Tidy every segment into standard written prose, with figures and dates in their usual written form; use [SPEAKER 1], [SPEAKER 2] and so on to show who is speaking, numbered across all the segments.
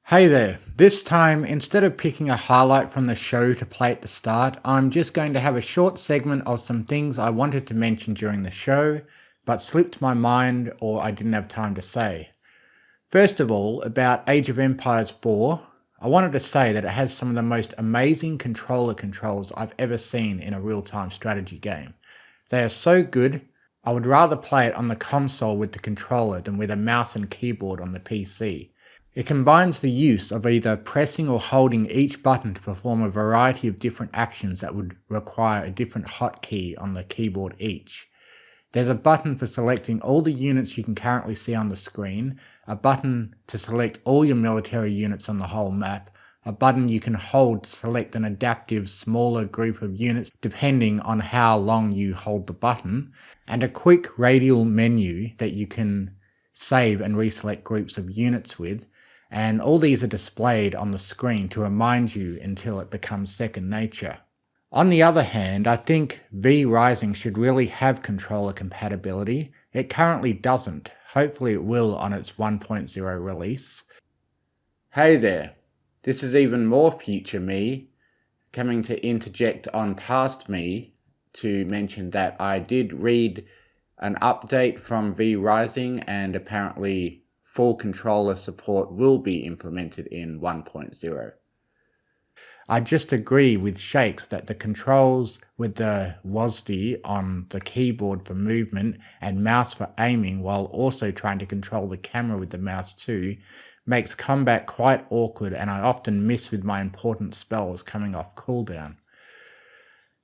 [SPEAKER 1] Hey there. This time, instead of picking a highlight from the show to play at the start, I'm just going to have a short segment of some things I wanted to mention during the show, but slipped my mind or I didn't have time to say. First of all, about Age of Empires 4, I wanted to say that it has some of the most amazing controller controls I've ever seen in a real-time strategy game. They are so good, I would rather play it on the console with the controller than with a mouse and keyboard on the PC. It combines the use of either pressing or holding each button to perform a variety of different actions that would require a different hotkey on the keyboard each. There's a button for selecting all the units you can currently see on the screen, a button to select all your military units on the whole map, a button you can hold to select an adaptive smaller group of units depending on how long you hold the button, and a quick radial menu that you can save and reselect groups of units with. And all these are displayed on the screen to remind you until it becomes second nature. On the other hand, I think V Rising should really have controller compatibility. It currently doesn't. Hopefully it will on its 1.0 release. Hey there. This is even more future me coming to interject on past me to mention that I did read an update from V Rising and apparently full controller support will be implemented in 1.0. I just agree with Shakes that the controls with the WASD on the keyboard for movement and mouse for aiming while also trying to control the camera with the mouse too makes combat quite awkward, and I often miss with my important spells coming off cooldown.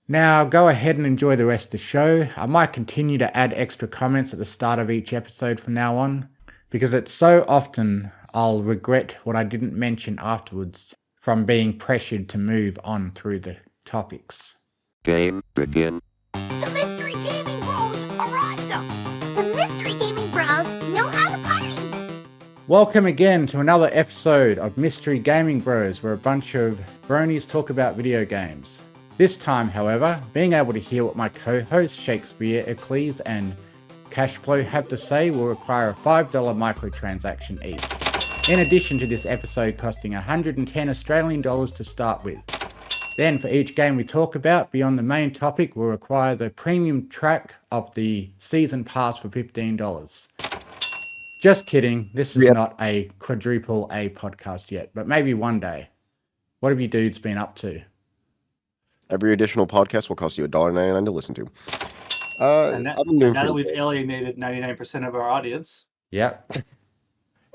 [SPEAKER 1] Now go ahead and enjoy the rest of the show. I might continue to add extra comments at the start of each episode from now on, because it's so often I'll regret what I didn't mention afterwards from being pressured to move on through the topics.
[SPEAKER 2] Game begin.
[SPEAKER 3] The Mystery Gaming Bros are awesome! The Mystery Gaming Bros know how to party!
[SPEAKER 1] Welcome again to another episode of Mystery Gaming Bros, where a bunch of bronies talk about video games. This time, however, being able to hear what my co-hosts Shakespearicles and Cashflow have to say will require a $5 microtransaction each, in addition to this episode costing 110 Australian dollars to start with. Then for each game we talk about beyond the main topic will require the premium track of the season pass for $15. Just kidding, this is not a quadruple A podcast yet, but maybe one day. What have you dudes been up to?
[SPEAKER 4] Every additional podcast will cost you $1.99 to listen to.
[SPEAKER 5] And now that we've alienated 99% of our audience.
[SPEAKER 1] Yep.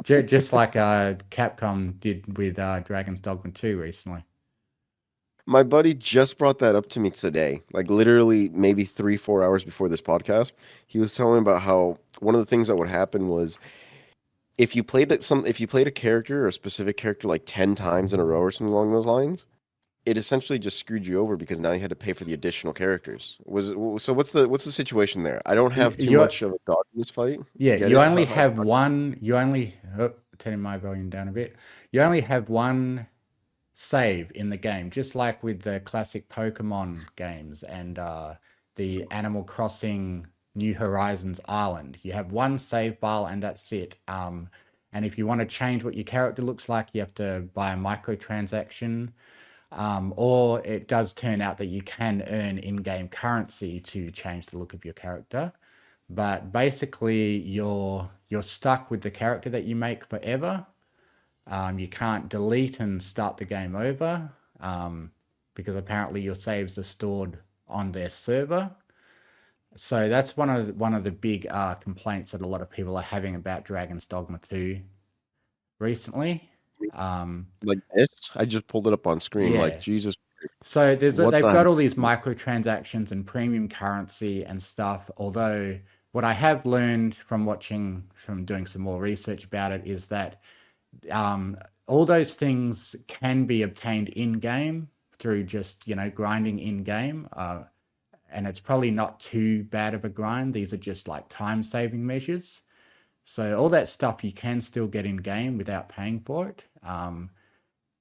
[SPEAKER 1] Just like Capcom did with Dragon's Dogma 2 recently.
[SPEAKER 4] My buddy just brought that up to me today, like literally maybe 3-4 hours before this podcast. He was telling me about how one of the things that would happen was if you played a character or a specific character like 10 times in a row or something along those lines, it essentially just screwed you over because now you had to pay for the additional characters. So what's the situation there? I don't have too much of a dog in this fight.
[SPEAKER 1] Yeah, you only have one. Turning my volume down a bit. You only have one save in the game, just like with the classic Pokemon games and the Animal Crossing New Horizons Island. You have one save file and that's it. And if you want to change what your character looks like, you have to buy a microtransaction. Or it does turn out that you can earn in-game currency to change the look of your character. But basically, you're stuck with the character that you make forever. You can't delete and start the game over because apparently your saves are stored on their server. So that's one of the big complaints that a lot of people are having about Dragon's Dogma 2 recently.
[SPEAKER 4] Like this, I just pulled it up on screen.
[SPEAKER 1] Yeah.
[SPEAKER 4] Like Jesus.
[SPEAKER 1] So they've got all these microtransactions and premium currency and stuff. Although what I have learned from doing some more research about it is that all those things can be obtained in game through just grinding in game, and it's probably not too bad of a grind. These are just like time saving measures. So all that stuff you can still get in game without paying for it.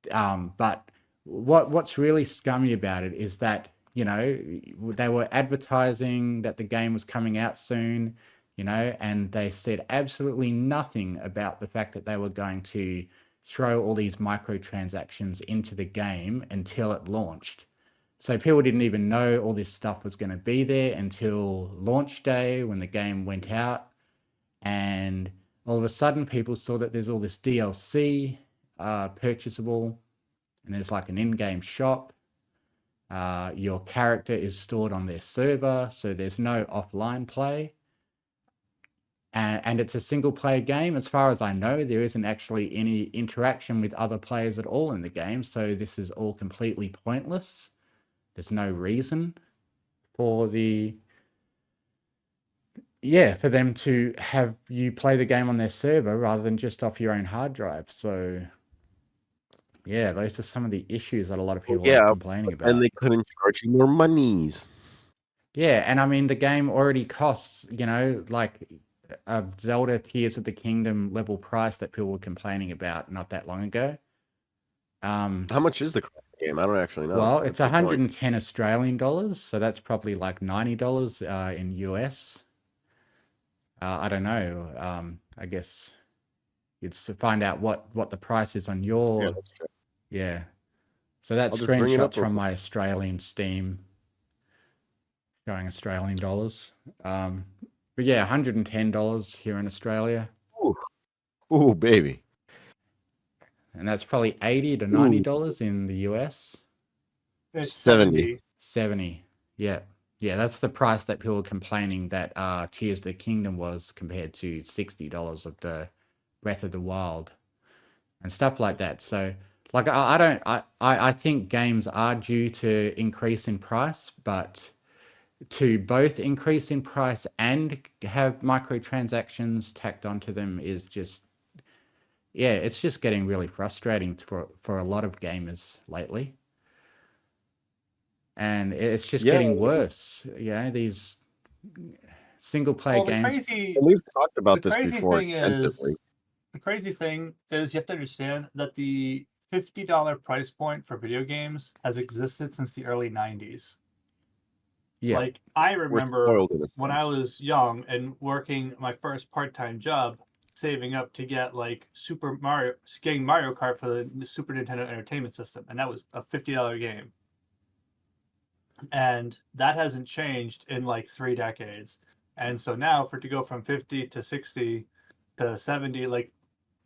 [SPEAKER 1] But what's really scummy about it is that, they were advertising that the game was coming out soon, and they said absolutely nothing about the fact that they were going to throw all these microtransactions into the game until it launched. So people didn't even know all this stuff was going to be there until launch day when the game went out. And all of a sudden people saw that there's all this DLC purchasable, and there's like an in-game shop. Your character is stored on their server, so there's no offline play. And it's a single player game. As far as I know, there isn't actually any interaction with other players at all in the game. So this is all completely pointless. There's no reason for for them to have you play the game on their server rather than just off your own hard drive. So yeah, those are some of the issues that a lot of people are complaining about.
[SPEAKER 4] And they couldn't charge you more monies.
[SPEAKER 1] Yeah, and I mean, the game already costs, like a Zelda Tears of the Kingdom level price that people were complaining about not that long ago.
[SPEAKER 4] How much is the game? I don't actually know.
[SPEAKER 1] Well, it's 110 Australian dollars, so that's probably like $90 in US. I don't know. I guess you'd find out what the price is on your.
[SPEAKER 4] Yeah, that's true.
[SPEAKER 1] Yeah. So that's screenshots from my Australian Steam showing Australian dollars. But yeah, $110 here in Australia.
[SPEAKER 4] Ooh, baby.
[SPEAKER 1] And that's probably $80 to $90 in the US.
[SPEAKER 5] It's
[SPEAKER 4] 70.
[SPEAKER 1] 70. Yeah. Yeah, that's the price that people were complaining that Tears of the Kingdom was compared to $60 of the Breath of the Wild and stuff like that. So like I think games are due to increase in price, but to both increase in price and have microtransactions tacked onto them is just, it's just getting really frustrating for a lot of gamers lately. And it's just getting worse. These single player games.
[SPEAKER 4] We've talked about this before extensively.
[SPEAKER 5] The crazy thing is you have to understand that the $50 price point for video games has existed since the early 90s.
[SPEAKER 1] Yeah.
[SPEAKER 5] Like, I remember when I was young and working my first part-time job, saving up to get like getting Mario Kart for the Super Nintendo Entertainment System, and that was a $50 game. And that hasn't changed in like 3 decades. And so now for it to go from 50 to 60 to 70, like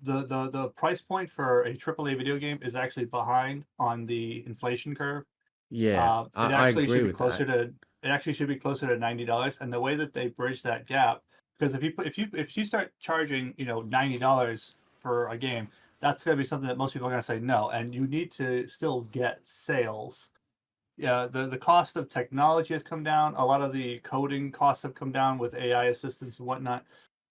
[SPEAKER 5] the price point for a AAA video game is actually behind on the inflation curve.
[SPEAKER 1] Yeah, I agree with that.
[SPEAKER 5] It actually should be closer to $90. And the way that they bridge that gap, because if you start charging $90 for a game, that's going to be something that most people are going to say no. And you need to still get sales. Yeah, the cost of technology has come down. A lot of the coding costs have come down with AI assistants and whatnot.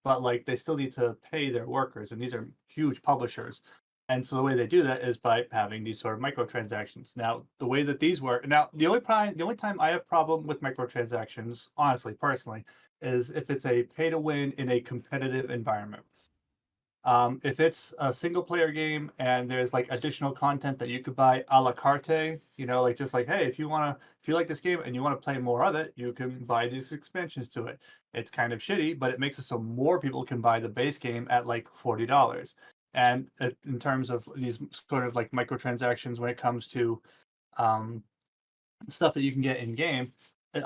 [SPEAKER 5] But like they still need to pay their workers, and these are huge publishers. And so the way they do that is by having these sort of microtransactions. Now, the way that these work, the only time I have problem with microtransactions, honestly, personally, is if it's a pay to win in a competitive environment. If it's a single player game and there's like additional content that you could buy a la carte, like just like, hey, if you like this game and you want to play more of it, you can buy these expansions to it. It's kind of shitty, but it makes it so more people can buy the base game at like $40. And in terms of these sort of like microtransactions, when it comes to stuff that you can get in game,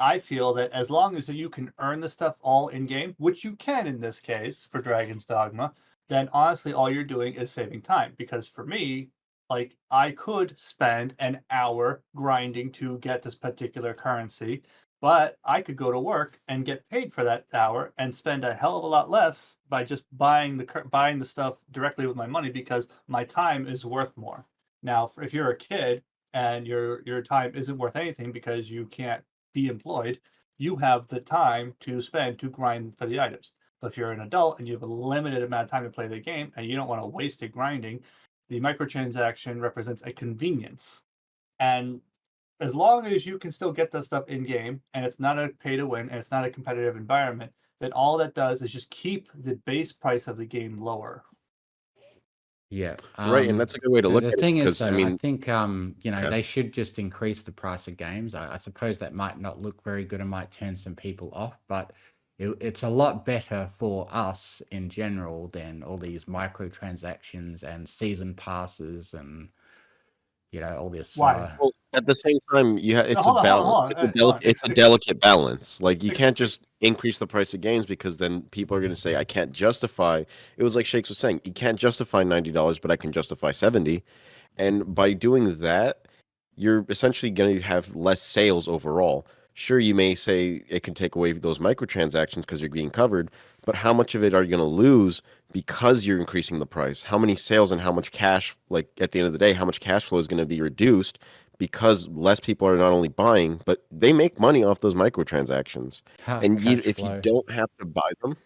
[SPEAKER 5] I feel that as long as you can earn the stuff all in game, which you can in this case for Dragon's Dogma, then honestly, all you're doing is saving time. Because for me, like I could spend an hour grinding to get this particular currency, but I could go to work and get paid for that hour and spend a hell of a lot less by just buying the stuff directly with my money because my time is worth more. Now, if you're a kid and your time isn't worth anything because you can't be employed, you have the time to spend to grind for the items. But if you're an adult and you have a limited amount of time to play the game and you don't want to waste it grinding, the microtransaction represents a convenience. And as long as you can still get that stuff in game and it's not a pay to win and it's not a competitive environment, then all that does is just keep the base price of the game lower.
[SPEAKER 1] Yeah.
[SPEAKER 4] Right, and that's a good way to look at it.
[SPEAKER 1] The thing is, though, I think they should just increase the price of games. I suppose that might not look very good and might turn some people off, but it's a lot better for us in general than all these microtransactions and season passes and all this.
[SPEAKER 5] Why?
[SPEAKER 4] Well, at the same time,
[SPEAKER 5] No,
[SPEAKER 4] it's a
[SPEAKER 5] hold on, hold on,
[SPEAKER 4] balance.
[SPEAKER 5] hold on. Hold on.
[SPEAKER 4] It's a delicate balance. Like you
[SPEAKER 5] Ex-
[SPEAKER 4] can't just increase the price of games because then people are going to say I can't justify. It was like Shakes was saying, you can't justify $90, but I can justify 70. And by doing that, you're essentially going to have less sales overall. Sure, you may say it can take away those microtransactions because you're being covered, but how much of it are you going to lose because you're increasing the price? How many sales and how much cash, like at the end of the day, how much cash flow is going to be reduced because less people are not only buying, but they make money off those microtransactions. And
[SPEAKER 1] Cash
[SPEAKER 4] if you
[SPEAKER 1] flow.
[SPEAKER 4] don't have to buy them,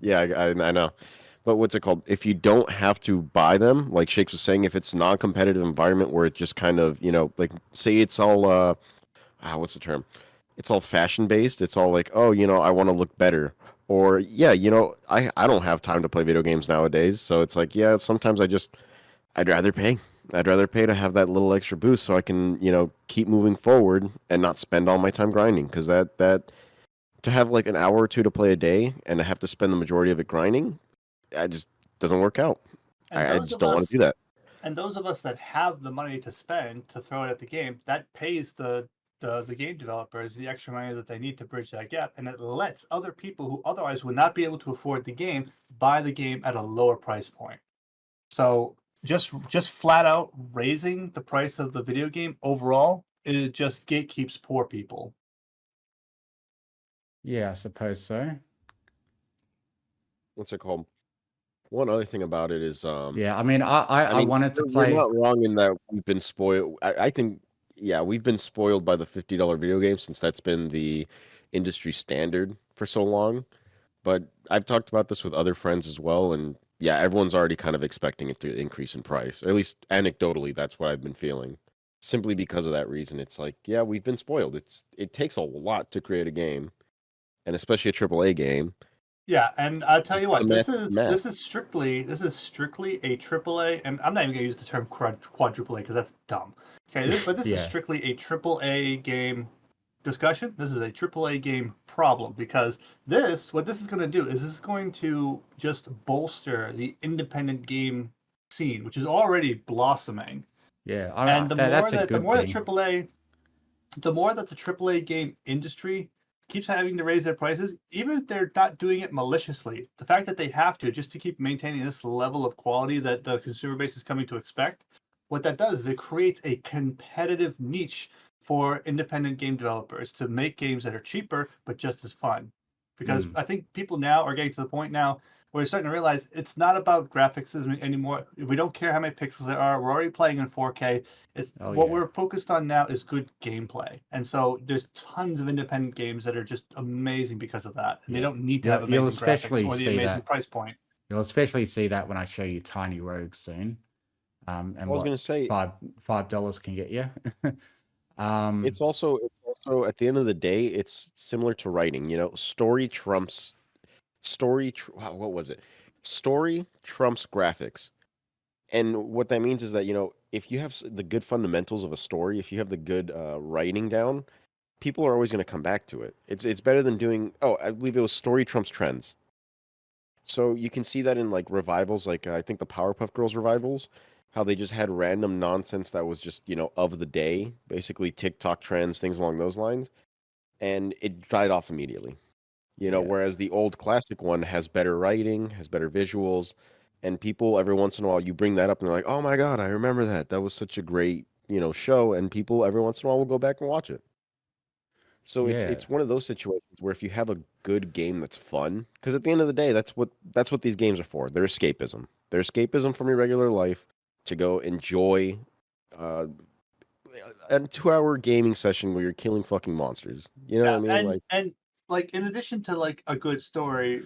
[SPEAKER 4] yeah, I know. But what's it called? If you don't have to buy them, like Shakes was saying, if it's non-competitive environment where it just kind of, like say it's all what's the term? It's all fashion based. It's all like, oh, I want to look better. Or yeah, I don't have time to play video games nowadays. So it's like, yeah, sometimes I'd rather pay. I'd rather pay to have that little extra boost so I can, keep moving forward and not spend all my time grinding because that to have like an hour or two to play a day and to have to spend the majority of it grinding, I just doesn't work out.
[SPEAKER 5] and
[SPEAKER 4] I
[SPEAKER 5] those
[SPEAKER 4] just
[SPEAKER 5] of
[SPEAKER 4] don't want to
[SPEAKER 5] us
[SPEAKER 4] do that.
[SPEAKER 5] and those of us that have the money to spend to throw it at the game, that pays the game developers the extra money that they need to bridge that gap, and it lets other people who otherwise would not be able to afford the game buy the game at a lower price point. So just flat out raising the price of the video game overall, it just gatekeeps poor people.
[SPEAKER 1] Yeah, I suppose so.
[SPEAKER 4] What's it called? One other thing about it is,
[SPEAKER 1] Yeah, I mean, I wanted to
[SPEAKER 4] you're
[SPEAKER 1] play.
[SPEAKER 4] not wrong in that we've been spoiled. I think, yeah, we've been spoiled by the $50 video game since that's been the industry standard for so long. But I've talked about this with other friends as well, and yeah, everyone's already kind of expecting it to increase in price, or at least anecdotally, that's what I've been feeling. Simply because of that reason, it's like, yeah, we've been spoiled. It takes a lot to create a game, and especially a AAA game.
[SPEAKER 5] Yeah, and I'll tell
[SPEAKER 4] Just
[SPEAKER 5] you
[SPEAKER 4] do the
[SPEAKER 5] what,
[SPEAKER 4] math.
[SPEAKER 5] this is strictly a AAA, and I'm not even gonna use the term quadruple A because that's dumb. Okay, but this is
[SPEAKER 1] Yeah,
[SPEAKER 5] strictly a AAA game discussion. This is a AAA game problem because what this is going to do is this is going to just bolster the independent game scene, which is already blossoming.
[SPEAKER 1] yeah.
[SPEAKER 5] And
[SPEAKER 1] That's a good thing.
[SPEAKER 5] the more that the AAA game industry keeps having to raise their prices, even if they're not doing it maliciously, the fact that they have to just to keep maintaining this level of quality that the consumer base is coming to expect, what that does is it creates a competitive niche for independent game developers to make games that are cheaper but just as fun. Because
[SPEAKER 1] Mm.
[SPEAKER 5] I think people now are getting to the point now where they're starting to realize it's not about graphics anymore. We don't care how many pixels there are. We're already playing in 4K. It's
[SPEAKER 1] Oh
[SPEAKER 5] what
[SPEAKER 1] yeah,
[SPEAKER 5] we're focused on now is good gameplay, and so there's tons of independent games that are just amazing because of that, and they
[SPEAKER 1] yeah.
[SPEAKER 5] don't need to have
[SPEAKER 1] You'll
[SPEAKER 5] amazing graphics
[SPEAKER 1] especially
[SPEAKER 5] or the
[SPEAKER 1] see
[SPEAKER 5] amazing
[SPEAKER 1] that.
[SPEAKER 5] price point.
[SPEAKER 1] You'll especially see that when I show you Tiny Rogues soon.
[SPEAKER 4] I
[SPEAKER 1] And
[SPEAKER 4] was
[SPEAKER 1] what
[SPEAKER 4] gonna say,
[SPEAKER 1] $5 can get you. um,
[SPEAKER 4] it's also at the end of the day, it's similar to writing. Story trumps wow, what was it? Story trumps graphics. And what that means is that, if you have the good fundamentals of a story, if you have the good writing down, people are always going to come back to it. It's better than doing, oh, I believe it was story trumps trends. So you can see that in like revivals, like I think the Powerpuff Girls revivals, how they just had random nonsense that was just, of the day, basically TikTok trends, things along those lines, and it died off immediately.
[SPEAKER 1] yeah,
[SPEAKER 4] Whereas the old classic one has better writing, has better visuals, and people every once in a while you bring that up and they're like, "Oh my God, I remember that. That was such a great, show." And people every once in a while will go back and watch it. So it's
[SPEAKER 1] yeah,
[SPEAKER 4] it's one of those situations where if you have a good game that's fun, because at the end of the day, that's what these games are for. They're escapism. They're escapism from your regular life to go enjoy uh, a 2-hour gaming session where you're killing fucking monsters. You know what I
[SPEAKER 5] Yeah,
[SPEAKER 4] mean?
[SPEAKER 5] and
[SPEAKER 4] Like,
[SPEAKER 5] and like in addition to like a good story,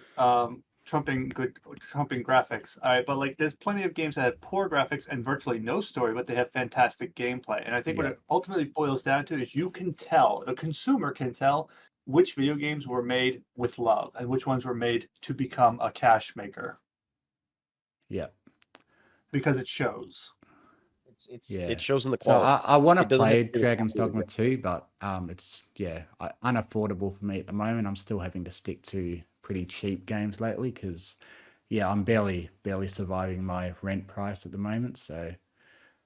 [SPEAKER 5] trumping graphics, all right, but like there's plenty of games that have poor graphics and virtually no story, but they have fantastic gameplay. And I think what
[SPEAKER 1] yeah,
[SPEAKER 5] it ultimately boils down to is you can tell, the consumer can tell which video games were made with love and which ones were made to become a cash maker
[SPEAKER 1] yeah.
[SPEAKER 5] because it shows.
[SPEAKER 1] Yeah.
[SPEAKER 4] It shows in the
[SPEAKER 1] So
[SPEAKER 4] quality.
[SPEAKER 1] I want to
[SPEAKER 4] It doesn't have
[SPEAKER 1] play
[SPEAKER 4] to do with
[SPEAKER 1] Dragon's
[SPEAKER 4] quality of
[SPEAKER 1] Dogma 2, but it's unaffordable for me at the moment. I'm still having to stick to pretty cheap games lately because I'm barely surviving my rent price at the moment. So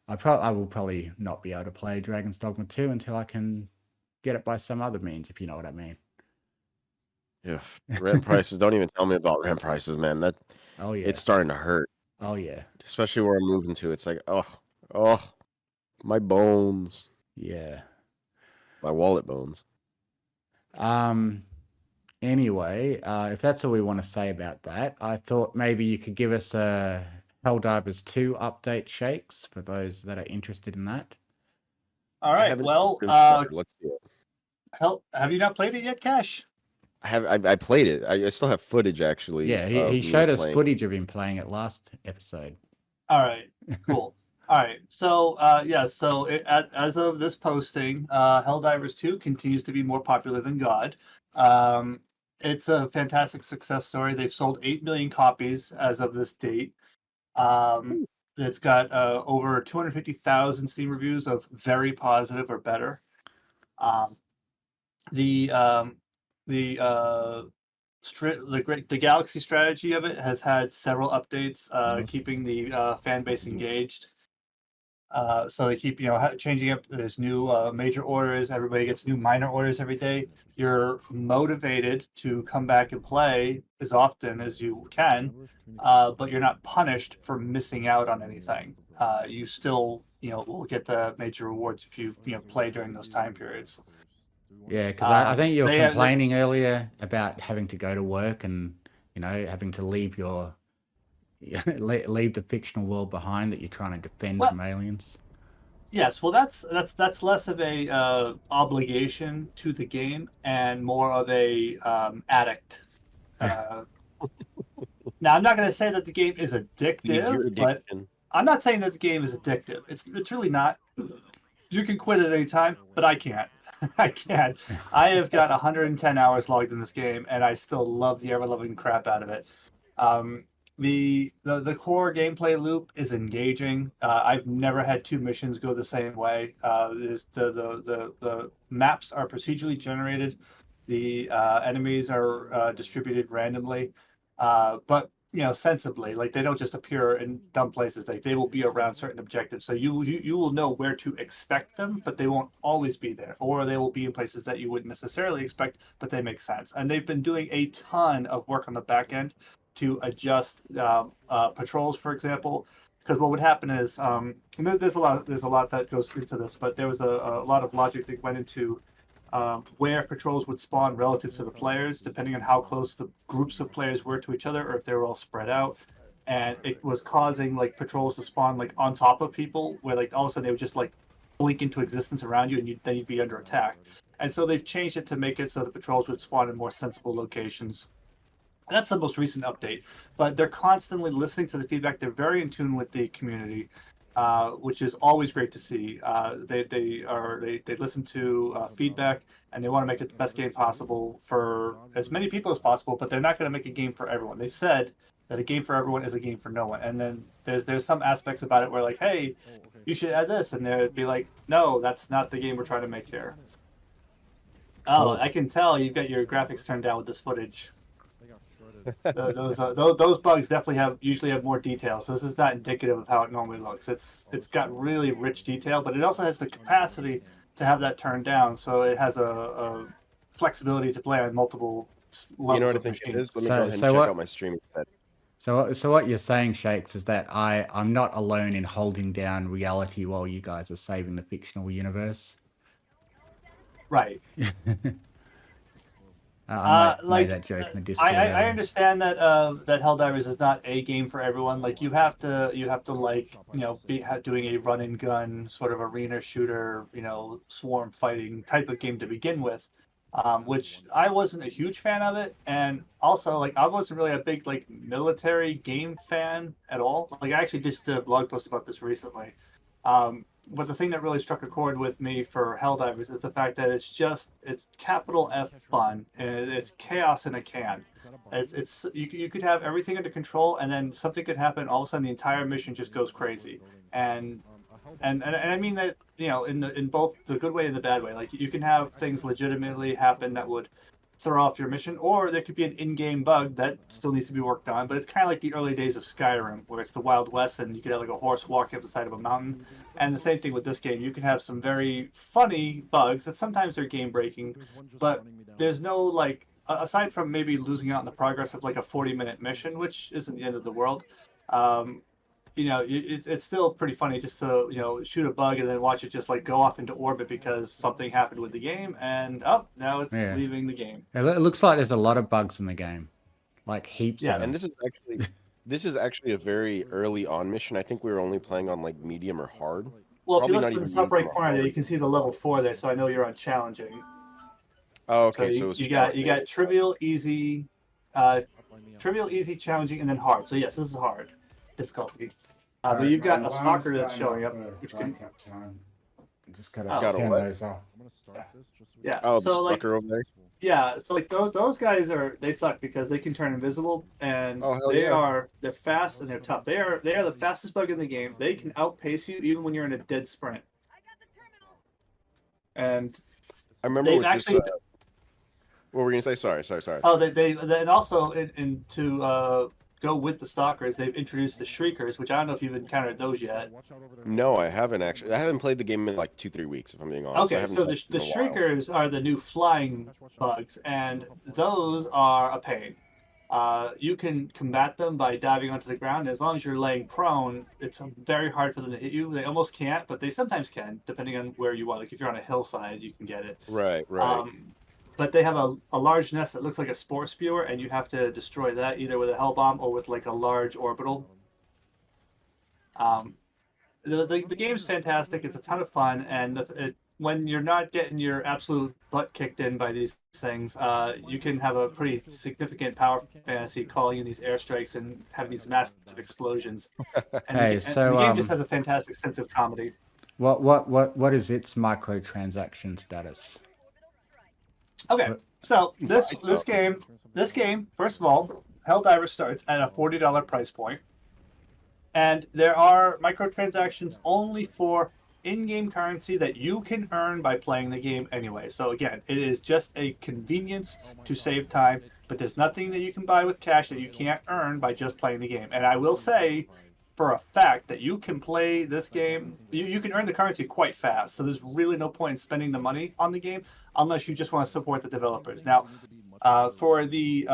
[SPEAKER 1] I will probably not be able to play Dragon's Dogma 2 until I can get it by some other means, if you know what I mean.
[SPEAKER 4] Yeah, rent prices. Don't even tell me about rent prices, man.
[SPEAKER 1] Oh yeah.
[SPEAKER 4] It's starting to hurt,
[SPEAKER 1] Oh yeah.
[SPEAKER 4] especially where I'm moving to. It's like, oh, my bones,
[SPEAKER 1] Yeah.
[SPEAKER 4] my wallet bones.
[SPEAKER 1] Anyway, if that's all we want to say about that, I thought maybe you could give us a Helldivers 2 update, Shakes, for those that are interested in that.
[SPEAKER 5] All
[SPEAKER 4] I
[SPEAKER 5] right.
[SPEAKER 4] haven't
[SPEAKER 5] Well,
[SPEAKER 4] even started. Let's see it.
[SPEAKER 5] have you not played it yet, Cash?
[SPEAKER 4] I played it. I still have footage actually.
[SPEAKER 1] Yeah, he
[SPEAKER 4] of me
[SPEAKER 1] showed us
[SPEAKER 4] playing.
[SPEAKER 1] footage of him playing it last episode.
[SPEAKER 5] All right, cool. All right, so as of this posting, Helldivers 2 continues to be more popular than God. It's a fantastic success story. They've sold 8 million copies as of this date. It's got over 250,000 Steam reviews of very positive or better. Um, the um, the the Galaxy strategy of it has had several updates, keeping the fan base engaged. So they keep, changing up. There's new major orders. Everybody gets new minor orders every day. You're motivated to come back and play as often as you can, but you're not punished for missing out on anything. You still, will get the major rewards if you, play during those time periods.
[SPEAKER 1] Yeah, because I think you were
[SPEAKER 5] They have,
[SPEAKER 1] complaining earlier about having to go to work and, having to leave your leave the fictional world behind that you're trying to defend
[SPEAKER 5] Well,
[SPEAKER 1] from aliens.
[SPEAKER 5] yes, well, that's less of a obligation to the game and more of a addict. Now, I'm not going to say that the game is
[SPEAKER 4] Leave your
[SPEAKER 5] addictive, but
[SPEAKER 4] addiction.
[SPEAKER 5] I'm not saying that the game is addictive. It's really not. You can quit at any time, but I can't. I can't. I have got 110 hours logged in this game, and I still love the ever-loving crap out of it. The core gameplay loop is engaging. I've never had two missions go the same way. The maps are procedurally generated. The enemies are distributed randomly, but sensibly. Like they don't just appear in dumb places. Like they will be around certain objectives, so you will know where to expect them, but they won't always be there, or they will be in places that you wouldn't necessarily expect, but they make sense. And they've been doing a ton of work on the back end to adjust patrols, for example. Because what would happen is there's a lot that goes into this, but there was a lot of logic that went into where patrols would spawn relative to the players, depending on how close the groups of players were to each other, or if they were all spread out. And it was causing like patrols to spawn like on top of people, where like all of a sudden they would just like blink into existence around you, and then you'd be under attack. And so they've changed it to make it so the patrols would spawn in more sensible locations. And that's the most recent update, but they're constantly listening to the feedback. They're very in tune with the community, which is always great to see. They listen to feedback, and they want to make it the best game possible for as many people as possible. But they're not going to make a game for everyone. They've said that a game for everyone is a game for no one. And then there's some aspects about it where like, hey, you should add this, and they'd be like, no, that's not the game we're trying to make here. Oh, I can tell you've got your graphics turned down with this footage. Those bugs definitely usually have more detail, so this is not indicative of how it normally looks. It's got really rich detail, but it also has the capacity to have that turned down, so it has a flexibility to play on multiple levels.
[SPEAKER 4] You know what I
[SPEAKER 5] of
[SPEAKER 4] think it
[SPEAKER 5] machines.
[SPEAKER 4] is? Let me go ahead and check out my streaming set.
[SPEAKER 1] So what you're saying, Shakes, is that I'm not alone in holding down reality while you guys are saving the fictional universe.
[SPEAKER 5] Right.
[SPEAKER 1] I made that joke in the Discord.
[SPEAKER 5] I understand that that Helldivers is not a game for everyone. Like you have to like be doing a run and gun sort of arena shooter, swarm fighting type of game to begin with, which I wasn't a huge fan of it, and also like I wasn't really a big like military game fan at all. Like I actually just did a blog post about this recently. But the thing that really struck a chord with me for Helldivers is the fact that it's capital F fun, and it's chaos in a can. It's you could have everything under control, and then something could happen. All of a sudden, the entire mission just goes crazy, and and I mean that, you know, in both the good way and the bad way. Like, you can have things legitimately happen that would throw off your mission, or there could be an in-game bug that still needs to be worked on. But it's kind of like the early days of Skyrim, where it's the Wild West, and you could have like a horse walking up the side of a mountain. And the same thing with this game. You can have some very funny bugs that sometimes they're game-breaking, but there's no, like, aside from maybe losing out on the progress of like a 40-minute mission, which isn't the end of the world. You know, it's still pretty funny just to, you know, shoot a bug and then watch it just like go off into orbit because something happened with the game, and now it's
[SPEAKER 1] Yeah.
[SPEAKER 5] leaving the game.
[SPEAKER 1] It looks like there's a lot of bugs in the game, like heaps
[SPEAKER 5] Yes.
[SPEAKER 1] of them.
[SPEAKER 4] And this is actually a very early on mission. I think we were only playing on like medium or hard.
[SPEAKER 5] Well, if you
[SPEAKER 4] Probably
[SPEAKER 5] look
[SPEAKER 4] not
[SPEAKER 5] in the
[SPEAKER 4] even
[SPEAKER 5] top right
[SPEAKER 4] medium or
[SPEAKER 5] corner there,
[SPEAKER 4] hard.
[SPEAKER 5] you can see the level 4 there, so I know you're on challenging.
[SPEAKER 4] Oh, okay. So
[SPEAKER 5] you got trivial, easy, challenging, and then hard. So yes, this is hard difficulty. But you've got a stalker that's showing up, which can,
[SPEAKER 1] Just gotta
[SPEAKER 4] Got a
[SPEAKER 1] turn
[SPEAKER 4] what?
[SPEAKER 1] those off.
[SPEAKER 5] yeah.
[SPEAKER 4] Oh, the
[SPEAKER 5] so like,
[SPEAKER 4] sucker over there.
[SPEAKER 5] yeah, so like those guys they suck because they can turn invisible, and
[SPEAKER 4] Oh, hell yeah.
[SPEAKER 5] they're fast and they're tough. They are the fastest bug in the game. They can outpace you even when you're in a dead sprint. And
[SPEAKER 4] I remember
[SPEAKER 5] they've
[SPEAKER 4] with
[SPEAKER 5] actually
[SPEAKER 4] this. What were you gonna say? Sorry.
[SPEAKER 5] oh and also to go with the stalkers, they've introduced the shriekers, which I don't know if you've encountered those yet.
[SPEAKER 4] No, I haven't actually. I haven't played the game in like 2-3 weeks, if I'm being honest. I
[SPEAKER 5] Okay,
[SPEAKER 4] haven't
[SPEAKER 5] so
[SPEAKER 4] touched it
[SPEAKER 5] the
[SPEAKER 4] in a while.
[SPEAKER 5] shriekers are the new flying bugs, and those are a pain. You can combat them by diving onto the ground. As long as you're laying prone, it's very hard for them to hit you. They almost can't, but they sometimes can, depending on where you are. Like if you're on a hillside, you can get it.
[SPEAKER 4] Right.
[SPEAKER 5] But they have a large nest that looks like a spore spewer, and you have to destroy that either with a hell bomb or with like a large orbital. The game's fantastic. It's a ton of fun, and when you're not getting your absolute butt kicked in by these things, you can have a pretty significant power fantasy calling in these airstrikes and having these massive explosions. And
[SPEAKER 1] Hey,
[SPEAKER 5] the
[SPEAKER 1] so,
[SPEAKER 5] game just has a fantastic sense of comedy.
[SPEAKER 1] What is its microtransaction status?
[SPEAKER 5] Okay, so this game, first of all, Helldivers starts at a $40 price point, and there are microtransactions only for in-game currency that you can earn by playing the game anyway. So again, it is just a convenience to save time, but there's nothing that you can buy with cash that you can't earn by just playing the game. And I will say, for a fact, that you can play this game, you can earn the currency quite fast. So there's really no point in spending the money on the game unless you just want to support the developers. Now, for the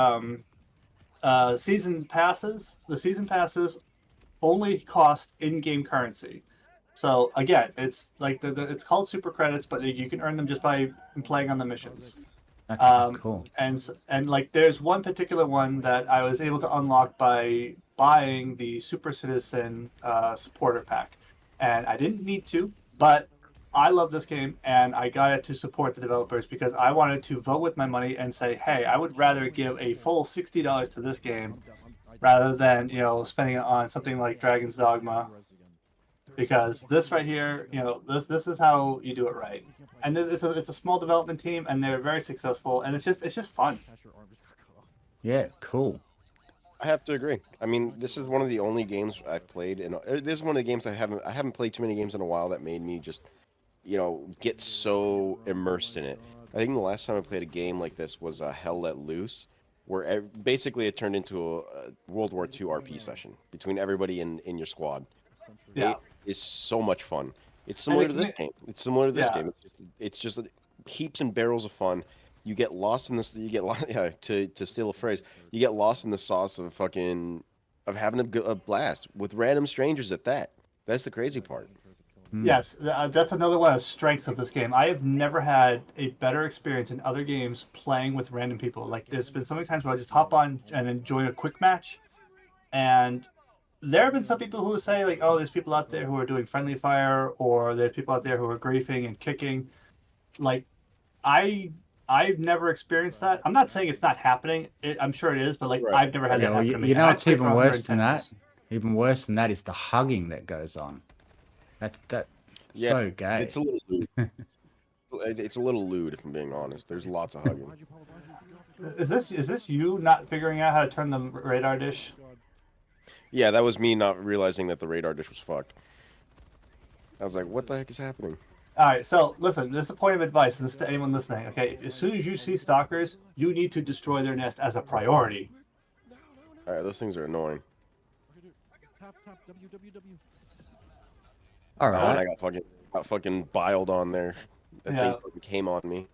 [SPEAKER 5] season passes, only cost in-game currency. So again, it's like it's called super credits, but you can earn them just by playing on the missions.
[SPEAKER 1] Okay, cool.
[SPEAKER 5] And like there's one particular one that I was able to unlock by buying the Super Citizen supporter pack, and I didn't need to, but I love this game and I got it to support the developers because I wanted to vote with my money and say, hey, I would rather give a full $60 to this game rather than spending it on something like Dragon's Dogma. Because this right here, this is how you do it right, and it's a small development team, and they're very successful, and it's just fun.
[SPEAKER 1] Yeah, cool.
[SPEAKER 4] I have to agree. I mean, this is one of the only games I've played, and this is one of the games I haven't played too many games in a while that made me just, get so immersed in it. I think the last time I played a game like this was Hell Let Loose, where basically it turned into a World War II RP session between everybody in your squad.
[SPEAKER 5] Yeah.
[SPEAKER 4] It is so much fun. It's similar to this game. It's similar to this
[SPEAKER 5] Yeah.
[SPEAKER 4] game. It's just heaps and barrels of fun. You get lost in this. You get lost. Yeah, to steal a phrase, you get lost in the sauce of having a blast with random strangers at that. That's the crazy part.
[SPEAKER 5] Yes, that's another one of the strengths of this game. I have never had a better experience in other games playing with random people. Like there's been so many times where I just hop on and then join a quick match, and there have been some people who say like, oh, there's people out there who are doing friendly fire, or there's people out there who are griefing and kicking. Like, I've never experienced that. I'm not saying it's not happening. I'm sure it is, but like
[SPEAKER 4] Right.
[SPEAKER 5] I've never had that happen to me.
[SPEAKER 1] You know
[SPEAKER 5] And I've
[SPEAKER 1] what's
[SPEAKER 5] played
[SPEAKER 1] even
[SPEAKER 5] for
[SPEAKER 1] worse than
[SPEAKER 5] 110
[SPEAKER 1] that?
[SPEAKER 5] years.
[SPEAKER 1] Even worse than that is the hugging that goes on. That's
[SPEAKER 4] Yeah,
[SPEAKER 1] so gay.
[SPEAKER 4] It's a little lewd. It's a little lewd, if I'm being honest. There's lots of hugging.
[SPEAKER 5] Is this you not figuring out how to turn the radar dish?
[SPEAKER 4] Yeah, that was me not realizing that the radar dish was fucked. I was like, what the heck is happening?
[SPEAKER 5] All right, so listen, this is a point of advice. This is to anyone listening. Okay, as soon as you see stalkers, you need to destroy their nest as a priority.
[SPEAKER 4] All right, those things are annoying.
[SPEAKER 1] All
[SPEAKER 4] Oh, and
[SPEAKER 1] right.
[SPEAKER 4] I got fucking biled on there. That
[SPEAKER 5] Yeah.
[SPEAKER 4] thing fucking came on me.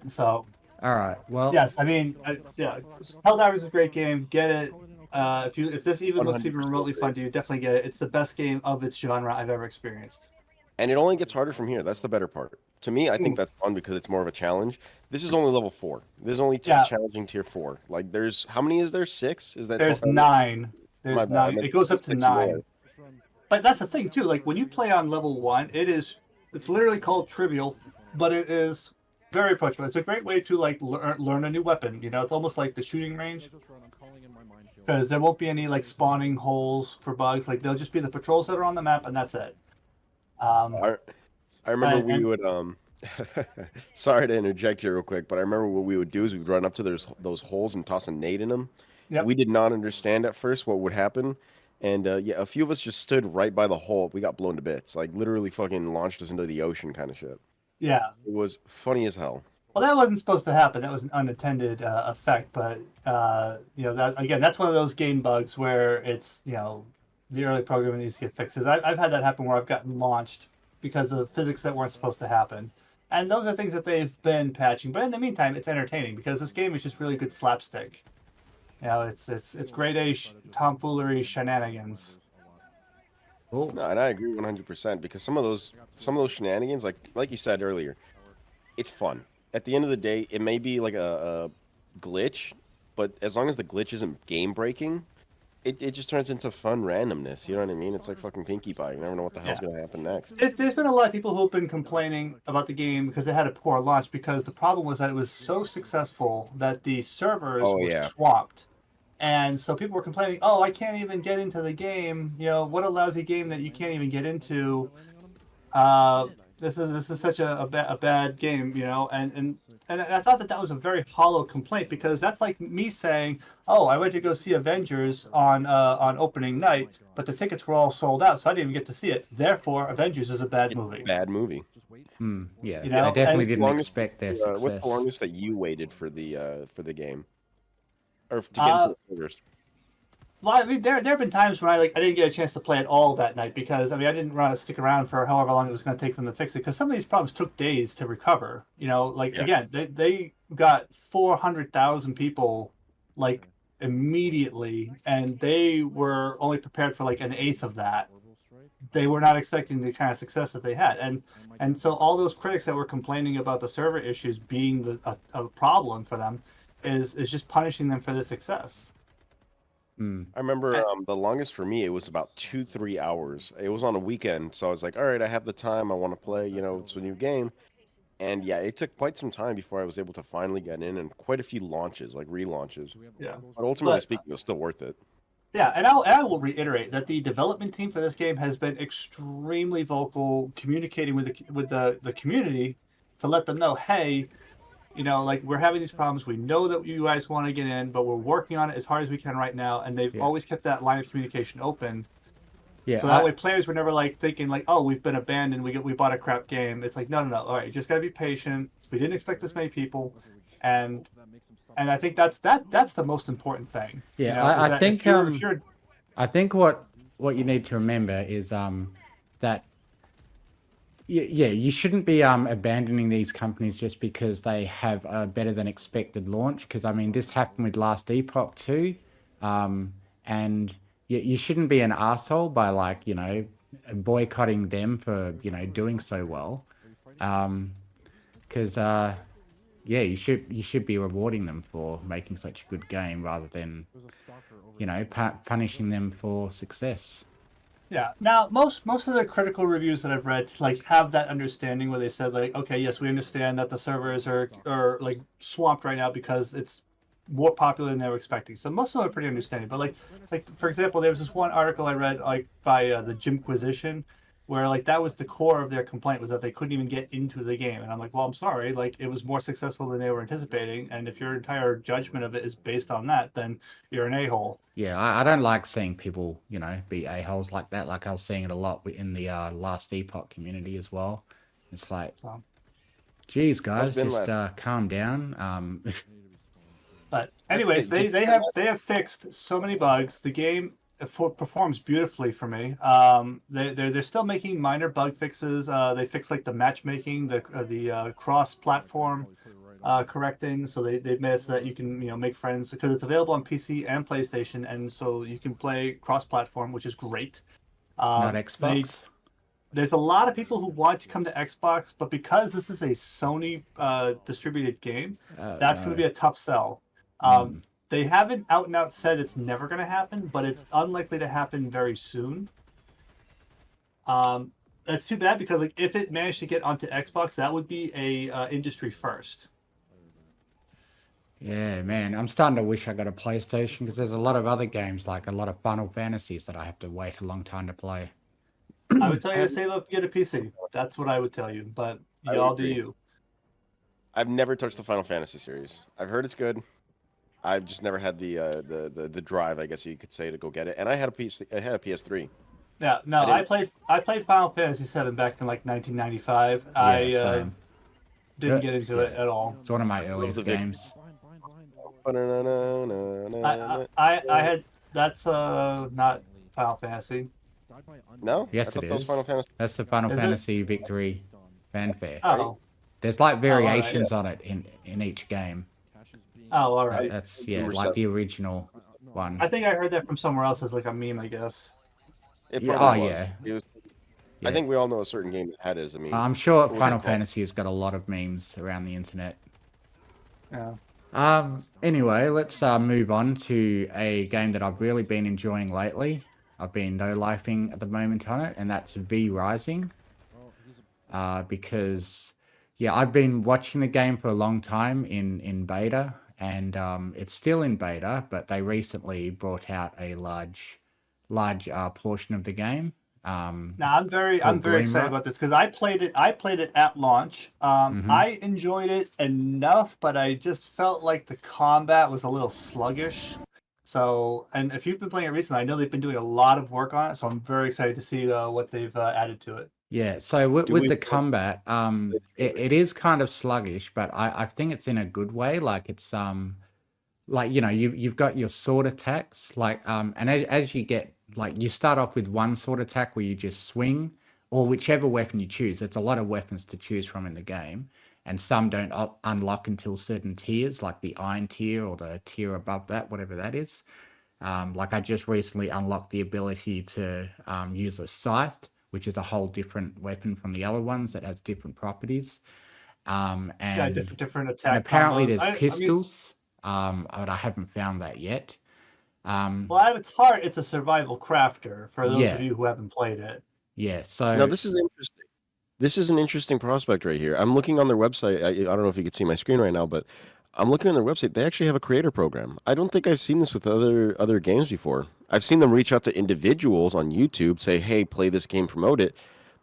[SPEAKER 5] So
[SPEAKER 1] All right. Well,
[SPEAKER 5] yes, I mean, yeah, Helldivers is a great game. Get it. If this even looks even
[SPEAKER 4] 100%
[SPEAKER 5] remotely fun to you, definitely get it. It's the best game of its genre I've ever experienced.
[SPEAKER 4] And it only gets harder from here. That's the better part. To me, I think that's fun because it's more of a challenge. This is only level 4. This is only
[SPEAKER 5] Yeah.
[SPEAKER 4] challenging tier 4. Like, there's how many is there? 6? Is that
[SPEAKER 5] There's
[SPEAKER 4] 12?
[SPEAKER 5] 9.
[SPEAKER 4] My
[SPEAKER 5] There's
[SPEAKER 4] bad. I
[SPEAKER 5] 9.
[SPEAKER 4] meant
[SPEAKER 5] It goes up to
[SPEAKER 4] 6
[SPEAKER 5] 9.
[SPEAKER 4] more.
[SPEAKER 5] But that's the thing too. Like when you play on level 1, it's literally called trivial, but it is very approachable. It's a great way to like learn a new weapon. You know, it's almost like the shooting range because there won't be any like spawning holes for bugs. Like they'll just be the patrols that are on the map, and that's it.
[SPEAKER 4] I remember we
[SPEAKER 5] and-
[SPEAKER 4] would sorry to interject here real quick, but I remember what we would do is we'd run up to those holes and toss a nade in them.
[SPEAKER 5] Yep.
[SPEAKER 4] We did not understand at first what would happen, and yeah, a few of us just stood right by the hole. We got blown to bits, like literally fucking launched us into the ocean kind of shit.
[SPEAKER 5] Yeah.
[SPEAKER 4] It was funny as hell.
[SPEAKER 5] Well, that wasn't supposed to happen. That was an unintended effect. But you know, that again, that's one of those game bugs where it's the early programming needs to get fixed. I've had that happen where I've gotten launched because of physics that weren't supposed to happen, and those are things that they've been patching. But in the meantime, it's entertaining because this game is just really good slapstick. You know, it's grade A tomfoolery shenanigans.
[SPEAKER 1] cool.
[SPEAKER 4] No, and I agree 100% because some of those shenanigans, like you said earlier, it's fun. At the end of the day, it may be like a glitch, but as long as the glitch isn't game breaking, it just turns into fun randomness. You know what I mean? It's like fucking Pinkie Pie. You never know what the hell's gonna happen next.
[SPEAKER 5] There's been a lot of people who have been complaining about the game because it had a poor launch because the problem was that it was so successful that the servers were swamped. And so people were complaining, oh, I can't even get into the game. You know, what a lousy game that you can't even get into. This is such a bad game, you know. And I thought that was a very hollow complaint because that's like me saying, oh, I went to go see Avengers on opening night, but the tickets were all sold out, so I didn't even get to see it. Therefore, Avengers is a bad movie.
[SPEAKER 4] Bad movie.
[SPEAKER 1] Yeah,
[SPEAKER 5] You know,
[SPEAKER 1] I definitely
[SPEAKER 5] and-
[SPEAKER 1] didn't expect their
[SPEAKER 4] What's the
[SPEAKER 1] success.
[SPEAKER 4] longest that you waited for the game, or to get into the servers?
[SPEAKER 5] Well, I mean, there have been times when I didn't get a chance to play it all that night because I mean I didn't want to stick around for however long it was going to take for them to fix it because some of these problems took days to recover. You know, like again, they got 400,000 people like immediately, and they were only prepared for like an eighth of that. They were not expecting the kind of success that they had, and so all those critics that were complaining about the server issues being a problem for them is just punishing them for the success.
[SPEAKER 4] I remember the longest for me, it was about 2-3 hours. It was on a weekend, so I was like, all right, I have the time, I want to play, you know, it's a new game. And yeah, it took quite some time before I was able to finally get in, and quite a few launches, like relaunches.
[SPEAKER 5] Yeah.
[SPEAKER 4] But ultimately speaking, it was still worth it.
[SPEAKER 5] Yeah, and I will reiterate that the development team for this game has been extremely vocal, communicating with the community to let them know, hey, you know, like we're having these problems. We know that you guys want to get in, but we're working on it as hard as we can right now. And they've always kept that line of communication open.
[SPEAKER 1] Yeah,
[SPEAKER 5] So that way, players were never like thinking like, oh, we've been abandoned. We bought a crap game. It's like no. All right, you just gotta be patient. We didn't expect this many people, and I think that's the most important thing.
[SPEAKER 1] Yeah,
[SPEAKER 5] you know,
[SPEAKER 1] I
[SPEAKER 5] is that
[SPEAKER 1] think
[SPEAKER 5] if you're
[SPEAKER 1] I think what you need to remember is that you shouldn't be abandoning these companies just because they have a better than expected launch. Because I mean, this happened with Last Epoch too, and you shouldn't be an asshole by like boycotting them for doing so well, because you should be rewarding them for making such a good game rather than punishing them for success.
[SPEAKER 5] Yeah. Now, most of the critical reviews that I've read like have that understanding where they said like, okay, yes, we understand that the servers are like swamped right now because it's more popular than they were expecting. So most of them are pretty understanding. But like for example, there was this one article I read like by the Jimquisition, where like that was the core of their complaint, was that they couldn't even get into the game. And I'm like, well, I'm sorry, like it was more successful than they were anticipating, and if your entire judgment of it is based on that, then you're an a-hole.
[SPEAKER 1] Yeah, I don't like seeing people, be a-holes like that. Like I was seeing it a lot in the last Epoch community as well. It's like,
[SPEAKER 5] So,
[SPEAKER 1] geez, guys,
[SPEAKER 4] been
[SPEAKER 1] just
[SPEAKER 4] last?
[SPEAKER 1] calm down.
[SPEAKER 5] but anyways, they have fixed so many bugs. The game performs beautifully for me. They're still making minor bug fixes. They fixed like the matchmaking, the cross-platform correcting. So they've made it so that you can make friends, because it's available on PC and PlayStation, and so you can play cross-platform, which is great.
[SPEAKER 1] Not Xbox.
[SPEAKER 5] There's a lot of people who want to come to Xbox, but because this is a Sony distributed game, that's going to be a tough sell. They haven't out and out said it's never going to happen, but it's unlikely to happen very soon. That's too bad, because like if it managed to get onto Xbox, that would be a industry first.
[SPEAKER 1] Yeah, man, I'm starting to wish I got a PlayStation, because there's a lot of other games, like a lot of Final Fantasies, that I have to wait a long time to play.
[SPEAKER 5] I would tell you to save up, get a PC. That's what I would tell you, but y'all do you.
[SPEAKER 4] I've never touched the Final Fantasy series. I've heard it's good. I've just never had the drive, I guess you could say, to go get it. And I had a PS3.
[SPEAKER 5] Yeah, no, I played Final Fantasy VII back in like 1995.
[SPEAKER 1] Yeah, same.
[SPEAKER 5] Didn't get into it at all.
[SPEAKER 1] It's one of my earliest games.
[SPEAKER 5] I had that's not Final Fantasy.
[SPEAKER 4] No?
[SPEAKER 1] Yes,
[SPEAKER 4] I thought
[SPEAKER 1] it
[SPEAKER 4] that was
[SPEAKER 1] is.
[SPEAKER 4] Final Fantasy.
[SPEAKER 1] That's the Final
[SPEAKER 5] Is it?
[SPEAKER 1] Fantasy Victory fanfare.
[SPEAKER 5] Oh,
[SPEAKER 1] There's like
[SPEAKER 5] alright.
[SPEAKER 1] variations on it in each game.
[SPEAKER 5] oh, all right.
[SPEAKER 1] That's
[SPEAKER 4] Number
[SPEAKER 1] like the
[SPEAKER 4] 7.
[SPEAKER 1] original one.
[SPEAKER 5] I think I heard that from somewhere else as like a meme, I guess.
[SPEAKER 4] It
[SPEAKER 1] Yeah,
[SPEAKER 4] probably
[SPEAKER 1] oh,
[SPEAKER 4] was.
[SPEAKER 1] yeah.
[SPEAKER 4] It was.
[SPEAKER 1] Yeah.
[SPEAKER 4] I think we all know a certain game that had it as a meme.
[SPEAKER 1] I'm sure
[SPEAKER 4] What was it
[SPEAKER 1] Final
[SPEAKER 4] called?
[SPEAKER 1] Fantasy has got a lot of memes around the internet.
[SPEAKER 5] Yeah.
[SPEAKER 1] Anyway, let's move on to a game that I've really been enjoying lately. I've been no-lifing at the moment on it, and that's V Rising. Because, yeah, I've been watching the game for a long time in beta, and it's still in beta, but they recently brought out a large portion of the game.
[SPEAKER 5] Now I'm very
[SPEAKER 1] Called
[SPEAKER 5] excited
[SPEAKER 1] Dreamer.
[SPEAKER 5] about this, because I played it at launch.
[SPEAKER 1] Mhm.
[SPEAKER 5] I enjoyed it enough, but I just felt like the combat was a little sluggish. So, and if you've been playing it recently, I know they've been doing a lot of work on it. So I'm very excited to see what they've added to it.
[SPEAKER 1] Yeah, so with
[SPEAKER 4] we-
[SPEAKER 1] the combat, it is kind of sluggish, but I think it's in a good way. Like it's like you've got your sword attacks, like and as you get, like, you start off with one sword attack where you just swing, or whichever weapon you choose. There's a lot of weapons to choose from in the game, and some don't unlock until certain tiers, like the iron tier or the tier above that, whatever that is. Like I just recently unlocked the ability to use a scythe, which is a whole different weapon from the other ones that has different properties.
[SPEAKER 5] Yeah,
[SPEAKER 1] And
[SPEAKER 5] different
[SPEAKER 1] and
[SPEAKER 5] attack
[SPEAKER 1] apparently
[SPEAKER 5] combos.
[SPEAKER 1] there's
[SPEAKER 5] I mean,
[SPEAKER 1] pistols, but I haven't found that yet.
[SPEAKER 5] well, at its heart, it's a survival crafter. For those
[SPEAKER 1] Yeah.
[SPEAKER 5] of you who haven't played it.
[SPEAKER 1] Yeah, so
[SPEAKER 4] Now, this is interesting. This is an interesting prospect right here. I'm looking on their website. I don't know if you can see my screen right now, but I'm looking on their website. They actually have a creator program. I don't think I've seen this with other games before. I've seen them reach out to individuals on YouTube, say, "Hey, play this game, promote it,"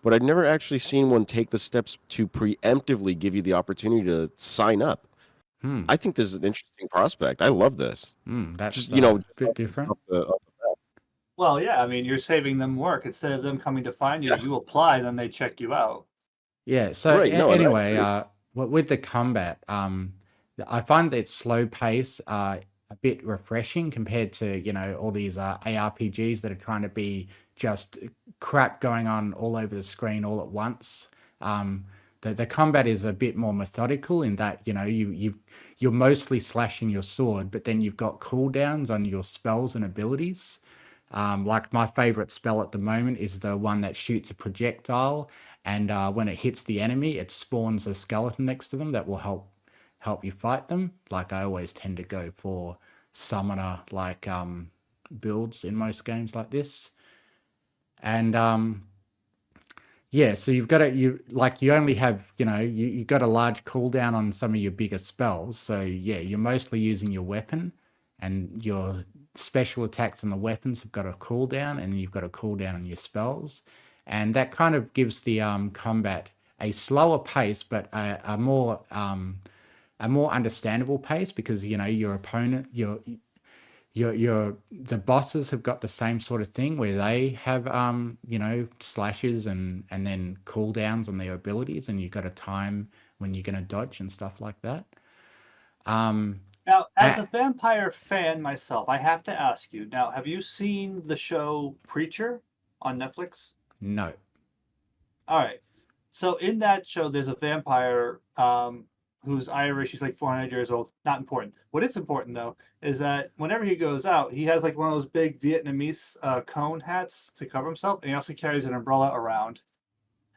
[SPEAKER 4] but I've never actually seen one take the steps to preemptively give you the opportunity to sign up. I think this is an interesting prospect. I love this.
[SPEAKER 1] that's
[SPEAKER 4] Just
[SPEAKER 1] a bit different.
[SPEAKER 5] Well, yeah, I mean, you're saving them work. Instead of them coming to find you, you apply, then they check you out.
[SPEAKER 1] Yeah, so
[SPEAKER 4] Right, no, and I
[SPEAKER 1] anyway,
[SPEAKER 4] agree.
[SPEAKER 1] with the combat, I find its slow pace a bit refreshing compared to, all these ARPGs that are trying to be just crap going on all over the screen all at once. The combat is a bit more methodical in that, you're mostly slashing your sword, but then you've got cooldowns on your spells and abilities. Like my favorite spell at the moment is the one that shoots a projectile, and when it hits the enemy, it spawns a skeleton next to them that will help you fight them. Like I always tend to go for summoner like builds in most games like this. And yeah, so you only have, you got a large cooldown on some of your bigger spells. So yeah, you're mostly using your weapon, and your special attacks and the weapons have got a cooldown, and you've got a cooldown on your spells. and that kind of gives the combat a slower pace, but a more understandable pace, because your opponent, the bosses have got the same sort of thing where they have slashes and then cooldowns on their abilities, and you've got a time when you're going to dodge and stuff like that.
[SPEAKER 5] Now, as a vampire fan myself, I have to ask you, now, have you seen the show Preacher on Netflix?
[SPEAKER 1] No.
[SPEAKER 5] All right. So in that show, there's a vampire who's Irish. He's like 400 years old. Not important. What is important, though, is that whenever he goes out, he has like one of those big Vietnamese cone hats to cover himself. And he also carries an umbrella around.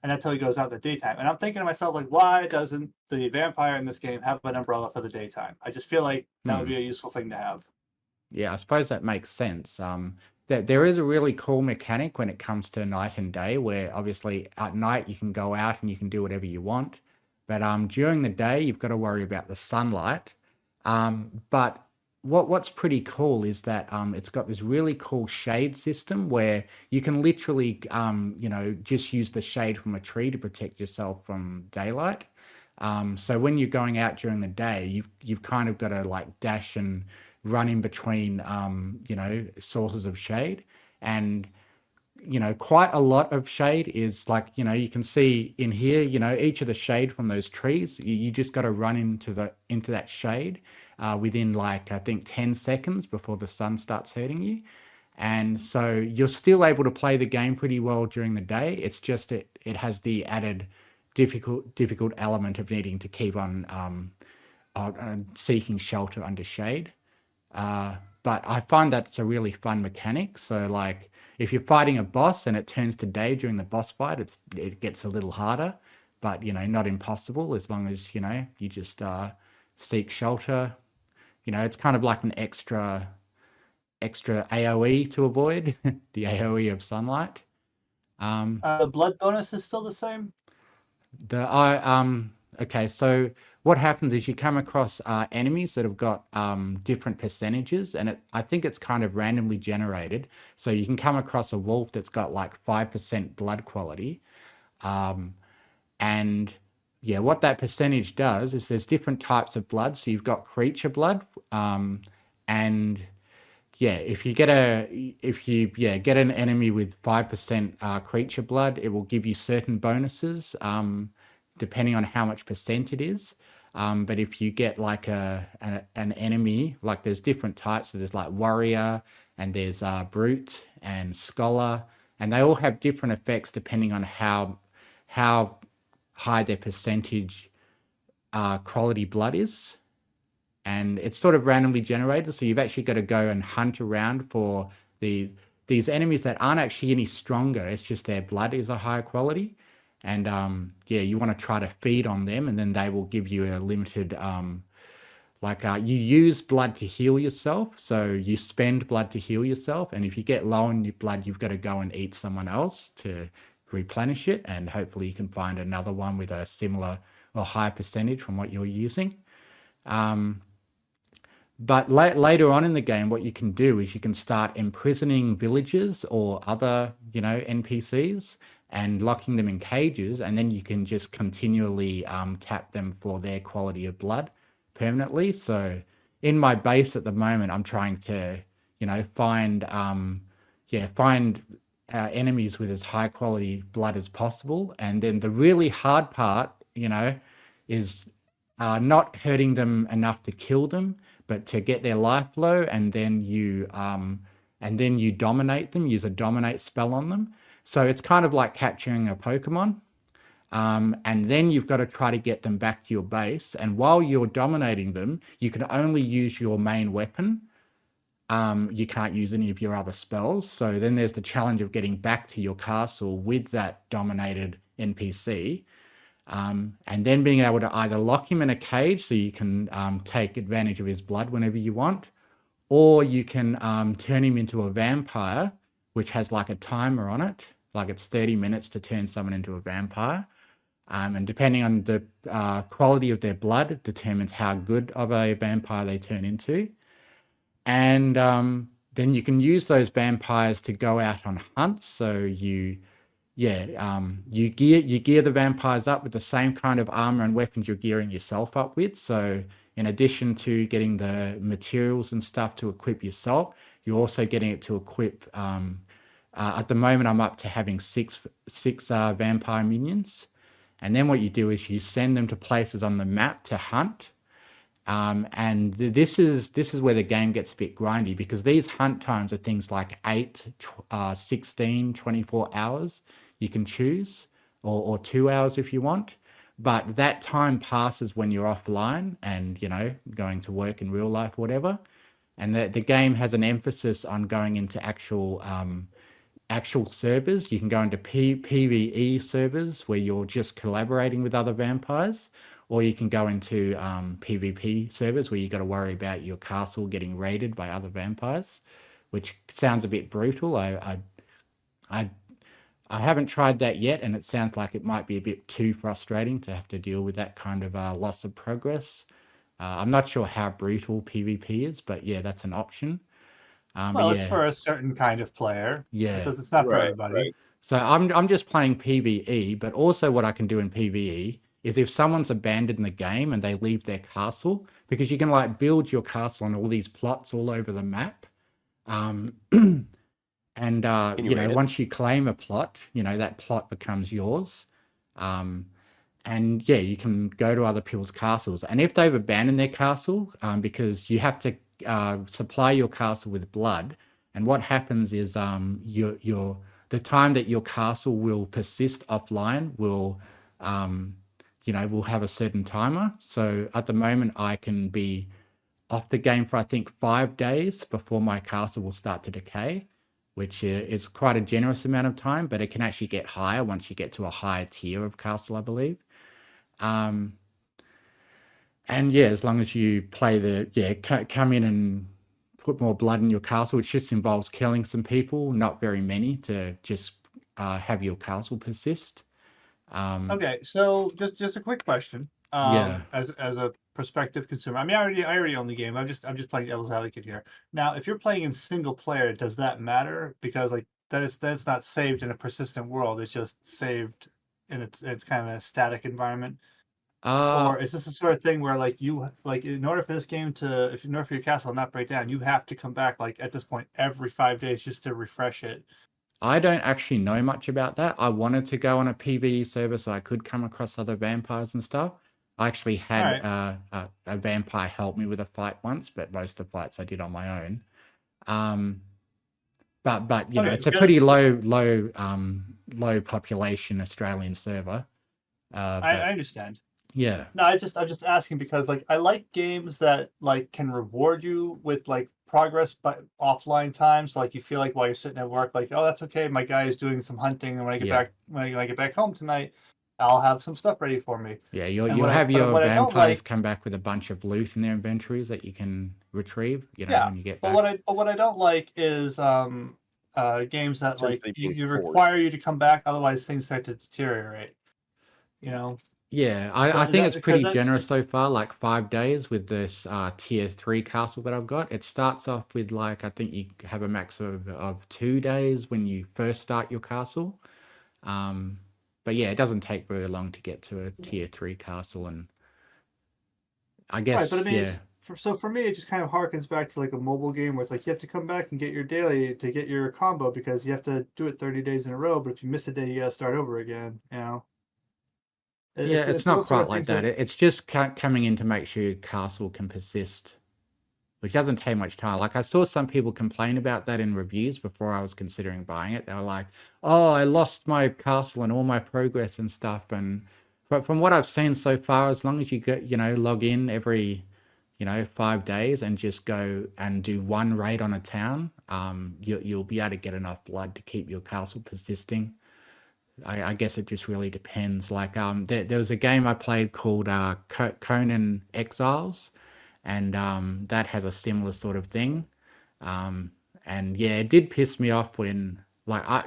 [SPEAKER 5] And that's how he goes out in the daytime. And I'm thinking to myself, like, why doesn't the vampire in this game have an umbrella for the daytime? I just feel like that would be a useful thing to have.
[SPEAKER 1] Yeah, I suppose that makes sense. There is a really cool mechanic when it comes to night and day, where obviously at night you can go out and you can do whatever you want, but during the day you've got to worry about the sunlight. But what's pretty cool is that it's got this really cool shade system where you can literally just use the shade from a tree to protect yourself from daylight. So when you're going out during the day, you've kind of got to like dash and run in between sources of shade, and quite a lot of shade is like, you can see in here, each of the shade from those trees, you just got to run into that shade within like, I think 10 seconds before the sun starts hurting you. And so you're still able to play the game pretty well during the day. It's just it has the added difficult element of needing to keep on seeking shelter under shade. But I find that it's a really fun mechanic. So like if you're fighting a boss and it turns to day during the boss fight, it gets a little harder, but not impossible, as long as you just seek shelter. It's kind of like an extra AoE to avoid the AoE of sunlight.
[SPEAKER 5] The blood bonus is still the same?
[SPEAKER 1] Okay, so what happens is you come across enemies that have got different percentages, and I think it's kind of randomly generated. So you can come across a wolf that's got like 5% blood quality. And yeah, what that percentage does is there's different types of blood. So you've got creature blood, and yeah, if you get an enemy with 5% creature blood, it will give you certain bonuses, depending on how much percent it is. But if you get like an enemy, like there's different types. So there's like warrior, and there's brute and scholar, and they all have different effects depending on how high their percentage quality blood is. And it's sort of randomly generated, so you've actually got to go and hunt around for these enemies that aren't actually any stronger. It's just their blood is a higher quality, and you want to try to feed on them, and then they will give you a limited you use blood to heal yourself. So you spend blood to heal yourself, and if you get low on your blood, you've got to go and eat someone else to replenish it, and hopefully you can find another one with a similar or higher percentage from what you're using. But later on in the game, what you can do is you can start imprisoning villagers or other, NPCs, and locking them in cages, and then you can just continually tap them for their quality of blood permanently. So in my base at the moment, I'm trying to, find enemies with as high quality blood as possible. And then the really hard part, is not hurting them enough to kill them, but to get their life low, and then you dominate them, use a dominate spell on them. So it's kind of like capturing a Pokemon. And then you've got to try to get them back to your base. And while you're dominating them, you can only use your main weapon. You can't use any of your other spells. So then there's the challenge of getting back to your castle with that dominated NPC. And then being able to either lock him in a cage so you can take advantage of his blood whenever you want, or you can turn him into a vampire, which has like a timer on it, like it's 30 minutes to turn someone into a vampire. And depending on the quality of their blood, it determines how good of a vampire they turn into. And then you can use those vampires to go out on hunts. So you you gear the vampires up with the same kind of armor and weapons you're gearing yourself up with. So in addition to getting the materials and stuff to equip yourself, you're also getting it to equip. At the moment, I'm up to having six vampire minions, and then what you do is you send them to places on the map to hunt. And this is where the game gets a bit grindy, because these hunt times are things like 8, 16, 24 hours you can choose, or 2 hours if you want. But that time passes when you're offline and, going to work in real life or whatever. And the game has an emphasis on going into actual servers. You can go into PvE servers where you're just collaborating with other vampires, or you can go into PvP servers where you got to worry about your castle getting raided by other vampires, which sounds a bit brutal. I haven't tried that yet, and it sounds like it might be a bit too frustrating to have to deal with that kind of loss of progress. I'm not sure how brutal PvP is, but yeah, that's an option.
[SPEAKER 5] Well, it's for a certain kind of player.
[SPEAKER 1] Yeah.
[SPEAKER 5] It's not for
[SPEAKER 4] Right,
[SPEAKER 5] everybody.
[SPEAKER 4] right.
[SPEAKER 1] So I'm just playing PvE, but also what I can do in PvE is if someone's abandoned the game and they leave their castle, because you can like build your castle on all these plots all over the map. And once you claim a plot, that plot becomes yours. And yeah, you can go to other people's castles. And if they've abandoned their castle, because you have to supply your castle with blood, and what happens is the time that your castle will persist offline will have a certain timer. So at the moment, I can be off the game for I think 5 days before my castle will start to decay, which is quite a generous amount of time, but it can actually get higher once you get to a higher tier of castle, I believe. And yeah, as long as you play come in and put more blood in your castle, which just involves killing some people, not very many, to just have your castle persist.
[SPEAKER 5] Okay, so just a quick question.
[SPEAKER 1] Yeah.
[SPEAKER 5] As a prospective consumer, I mean, I already own the game. I'm just playing devil's advocate here. Now, if you're playing in single player, does that matter? Because like that's not saved in a persistent world. It's just saved in it's kind of a static environment. Or is this the sort of thing where like in order for this game in order for your castle not break down, you have to come back like at this point every 5 days just to refresh it?
[SPEAKER 1] I don't actually know much about that. I wanted to go on a PvE server so I could come across other vampires and stuff. I actually had a vampire help me with a fight once, but most of the fights I did on my own. But it's a pretty low population Australian server.
[SPEAKER 5] I understand.
[SPEAKER 1] Yeah.
[SPEAKER 5] No, I'm just asking because like I like games that like can reward you with like progress but offline time. So like you feel like while you're sitting at work, like, oh, that's okay, my guy is doing some hunting, and when I get back when I get back home tonight, I'll have some stuff ready for me.
[SPEAKER 1] Yeah, you'll have your vampires come back with a bunch of loot in their inventories that you can retrieve, when you get back.
[SPEAKER 5] But what I don't like is games that like you require you to come back, otherwise things start to deteriorate.
[SPEAKER 1] Yeah, I think it's pretty generous so far, like 5 days with this tier 3 castle that I've got. It starts off with like, I think you have a max of 2 days when you first start your castle. But yeah, it doesn't take very long to get to a tier 3 castle, and I guess,
[SPEAKER 5] right, but I mean, so for me, it just kind of harkens back to like a mobile game where it's like you have to come back and get your daily to get your combo because you have to do it 30 days in a row, but if you miss a day, you gotta start over again,
[SPEAKER 1] It's not quite like that. It's just coming in to make sure your castle can persist, which doesn't take much time. Like I saw some people complain about that in reviews before I was considering buying it. They were like, "Oh, I lost my castle and all my progress and stuff." But from what I've seen so far, as long as you get log in every 5 days and just go and do one raid on a town, you'll be able to get enough blood to keep your castle persisting. I guess it just really depends. Like there was a game I played called Conan Exiles, and that has a similar sort of thing. And yeah, it did piss me off when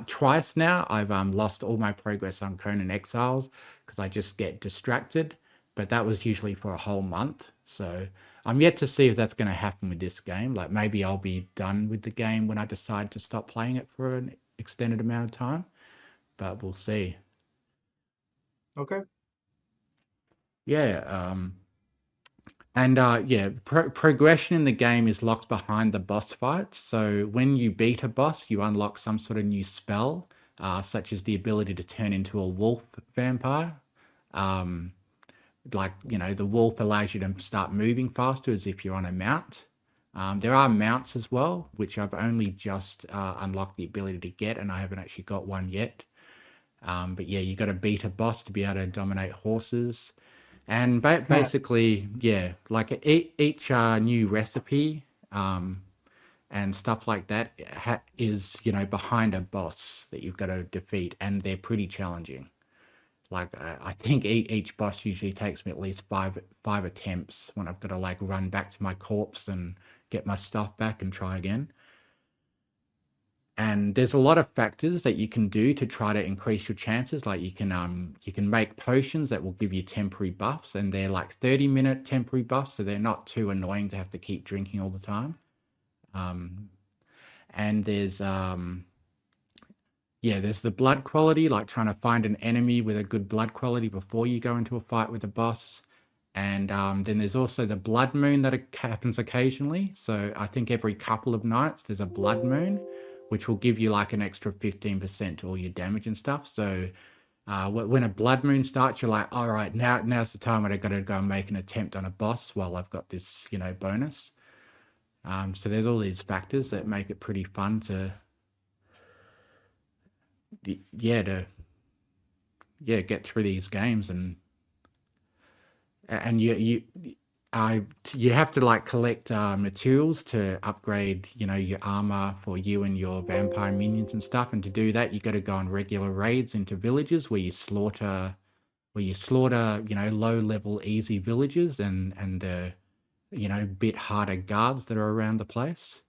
[SPEAKER 1] twice now I've lost all my progress on Conan Exiles because I just get distracted. But that was usually for a whole month. So I'm yet to see if that's going to happen with this game. Like maybe I'll be done with the game when I decide to stop playing it for an extended amount of time. but we'll see.
[SPEAKER 5] Okay.
[SPEAKER 1] Yeah. And yeah, progression in the game is locked behind the boss fights. So when you beat a boss, you unlock some sort of new spell, such as the ability to turn into a wolf vampire. Like, the wolf allows you to start moving faster as if you're on a mount. There are mounts as well, which I've only just unlocked the ability to get, and I haven't actually got one yet. But yeah, you got to beat a boss to be able to dominate horses. And basically, yeah, like each new recipe and stuff like that is, behind a boss that you've got to defeat, and they're pretty challenging. Like I think each boss usually takes me at least five attempts when I've got to like run back to my corpse and get my stuff back and try again. And there's a lot of factors that you can do to try to increase your chances. Like you can make potions that will give you temporary buffs, and they're like 30-minute temporary buffs, so they're not too annoying to have to keep drinking all the time. And there's there's the blood quality, like trying to find an enemy with a good blood quality before you go into a fight with a boss. And then there's also the blood moon that happens occasionally. So I think every couple of nights there's a blood moon, which will give you like an extra 15% to all your damage and stuff. So when a blood moon starts, you're like, all right, now's the time when I got to go and make an attempt on a boss while I've got this, bonus. So there's all these factors that make it pretty fun to get through these games. And you have to like collect materials to upgrade, your armor for you and your vampire minions and stuff. And to do that, you got to go on regular raids into villages where you slaughter, low level easy villagers and the, bit harder guards that are around the place.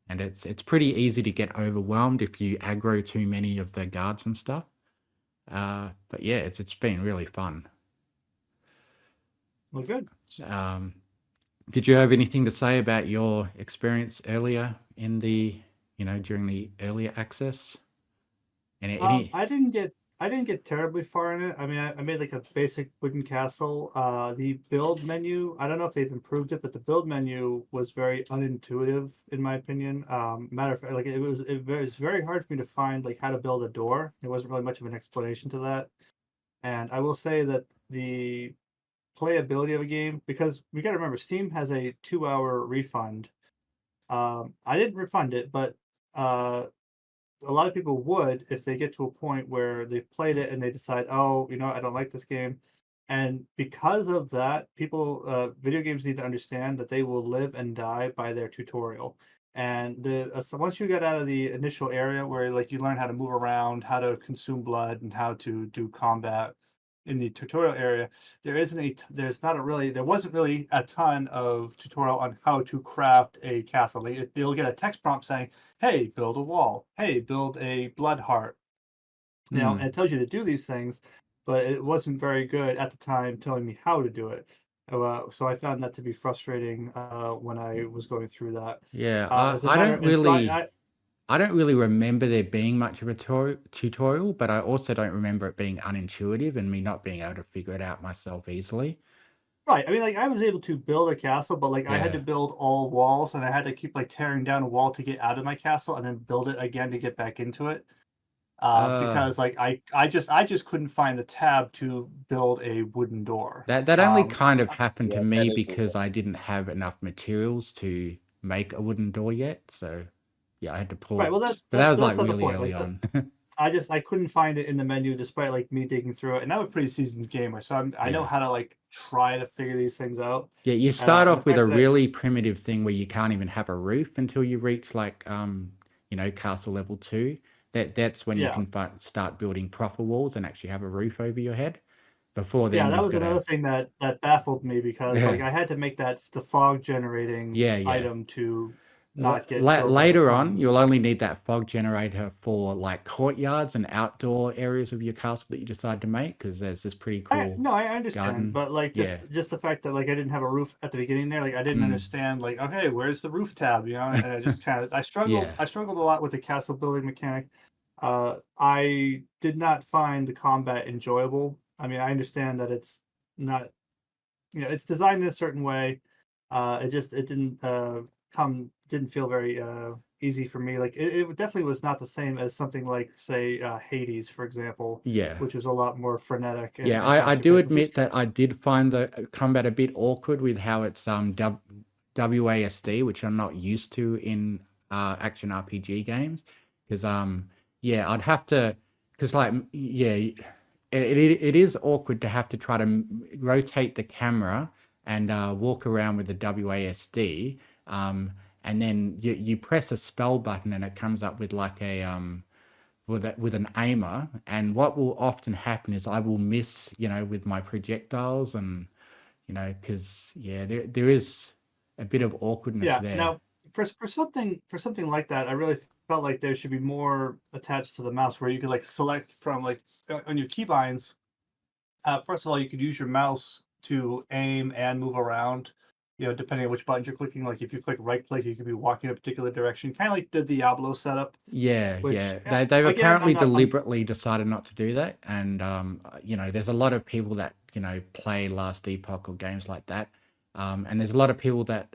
[SPEAKER 1] And it's pretty easy to get overwhelmed if you aggro too many of the guards and stuff. But yeah, it's been really fun.
[SPEAKER 5] Well, good.
[SPEAKER 1] Did you have anything to say about your experience earlier in the, during the earlier access?
[SPEAKER 5] I didn't get terribly far in it. I mean, I made like a basic wooden castle. The build menu, I don't know if they've improved it, but the build menu was very unintuitive in my opinion. Matter of fact, like it was very hard for me to find like how to build a door. There wasn't really much of an explanation to that. And I will say that the playability of a game, because we got to remember Steam has a 2-hour refund. I didn't refund it, but a lot of people would if they get to a point where they've played it and they decide, oh, I don't like this game. And because of that, video games need to understand that they will live and die by their tutorial. And so once you get out of the initial area where like you learn how to move around, how to consume blood, and how to do combat in the tutorial area, there wasn't really a ton of tutorial on how to craft a castle. They'll get a text prompt saying, hey, build a wall, hey, build a blood heart, and it tells you to do these things, but it wasn't very good at the time telling me how to do it. So I found that to be frustrating when I was going through that.
[SPEAKER 1] Yeah,
[SPEAKER 5] As a
[SPEAKER 1] I
[SPEAKER 5] matter,
[SPEAKER 1] don't really, I don't really remember there being much of a tutorial, but I also don't remember it being unintuitive and me not being able to figure it out myself easily.
[SPEAKER 5] Right. I mean, like I was able to build a castle, but like I had to build all walls, and I had to keep like tearing down a wall to get out of my castle, and then build it again to get back into it. Because like I just couldn't find the tab to build a wooden door.
[SPEAKER 1] That only kind of happened to
[SPEAKER 4] Yeah,
[SPEAKER 1] me
[SPEAKER 4] that is
[SPEAKER 1] because I didn't have enough materials to make a wooden door yet. So yeah, I had to pull.
[SPEAKER 5] Right. Well,
[SPEAKER 1] but that was like
[SPEAKER 5] not the
[SPEAKER 1] really
[SPEAKER 5] point.
[SPEAKER 1] early
[SPEAKER 5] Like,
[SPEAKER 1] on.
[SPEAKER 5] I couldn't find it in the menu despite like me digging through it, and I'm a pretty seasoned gamer, so I know
[SPEAKER 1] Yeah.
[SPEAKER 5] how to like try to figure these things out.
[SPEAKER 1] Yeah, you start
[SPEAKER 5] And the
[SPEAKER 1] off with a
[SPEAKER 5] fact that
[SPEAKER 1] really primitive thing where you can't even have a roof until you reach like castle level 2. That's when you
[SPEAKER 5] yeah.
[SPEAKER 1] can start building proper walls and actually have a roof over your head. Before then,
[SPEAKER 5] Yeah, that
[SPEAKER 1] you've
[SPEAKER 5] was
[SPEAKER 1] got
[SPEAKER 5] another
[SPEAKER 1] to
[SPEAKER 5] thing that baffled me because like
[SPEAKER 1] yeah
[SPEAKER 5] I had to make the fog generating
[SPEAKER 1] yeah.
[SPEAKER 5] item to not get killed by the
[SPEAKER 1] Later on,
[SPEAKER 5] sun.
[SPEAKER 1] you'll only need that fog generator for like courtyards and outdoor areas of your castle that you decide to make, because there's this pretty cool
[SPEAKER 5] No, I understand,
[SPEAKER 1] garden.
[SPEAKER 5] but like
[SPEAKER 1] Yeah.
[SPEAKER 5] just the fact that like I didn't have a roof at the beginning there, like I didn't understand like, okay, where's the roof tab, and I just kind of
[SPEAKER 1] Yeah.
[SPEAKER 5] I struggled a lot with the castle building mechanic. I did not find the combat enjoyable. I mean, I understand that it's not, it's designed in a certain way. It didn't feel very easy for me. Like it definitely was not the same as something like, say, Hades, for example,
[SPEAKER 1] Yeah.
[SPEAKER 5] which was a lot more frenetic and,
[SPEAKER 1] Yeah,
[SPEAKER 5] and
[SPEAKER 1] I
[SPEAKER 5] faster
[SPEAKER 1] do
[SPEAKER 5] paced.
[SPEAKER 1] admit that I did find the combat a bit awkward with how it's WASD, which I'm not used to in action RPG games. Because yeah, I'd have to, because like yeah, it is awkward to have to try to rotate the camera and walk around with the WASD, and then you press a spell button and it comes up with like a with an aimer, and what will often happen is I will miss, with my projectiles, and because yeah, there is a bit of awkwardness
[SPEAKER 5] Yeah.
[SPEAKER 1] there.
[SPEAKER 5] Now, for something like that, I really felt like there should be more attached to the mouse, where you could like select from like on your keybinds. First of all, you could use your mouse to aim and move around. Depending on which buttons you're clicking. Like if you click right click, you could be walking in a particular direction, kind of like the Diablo setup.
[SPEAKER 1] Yeah,
[SPEAKER 5] Which
[SPEAKER 1] yeah. They've
[SPEAKER 5] again, I'm
[SPEAKER 1] apparently
[SPEAKER 5] not.
[SPEAKER 1] deliberately decided not to do that, and there's a lot of people that play Last Epoch or games like that, and there's a lot of people that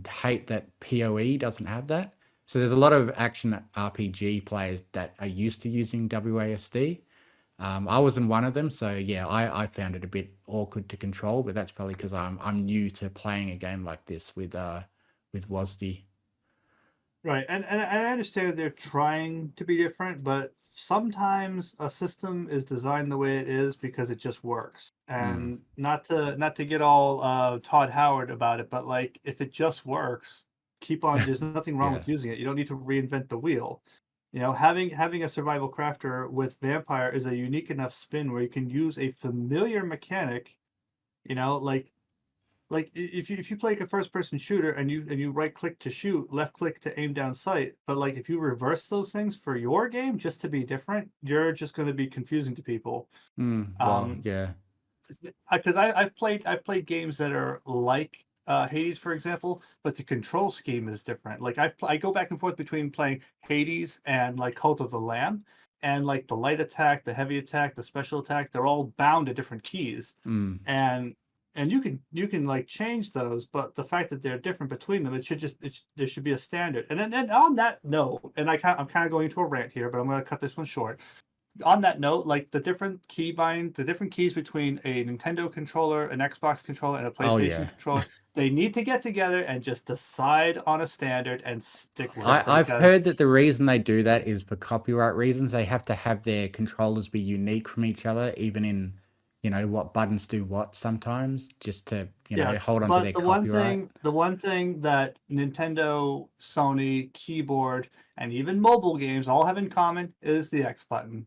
[SPEAKER 1] hate that PoE doesn't have that. So there's a lot of action RPG players that are used to using WASD. I wasn't one of them, so yeah, I found it a bit awkward to control, but that's probably because I'm new to playing a game like this with WASD.
[SPEAKER 5] Right, and I understand that they're trying to be different, but sometimes a system is designed the way it is because it just works.
[SPEAKER 1] Mm,
[SPEAKER 5] And not to get all Todd Howard about it, but like if it just works, keep on. There's nothing wrong
[SPEAKER 1] yeah.
[SPEAKER 5] with using it. You don't need to reinvent the wheel. Having a survival crafter with vampire is a unique enough spin where you can use a familiar mechanic. If you play like a first person shooter and you right click to shoot, left click to aim down sight, but like if you reverse those things for your game just to be different, you're just going to be confusing to people.
[SPEAKER 1] Well,
[SPEAKER 5] Um,
[SPEAKER 1] yeah.
[SPEAKER 5] because I've played games that are like Hades, for example, but the control scheme is different. Like I go back and forth between playing Hades and like Cult of the Lamb, and like the light attack, the heavy attack, the special attack, they're all bound to different keys,
[SPEAKER 1] Mm.
[SPEAKER 5] and you can like change those, but the fact that they're different between them, there should be a standard. And then on that note, and I'm kind of going into a rant here, but I'm going to cut this one short. On that note, like the different keys between a Nintendo controller, an Xbox controller, and a
[SPEAKER 1] Oh
[SPEAKER 5] PlayStation
[SPEAKER 1] yeah.
[SPEAKER 5] controller, they need to get together and just decide on a standard and stick with it.
[SPEAKER 1] I've
[SPEAKER 5] Because
[SPEAKER 1] heard that the reason they do that is for copyright reasons. They have to have their controllers be unique from each other, even in, what buttons do what sometimes, just to,
[SPEAKER 5] yes,
[SPEAKER 1] hold on to
[SPEAKER 5] but
[SPEAKER 1] their
[SPEAKER 5] the one
[SPEAKER 1] copyright.
[SPEAKER 5] thing, the one thing that Nintendo, Sony, keyboard, and even mobile games all have in common is the X button.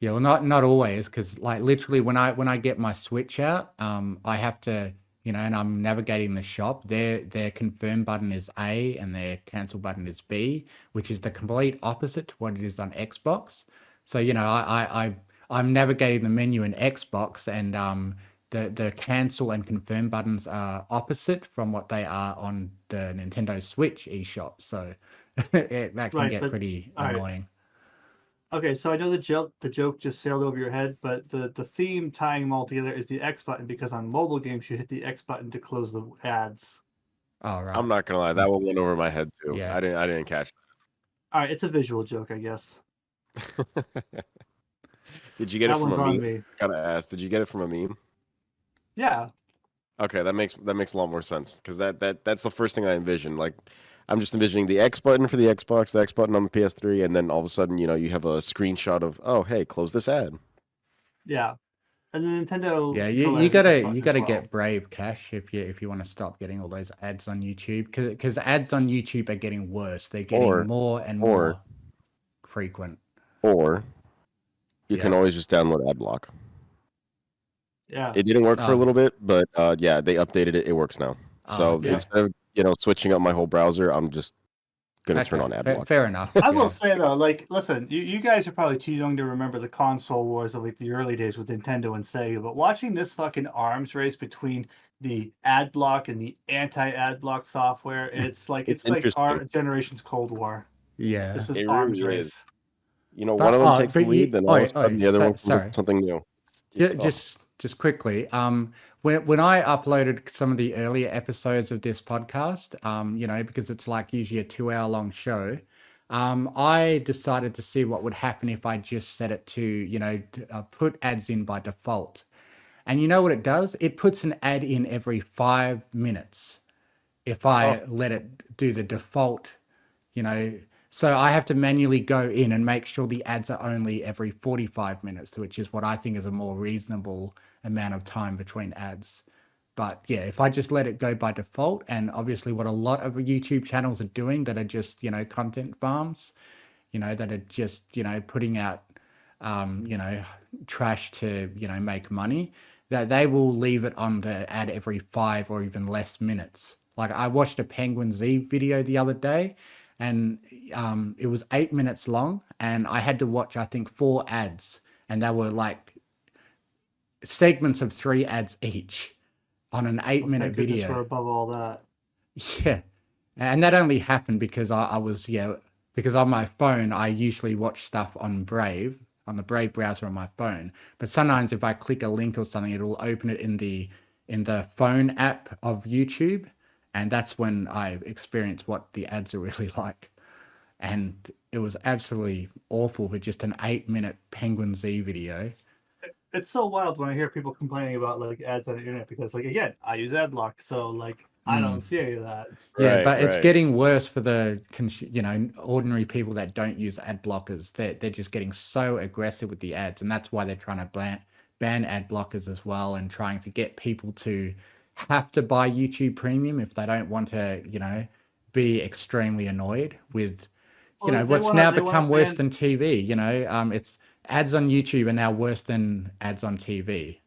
[SPEAKER 1] Yeah, well, not always, because like literally when I get my Switch out, I have to, and I'm navigating the shop. Their confirm button is A and their cancel button is B, which is the complete opposite to what it is on Xbox. So I'm navigating the menu in Xbox, and the cancel and confirm buttons are opposite from what they are on the Nintendo Switch eShop. So that can
[SPEAKER 5] Right,
[SPEAKER 1] get
[SPEAKER 5] but
[SPEAKER 1] pretty
[SPEAKER 5] all right.
[SPEAKER 1] annoying.
[SPEAKER 5] Okay, so I know the joke just sailed over your head, but the theme tying them all together is the X button, because on mobile games you hit the X button to close the ads.
[SPEAKER 1] All right.
[SPEAKER 4] I'm not gonna lie, that one went over my head too.
[SPEAKER 1] Yeah.
[SPEAKER 4] I didn't catch
[SPEAKER 5] All right, it's a visual joke, I guess.
[SPEAKER 4] that. Did you get it
[SPEAKER 5] That
[SPEAKER 4] from a
[SPEAKER 5] one's on
[SPEAKER 4] meme?
[SPEAKER 5] me.
[SPEAKER 4] Gotta ask. Did you get it from a meme?
[SPEAKER 5] Yeah,
[SPEAKER 4] Okay, that makes a lot more sense because that's the first thing I envisioned. Like, I'm just envisioning the X button for the Xbox, the X button on the PS3, and then all of a sudden, you have a screenshot of, oh, hey, close this ad.
[SPEAKER 5] yeah. And the Nintendo
[SPEAKER 1] Yeah,
[SPEAKER 5] controller
[SPEAKER 1] you
[SPEAKER 5] has an X
[SPEAKER 1] gotta
[SPEAKER 5] button
[SPEAKER 1] you
[SPEAKER 5] as
[SPEAKER 1] gotta
[SPEAKER 5] well.
[SPEAKER 1] get brave, Cash, if you want to stop getting all those ads on YouTube, because ads on YouTube are getting worse. They're getting
[SPEAKER 4] Or,
[SPEAKER 1] more and
[SPEAKER 4] or,
[SPEAKER 1] more frequent.
[SPEAKER 4] or you can
[SPEAKER 1] Yeah.
[SPEAKER 4] always just download AdBlock.
[SPEAKER 5] Yeah.
[SPEAKER 4] It didn't work for a
[SPEAKER 1] Oh,
[SPEAKER 4] little bit, but yeah, they updated it. It works now. So
[SPEAKER 1] okay.
[SPEAKER 4] instead of switching up my whole browser, I'm just gonna turn on
[SPEAKER 1] Fair,
[SPEAKER 4] AdBlock.
[SPEAKER 1] fair enough.
[SPEAKER 5] I will
[SPEAKER 1] Yeah.
[SPEAKER 5] say though, like, listen, you guys are probably too young to remember the console wars of like the early days with Nintendo and Sega, but watching this fucking arms race between the ad block and the anti-ad block software, it's
[SPEAKER 4] It's
[SPEAKER 5] like
[SPEAKER 4] interesting.
[SPEAKER 5] our generation's Cold War.
[SPEAKER 1] Yeah.
[SPEAKER 5] This is
[SPEAKER 4] It
[SPEAKER 5] arms
[SPEAKER 4] really is.
[SPEAKER 5] race.
[SPEAKER 4] You know, one
[SPEAKER 1] But
[SPEAKER 4] of them takes the lead, then all of a sudden the other one comes up
[SPEAKER 1] sorry.
[SPEAKER 4] with something new. It's
[SPEAKER 1] Just quickly, when I uploaded some of the earlier episodes of this podcast, because it's like usually a 2 hour long show, I decided to see what would happen if I just set it to, put ads in by default. And you know what it does? It puts an ad in every 5 minutes if I let it do the default, you know. So I have to manually go in and make sure the ads are only every 45 minutes, which is what I think is a more reasonable amount of time between ads. But yeah, if I just let it go by default, and obviously what a lot of YouTube channels are doing that are just, content farms, that are just, putting out, trash to, make money, that they will leave it on the ad every 5 or even less minutes. Like I watched a Penguin Z video the other day, and it was 8 minutes long, and I had to watch, I think, 4 ads, and they were like segments of 3 ads each on an 8-minute
[SPEAKER 5] Thank goodness
[SPEAKER 1] video.
[SPEAKER 5] we're above all that.
[SPEAKER 1] Yeah. And that only happened because I was, because on my phone, I usually watch stuff on Brave, on the Brave browser on my phone. But sometimes if I click a link or something, it'll open it in the phone app of YouTube. And that's when I experience what the ads are really like. And it was absolutely awful for just an 8-minute Penguin Z video.
[SPEAKER 5] It's so wild when I hear people complaining about like ads on the internet because, like, again, I use ad block, so like I don't see any of that.
[SPEAKER 1] Yeah,
[SPEAKER 4] Right,
[SPEAKER 1] but it's
[SPEAKER 4] right.
[SPEAKER 1] getting worse for the ordinary people that don't use ad blockers. They're just getting so aggressive with the ads, and that's why they're trying to ban ad blockers as well, and trying to get people to have to buy YouTube Premium if they don't want to, be extremely annoyed with, what's now become worse than TV. It's ads on YouTube are now worse than ads on TV.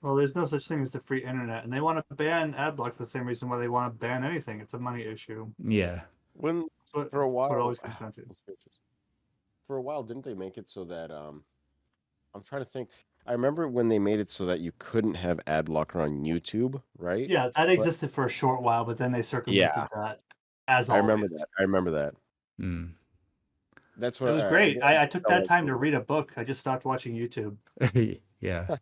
[SPEAKER 5] Well, there's no such thing as the free internet, and they want to ban ad block for the same reason why they want to ban anything. It's a money issue.
[SPEAKER 1] Yeah.
[SPEAKER 4] When
[SPEAKER 5] But
[SPEAKER 4] for a
[SPEAKER 5] that's what it
[SPEAKER 4] while,
[SPEAKER 5] always comes down to.
[SPEAKER 4] for a while, didn't they make it so that I'm trying to think. I remember when they made it so that you couldn't have ad blocker on YouTube, right?
[SPEAKER 5] Yeah, that existed for a short while, but then they circumvented that. As
[SPEAKER 4] I remember
[SPEAKER 5] always.
[SPEAKER 4] that. I remember that.
[SPEAKER 1] Mm.
[SPEAKER 4] That's
[SPEAKER 5] It
[SPEAKER 4] what
[SPEAKER 5] was great. I took that time to read a book. I just stopped watching YouTube.
[SPEAKER 1] Yeah.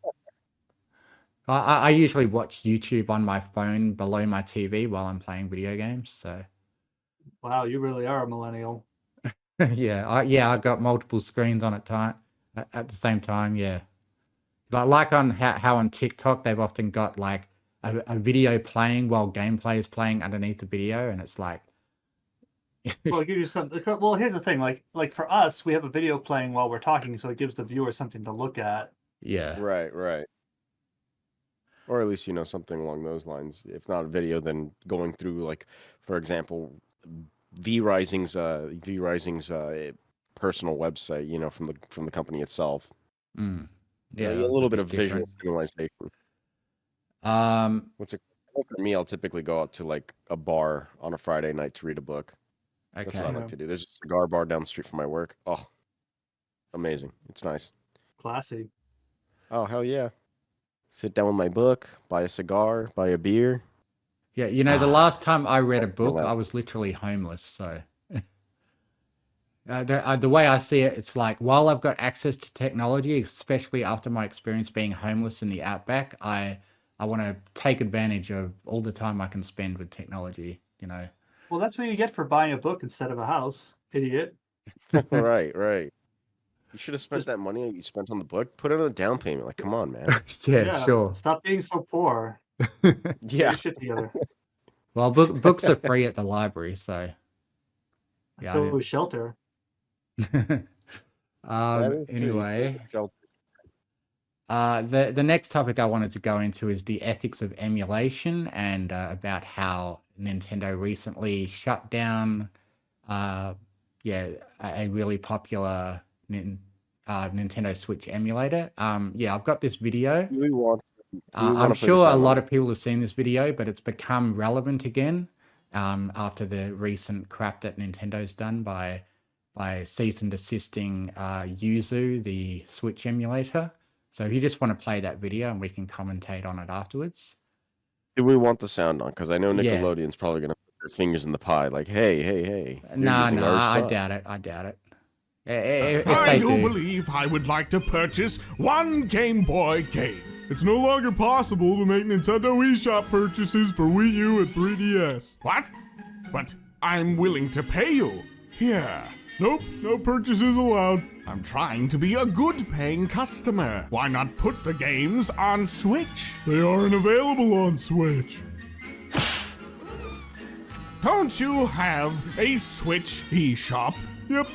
[SPEAKER 1] I usually watch YouTube on my phone below my TV while I'm playing video games. So
[SPEAKER 5] Wow, you really are a millennial.
[SPEAKER 1] yeah, I got multiple screens on at the same time. Yeah, like on how on TikTok they've often got like a video playing while gameplay is playing underneath the video, and it's like.
[SPEAKER 5] Well, it gives you something. Well, here's the thing. Like for us, we have a video playing while we're talking, so it gives the viewer something to look at.
[SPEAKER 1] Yeah.
[SPEAKER 4] Right. Or at least, something along those lines. If not a video, then going through, like, for example, V-Rising's personal website, from the company itself.
[SPEAKER 1] Mm.
[SPEAKER 4] Yeah,
[SPEAKER 1] Yeah,
[SPEAKER 4] a little bit of
[SPEAKER 1] different.
[SPEAKER 4] visual stimulation. For me, I'll typically go out to like a bar on a Friday night to read a book. That's what I like to do. There's a cigar bar down the street from my work. Oh, amazing. It's nice.
[SPEAKER 5] Classy.
[SPEAKER 4] Oh, hell yeah. Sit down with my book, buy a cigar, buy a beer.
[SPEAKER 1] Yeah, the last time I read a book, I was literally homeless. So the way I see it, it's like while I've got access to technology, especially after my experience being homeless in the outback, I want to take advantage of all the time I can spend with technology.
[SPEAKER 5] Well, that's what you get for buying a book instead of a house, idiot.
[SPEAKER 4] Right. You should have spent that money that you spent on the book. Put it on a down payment. Like, come on, man.
[SPEAKER 1] Yeah, sure.
[SPEAKER 5] Stop being so poor.
[SPEAKER 4] Yeah.
[SPEAKER 5] Get your shit together.
[SPEAKER 1] Well, books are free at the library, so.
[SPEAKER 5] Yeah, so is shelter.
[SPEAKER 1] Anyway, the next topic I wanted to go into is the ethics of emulation, and about how Nintendo recently shut down a really popular Nintendo Switch emulator. I've got this video. I'm sure a lot of people have seen this video, but it's become relevant again after the recent crap that Nintendo's done by cease and desisting Yuzu, the Switch emulator. So if you just want to play that video and we can commentate on it afterwards.
[SPEAKER 4] Do we want the sound on? Because I know Nickelodeon's probably going to put their fingers in the pie like, hey.
[SPEAKER 1] No, I doubt it. If
[SPEAKER 2] I
[SPEAKER 1] they
[SPEAKER 2] do
[SPEAKER 1] do.
[SPEAKER 2] believe I would like to purchase one Game Boy game. It's no longer possible to make Nintendo eShop purchases for Wii U and 3DS. What? But I'm willing to pay you. Here. Nope, no purchases allowed. I'm trying to be a good paying customer. Why not put the games on Switch? They aren't available on Switch. Don't you have a Switch eShop? Yep.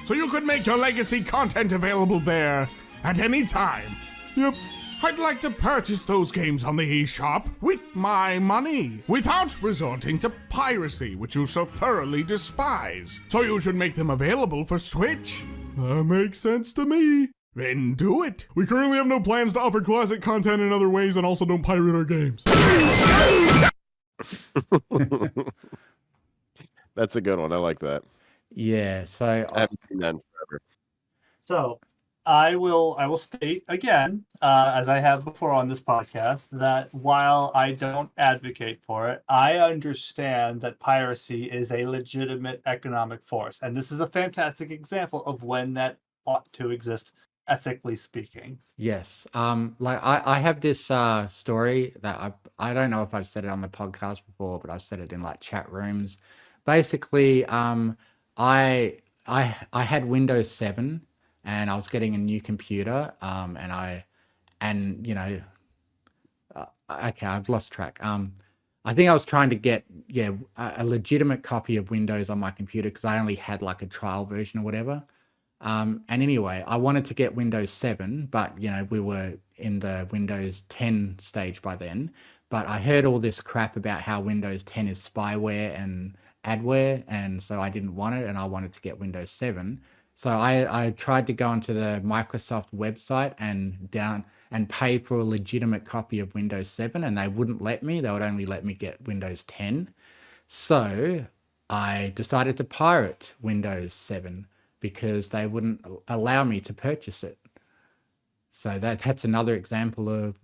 [SPEAKER 2] So you could make your legacy content available there at any time. Yep. I'd like to purchase those games on the eShop with my money, without resorting to piracy, which you so thoroughly despise. So you should make them available for Switch. That makes sense to me. Then do it. We currently have no plans to offer classic content in other ways and also don't pirate our games.
[SPEAKER 4] That's a good one. I like that.
[SPEAKER 1] Yeah, so
[SPEAKER 4] I haven't seen that in forever.
[SPEAKER 5] So I will state again, as I have before on this podcast, that while I don't advocate for it, I understand that piracy is a legitimate economic force, and this is a fantastic example of when that ought to exist, ethically speaking.
[SPEAKER 1] yes, like I have this story that I don't know if I've said it on the podcast before, but I've said it in like chat rooms. Basically, I had Windows 7 and I was getting a new computer, and you know, okay, I've lost track. I think I was trying to get a legitimate copy of Windows on my computer because I only had like a trial version or whatever. And anyway, I wanted to get Windows 7, but you know, we were in the Windows 10 stage by then. But I heard all this crap about how Windows 10 is spyware and adware, and so I didn't want it, and I wanted to get Windows 7. So I tried to go onto the Microsoft website and pay for a legitimate copy of Windows 7, and they wouldn't let me. They would only let me get Windows 10. So I decided to pirate Windows 7 because they wouldn't allow me to purchase it. So that's another example of,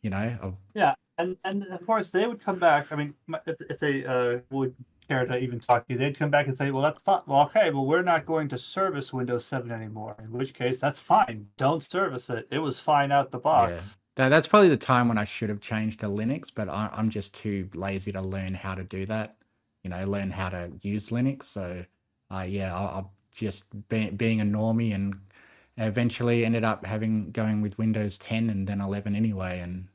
[SPEAKER 1] you know, of
[SPEAKER 5] Yeah, and of course they would come back. I mean, if they would care to even talk to you, they'd come back and say, "Well, that's fine. Well, okay, well, we're not going to service Windows 7 anymore." In which case, that's fine. Don't service it. It was fine out the
[SPEAKER 1] yeah.
[SPEAKER 5] box.
[SPEAKER 1] That's probably the time when I should have changed to Linux, but I'm just too lazy to learn how to do that. You know, learn how to use Linux. So, yeah, I'll just being a normie and eventually ended up going with Windows 10 and then 11 anyway. And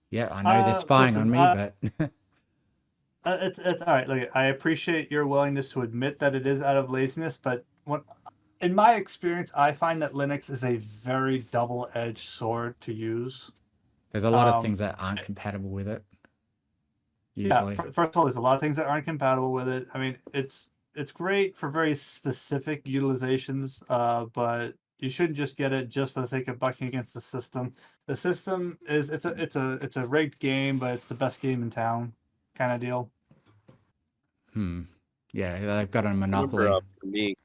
[SPEAKER 1] yeah, I know they're spying on
[SPEAKER 5] Listen,
[SPEAKER 1] me, but
[SPEAKER 5] it's all right. Look, I appreciate your willingness to admit that it is out of laziness, but in my experience, I find that Linux is a very double-edged sword to use.
[SPEAKER 1] there's a lot of
[SPEAKER 5] Um,
[SPEAKER 1] things that aren't compatible with it,
[SPEAKER 5] yeah,
[SPEAKER 1] usually.
[SPEAKER 5] first of all, there's a lot of things that aren't compatible with it. I mean, it's great for very specific utilizations, but you shouldn't just get it just for the sake of bucking against the system. The system is it's a rigged game, but it's the best game in town, kind of deal.
[SPEAKER 1] Yeah, they've got a
[SPEAKER 4] I remember,
[SPEAKER 1] monopoly.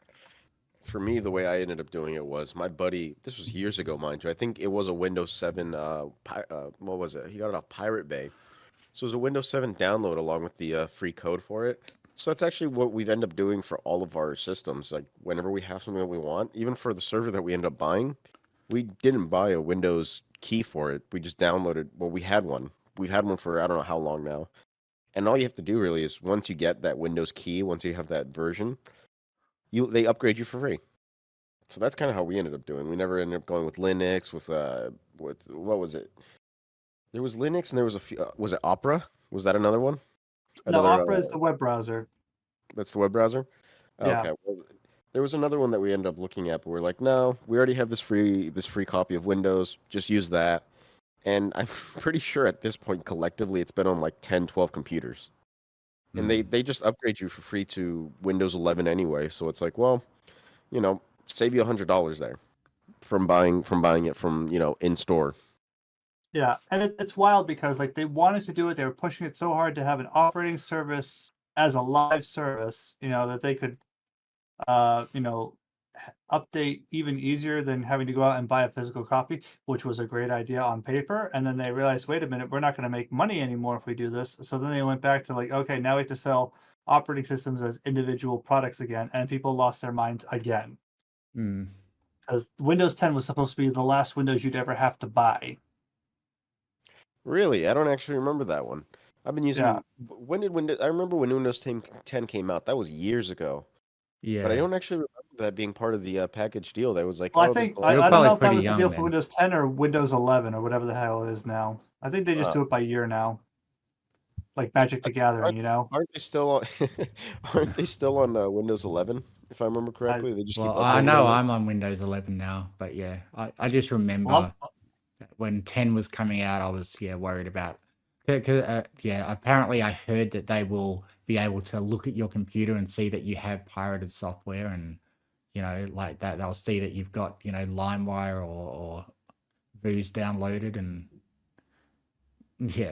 [SPEAKER 4] for me, the way I ended up doing it was my buddy. This was years ago, mind you. I think it was a Windows 7. What was it? He got it off Pirate Bay. So it was a Windows 7 download along with the free code for it. So that's actually what we've ended up doing for all of our systems. Like whenever we have something that we want, even for the server that we ended up buying, we didn't buy a Windows key for it. We just downloaded. Well, we had one. We've had one for I don't know how long now. And all you have to do really is once you get that Windows key, once you have that version, they upgrade you for free. So that's kind of how we ended up doing. We never ended up going with Linux. With what was it? There was Linux and there was was it Opera? Was that another one?
[SPEAKER 5] No,
[SPEAKER 4] Another
[SPEAKER 5] Opera is the web browser.
[SPEAKER 4] that's the web browser.
[SPEAKER 5] Yeah.
[SPEAKER 4] Okay. Well, there was another one that we ended up looking at, but we're like, no, we already have this free copy of Windows. Just use that. And I'm pretty sure at this point collectively it's been on like 10, 12 computers. And they just upgrade you for free to Windows 11 anyway. So it's like, well, you know, save you $100 there from buying it from, you know, in store.
[SPEAKER 5] Yeah, and it's wild because like they wanted to do it, they were pushing it so hard to have an operating service as a live service, you know, that they could, you know, update even easier than having to go out and buy a physical copy, which was a great idea on paper. And then they realized, wait a minute, we're not going to make money anymore if we do this. So then they went back to like, okay, now we have to sell operating systems as individual products again, and people lost their minds again.
[SPEAKER 1] Hmm.
[SPEAKER 5] because Windows 10 was supposed to be the last Windows you'd ever have to buy.
[SPEAKER 4] Really? I don't actually remember that one. I've been
[SPEAKER 5] Yeah.
[SPEAKER 4] using. When did Windows? I remember when Windows 10 came out. That was years ago. But I
[SPEAKER 1] Yeah.
[SPEAKER 4] don't actually remember that being part of the package deal. That was like,
[SPEAKER 5] Well, I
[SPEAKER 4] oh, this is
[SPEAKER 5] think
[SPEAKER 4] the
[SPEAKER 5] I,
[SPEAKER 1] You were
[SPEAKER 4] last
[SPEAKER 5] I don't
[SPEAKER 1] probably
[SPEAKER 5] know if that
[SPEAKER 1] pretty
[SPEAKER 5] was the
[SPEAKER 1] young
[SPEAKER 5] deal for
[SPEAKER 1] then.
[SPEAKER 5] Windows 10 or Windows 11 or whatever the hell it is now. I think they just do it by year now, like Magic the Gathering.
[SPEAKER 4] Aren't,
[SPEAKER 5] You know,
[SPEAKER 4] aren't they still on? Aren't they still on Windows 11? If I remember
[SPEAKER 5] I,
[SPEAKER 4] correctly, they just keep
[SPEAKER 1] Well, I
[SPEAKER 4] updating
[SPEAKER 1] know
[SPEAKER 4] it.
[SPEAKER 1] I'm on Windows 11 now, but yeah, I just
[SPEAKER 5] well,
[SPEAKER 1] remember when 10 was coming out, I was worried about. Yeah, apparently I heard that they will be able to look at your computer and see that you have pirated software, and like that they'll see that you've got LimeWire or booze downloaded, and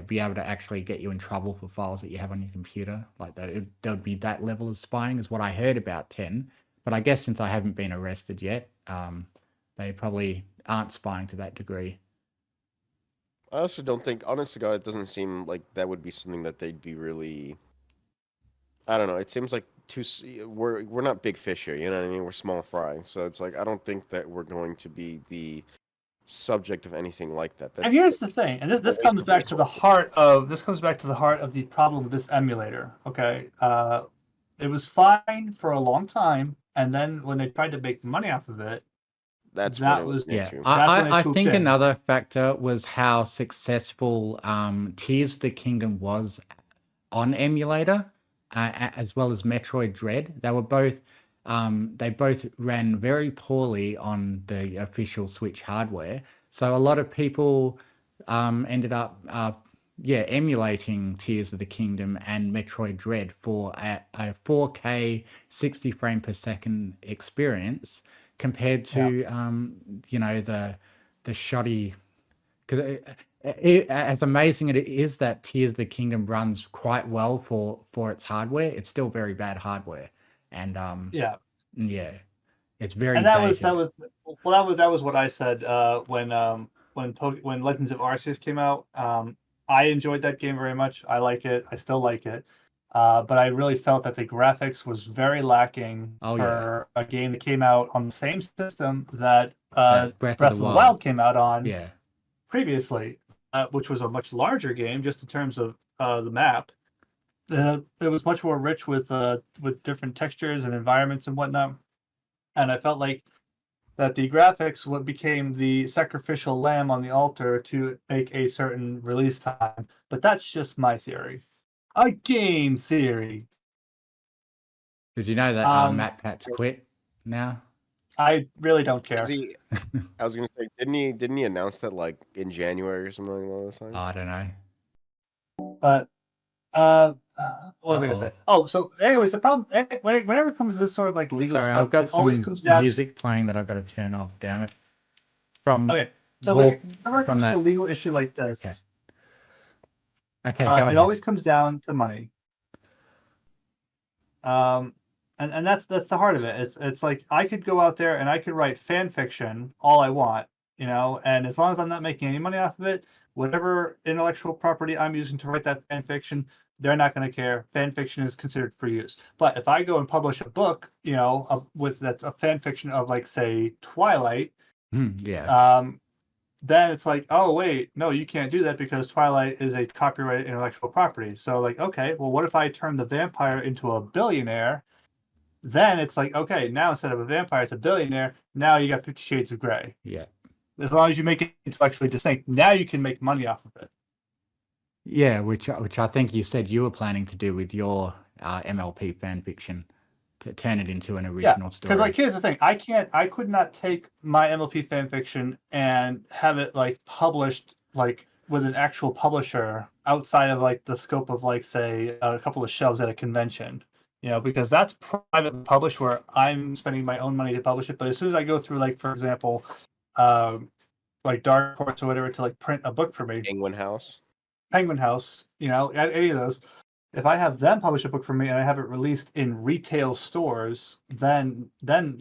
[SPEAKER 1] be able to actually get you in trouble for files that you have on your computer. Like there would be that level of spying is what I heard about 10. But I guess since I haven't been arrested yet, they probably aren't spying to that degree.
[SPEAKER 4] I also don't think, honest to God, it doesn't seem like that would be something that they'd be really. I don't know. It seems like we're not big fish here. You know what I mean? We're small fry. So it's like I don't think that we're going to be the subject of anything like that.
[SPEAKER 5] and here's the thing, and this
[SPEAKER 4] a waste
[SPEAKER 5] comes
[SPEAKER 4] of
[SPEAKER 5] back to the
[SPEAKER 4] resources.
[SPEAKER 5] heart of the problem with this emulator. Okay, it was fine for a long time, and then when they tried to make money off of it,
[SPEAKER 4] That's when
[SPEAKER 5] that
[SPEAKER 4] it was
[SPEAKER 5] was
[SPEAKER 4] an
[SPEAKER 1] Yeah,
[SPEAKER 4] issue.
[SPEAKER 5] that's when they
[SPEAKER 1] I
[SPEAKER 5] swooped
[SPEAKER 1] think
[SPEAKER 5] in.
[SPEAKER 1] another factor was how successful Tears of the Kingdom was on emulator, as well as Metroid Dread. They both ran very poorly on the official Switch hardware. So a lot of people ended up, emulating Tears of the Kingdom and Metroid Dread for a 4K 60 frame per second experience compared to, the shoddy. Because as amazing it is that Tears of the Kingdom runs quite well for its hardware, it's still very bad hardware, and
[SPEAKER 5] Yeah,
[SPEAKER 1] yeah, it's very
[SPEAKER 5] and that was
[SPEAKER 1] dated.
[SPEAKER 5] that was what I said when Legends of Arceus came out. I enjoyed that game very much. I like it. I still like it. But I really felt that the graphics was very lacking
[SPEAKER 1] Oh yeah,
[SPEAKER 5] for a game that came out on the same system that
[SPEAKER 1] that Breath of
[SPEAKER 5] Breath
[SPEAKER 1] the
[SPEAKER 5] of the
[SPEAKER 1] Wild.
[SPEAKER 5] Wild came out on
[SPEAKER 1] Yeah,
[SPEAKER 5] previously, which was a much larger game just in terms of the map. It was much more rich with different textures and environments and whatnot. And I felt like that the graphics what became the sacrificial lamb on the altar to make a certain release time. But that's just my theory. A game theory.
[SPEAKER 1] did you know that
[SPEAKER 5] Um,
[SPEAKER 1] Matt Pat's quit now?
[SPEAKER 5] I really don't
[SPEAKER 4] Is
[SPEAKER 5] care.
[SPEAKER 4] he? I was gonna say, didn't he announce that like in January or something along those lines?
[SPEAKER 1] I don't know.
[SPEAKER 5] But what was I gonna say? Oh, so anyways, the problem whenever it comes to this sort of like legal
[SPEAKER 1] Sorry,
[SPEAKER 5] stuff,
[SPEAKER 1] I've got
[SPEAKER 5] it always
[SPEAKER 1] some
[SPEAKER 5] comes down.
[SPEAKER 1] music playing that I've got to turn off. Damn it! From
[SPEAKER 5] Okay, so
[SPEAKER 1] Wolf,
[SPEAKER 5] whenever it
[SPEAKER 1] from
[SPEAKER 5] comes to a
[SPEAKER 1] that.
[SPEAKER 5] legal issue like this,
[SPEAKER 1] Okay, go
[SPEAKER 5] it
[SPEAKER 1] ahead.
[SPEAKER 5] always comes down to money. Um, and that's the heart of it. It's like I could go out there and I could write fan fiction all I want, and as long as I'm not making any money off of it, whatever intellectual property I'm using to write that fan fiction, they're not going to care. Fan fiction is considered free use. But if I go and publish a book, with that's a fan fiction of like say Twilight,
[SPEAKER 1] Yeah,
[SPEAKER 5] um, then it's like, oh wait, no, you can't do that because Twilight is a copyrighted intellectual property. So like, okay, well, what if I turn the vampire into a billionaire? Then it's like, okay, now instead of a vampire, it's a billionaire. Now you got 50 Shades of Grey.
[SPEAKER 1] yeah,
[SPEAKER 5] As long as you make it intellectually distinct, now you can make money off of it.
[SPEAKER 1] yeah. Which I think you said you were planning to do with your MLP fan fiction, to turn it into an
[SPEAKER 5] Yeah,
[SPEAKER 1] original
[SPEAKER 5] because like
[SPEAKER 1] story.
[SPEAKER 5] here's the thing, I could not take my MLP fan fiction and have it like published like with an actual publisher outside of like the scope of like say a couple of shelves at a convention, because that's privately published where I'm spending my own money to publish it. But as soon as I go through like for example, like Dark Horse or whatever to like print a book for me,
[SPEAKER 4] Penguin House.
[SPEAKER 5] Penguin House, any of those. If I have them publish a book for me and I have it released in retail stores, then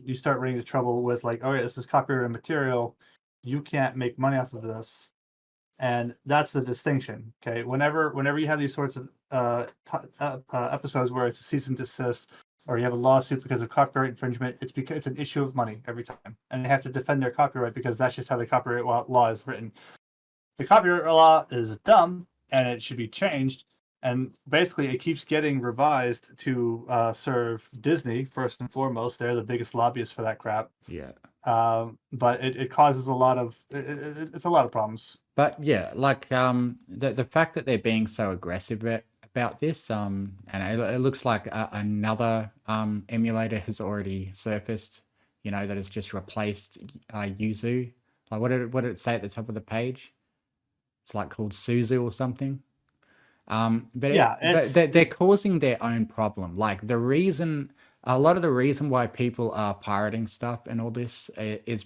[SPEAKER 5] you start running into trouble with like, oh yeah, this is copyrighted material. You can't make money off of this, and that's the distinction. Okay, whenever you have these sorts of episodes where it's a cease and desist, or you have a lawsuit because of copyright infringement, it's because it's an issue of money every time, and they have to defend their copyright because that's just how the copyright law is written. The copyright law is dumb and it should be changed. And basically, it keeps getting revised to serve Disney first and foremost. They're the biggest lobbyists for that crap.
[SPEAKER 1] Yeah.
[SPEAKER 5] But it causes a lot of it's a lot of problems.
[SPEAKER 1] But yeah, like the fact that they're being so aggressive about this, and it looks like another emulator has already surfaced, you know, that has just replaced Yuzu. Like what did it say at the top of the page? It's like called Suzu or something. But
[SPEAKER 5] Yeah,
[SPEAKER 1] they're causing their own problem. Like a lot of the reason why people are pirating stuff and all this is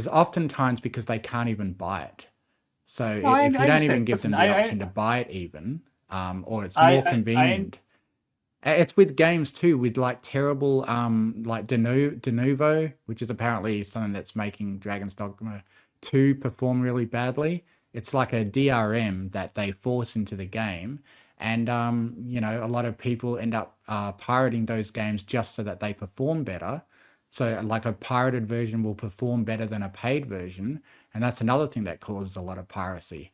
[SPEAKER 1] oftentimes because they can't even buy it. So
[SPEAKER 5] No,
[SPEAKER 1] if you
[SPEAKER 5] I
[SPEAKER 1] don't even
[SPEAKER 5] understand.
[SPEAKER 1] give
[SPEAKER 5] Listen,
[SPEAKER 1] them the option to buy it even, or it's more convenient. It's with games too, with like terrible like Denuvo, which is apparently something that's making Dragon's Dogma 2 perform really badly. It's like a DRM that they force into the game, and you know, a lot of people end up pirating those games just so that they perform better. So like a pirated version will perform better than a paid version, and that's another thing that causes a lot of piracy.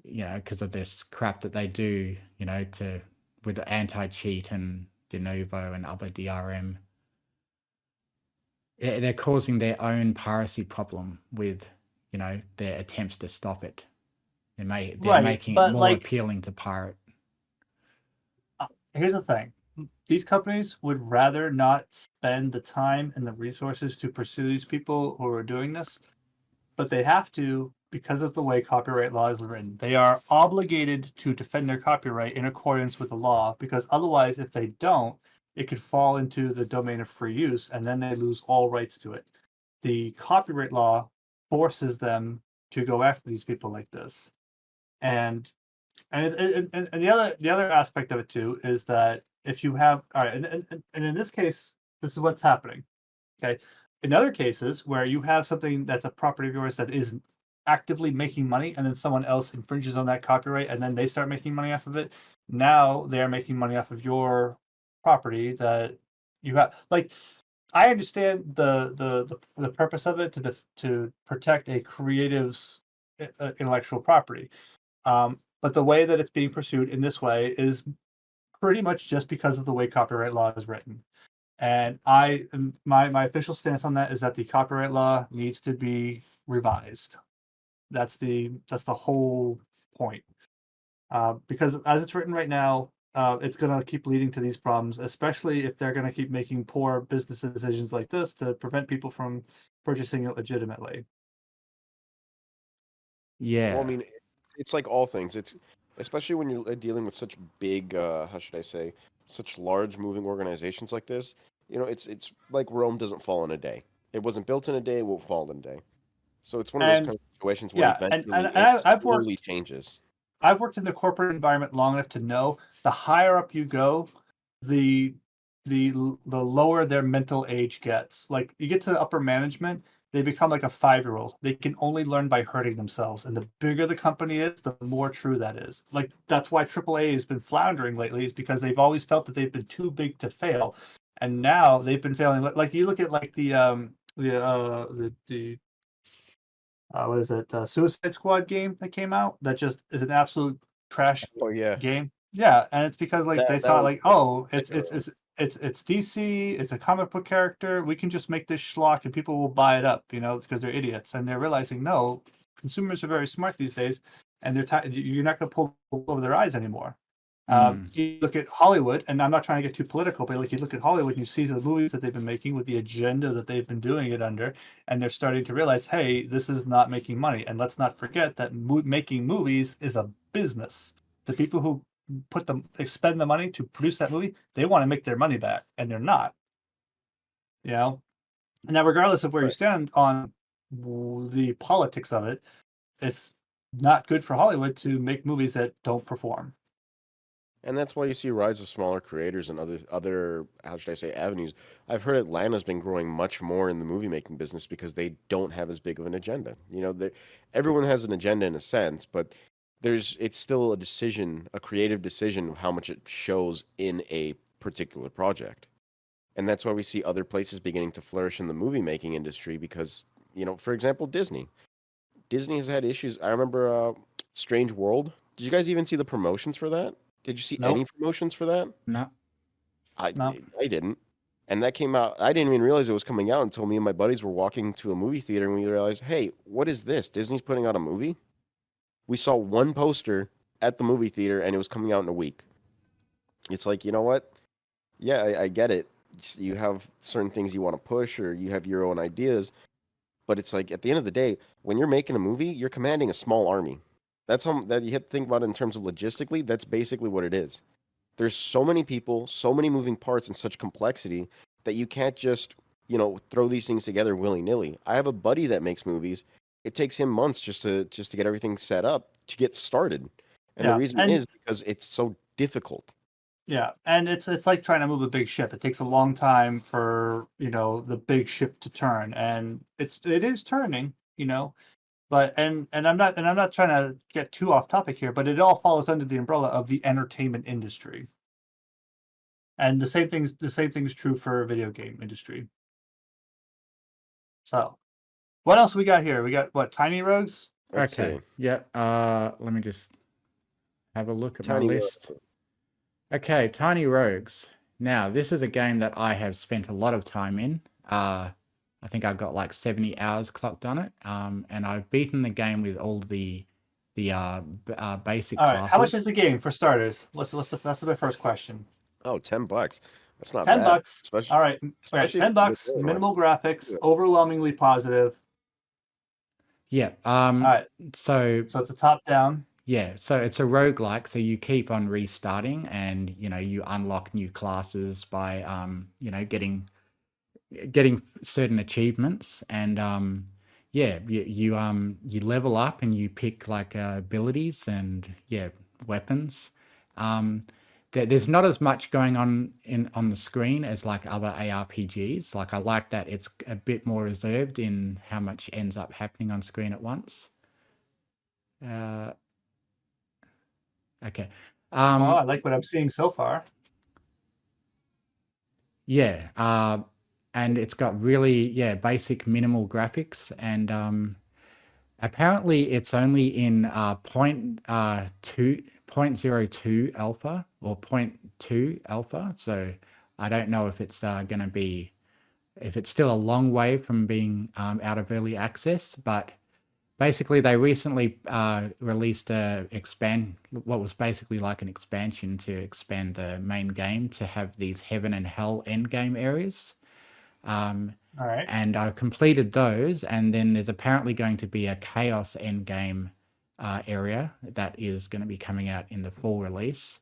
[SPEAKER 1] You know, because of this crap that they do, you know, with anti-cheat and de novo and other DRM. They're causing their own piracy problem with, you know, their attempts to stop it. They're making it
[SPEAKER 5] but
[SPEAKER 1] more
[SPEAKER 5] like,
[SPEAKER 1] appealing to pirate.
[SPEAKER 5] here's the thing: these companies would rather not spend the time and the resources to pursue these people who are doing this, but they have to because of the way copyright law is written. They are obligated to defend their copyright in accordance with the law, because otherwise, if they don't, it could fall into the domain of free use, and then they lose all rights to it. The copyright law forces them to go after these people like this, and the other aspect of it too is that if you have all right, and in this case, this is what's happening. Okay, in other cases where you have something that's a property of yours that is actively making money, and then someone else infringes on that copyright, and then they start making money off of it. Now they're making money off of your property that you have. Like, I understand the purpose of it to protect a creative's intellectual property, but the way that it's being pursued in this way is pretty much just because of the way copyright law is written. And my official stance on that is that the copyright law needs to be revised. That's the whole point. Because as it's written right now, it's going to keep leading to these problems, especially if they're going to keep making poor business decisions like this to prevent people from purchasing it legitimately.
[SPEAKER 1] Yeah.
[SPEAKER 4] Well, I mean, it's like all things. It's especially when you're dealing with such big, how should I say, such large moving organizations like this. You know, it's like Rome doesn't fall in a day. It wasn't built in a day. It won't fall in a day. So it's one of those
[SPEAKER 5] And
[SPEAKER 4] kind of situations where
[SPEAKER 5] yeah,
[SPEAKER 4] eventually it
[SPEAKER 5] I've
[SPEAKER 4] slowly changes.
[SPEAKER 5] I've worked in the corporate environment long enough to know the higher up you go, the the lower their mental age gets. Like, you get to upper management, they become like a 5-year-old. They can only learn by hurting themselves. And the bigger the company is, the more true that is. Like, that's why AAA has been floundering lately, is because they've always felt that they've been too big to fail. And now they've been failing. Like, you look at like the what is it, Suicide Squad game that came out that just is an absolute trash
[SPEAKER 4] Oh yeah,
[SPEAKER 5] game. Yeah, and it's because like they
[SPEAKER 4] that
[SPEAKER 5] thought
[SPEAKER 4] was
[SPEAKER 5] like, oh,
[SPEAKER 4] like,
[SPEAKER 5] it's DC, it's a comic book character, we can just make this schlock and people will buy it up, you know, because they're idiots, and they're realizing no, consumers are very smart these days, and you're not going to pull over their eyes anymore. You look at Hollywood, and I'm not trying to get too political, but like, you look at Hollywood and you see the movies that they've been making with the agenda that they've been doing it under, and they're starting to realize, hey, this is not making money. And let's not forget that making movies is a business. The people who expend the money to produce that movie, they want to make their money back, and they're not. You know, and now regardless of where you
[SPEAKER 4] Right.
[SPEAKER 5] stand on the politics of it, it's not good for Hollywood to make movies that don't perform.
[SPEAKER 4] And that's why you see a rise of smaller creators and other how should I say avenues. I've heard Atlanta's been growing much more in the movie making business because they don't have as big of an agenda. You know, everyone has an agenda in a sense, but it's still a decision, a creative decision, how much it shows in a particular project. And that's why we see other places beginning to flourish in the movie making industry because, for example, Disney. Disney has had issues. I remember Strange World. Did you guys even see the promotions for that? Did you see any
[SPEAKER 5] Nope.
[SPEAKER 4] promotions for that?
[SPEAKER 1] No.
[SPEAKER 4] I
[SPEAKER 5] No.
[SPEAKER 4] I didn't. And that came out. I didn't even realize it was coming out until me and my buddies were walking to a movie theater and we realized, hey, what is this? Disney's putting out a movie? We saw one poster at the movie theater and it was coming out in a week. It's like, you know what? Yeah, I get it. You have certain things you want to push or you have your own ideas. But it's like at the end of the day, when you're making a movie, you're commanding a small army. That's how that you have to think about it in terms of logistically. That's basically what it is. There's so many people, so many moving parts, and such complexity that you can't just throw these things together willy nilly. I have a buddy that makes movies. It takes him months just to get everything set up to get started, and the
[SPEAKER 5] Yeah,
[SPEAKER 4] reason
[SPEAKER 5] and
[SPEAKER 4] is because it's so difficult.
[SPEAKER 5] yeah, and it's like trying to move a big ship. It takes a long time for the big ship to turn, and it is turning, But I'm not trying to get too off topic here, but it all falls under the umbrella of the entertainment industry, and the same thing's true for video game industry. So, what else we got here? We got what, Tiny Rogues?
[SPEAKER 4] Let's
[SPEAKER 1] Okay.
[SPEAKER 4] see.
[SPEAKER 1] Yeah. Let me just have a look at my
[SPEAKER 4] Tiny
[SPEAKER 1] list. Okay, Tiny Rogues. Now, this is a game that I have spent a lot of time in. I think I got like 70 hours clocked on it. And I've beaten the game with all the basic
[SPEAKER 5] All right,
[SPEAKER 1] classes.
[SPEAKER 5] how much is the game for starters? That's my first question.
[SPEAKER 4] Oh, $10. That's not
[SPEAKER 5] $10.
[SPEAKER 4] bad. Especially,
[SPEAKER 5] All right,
[SPEAKER 4] especially
[SPEAKER 5] $10.
[SPEAKER 4] if it's a good one.
[SPEAKER 5] Minimal graphics,
[SPEAKER 4] Yeah.
[SPEAKER 5] overwhelmingly positive.
[SPEAKER 1] Yeah.
[SPEAKER 5] All right,
[SPEAKER 1] So
[SPEAKER 5] so it's a top down.
[SPEAKER 1] yeah, so it's a roguelike, so you keep on restarting and you unlock new classes by getting certain achievements and yeah, you level up and you pick like abilities and weapons. There's not as much going on on the screen as like other ARPGs. Like I like that it's a bit more reserved in how much ends up happening on screen at once. Okay.
[SPEAKER 5] I like what I'm seeing so far.
[SPEAKER 1] Yeah, and it's got really basic minimal graphics and apparently it's only in 0.02 alpha or 0.2 alpha, so I don't know if it's gonna be if it's still a long way from being out of early access, but basically they recently released what was basically like an expansion to expand the main game to have these heaven and hell endgame areas.
[SPEAKER 5] All right.
[SPEAKER 1] And I've completed those, and then there's apparently going to be a chaos endgame area that is going to be coming out in the fall release.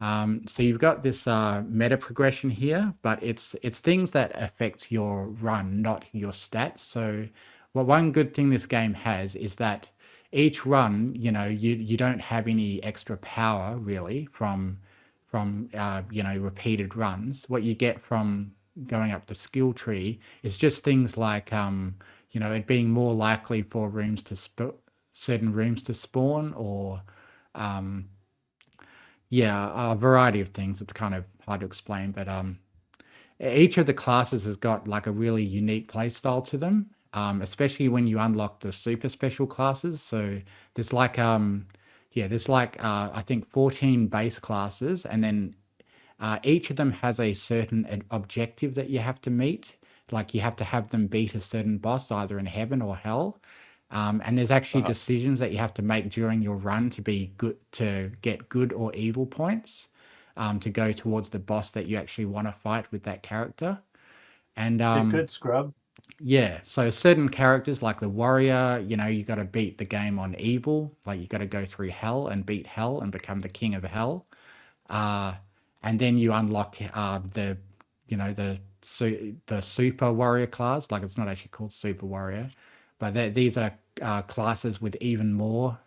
[SPEAKER 1] So you've got this meta progression here, but it's things that affect your run, not your stats. So one good thing this game has is that each run, you don't have any extra power really from repeated runs. What you get from going up the skill tree is just things like it being more likely for certain rooms to spawn, or a variety of things. It's kind of hard to explain, but each of the classes has got like a really unique play style to them, especially when you unlock the super special classes. So there's like I think 14 base classes, and then each of them has a certain objective that you have to meet. Like you have to have them beat a certain boss either in heaven or hell. And there's actually decisions that you have to make during your run to be good, to get good or evil points, to go towards the boss that you actually want to fight with that character. And
[SPEAKER 5] Get good, scrub.
[SPEAKER 1] yeah, so certain characters like the warrior, you got to beat the game on evil. Like you got to go through hell and beat hell and become the king of hell. And then you unlock the super warrior class. Like it's not actually called super warrior, but these are classes with even more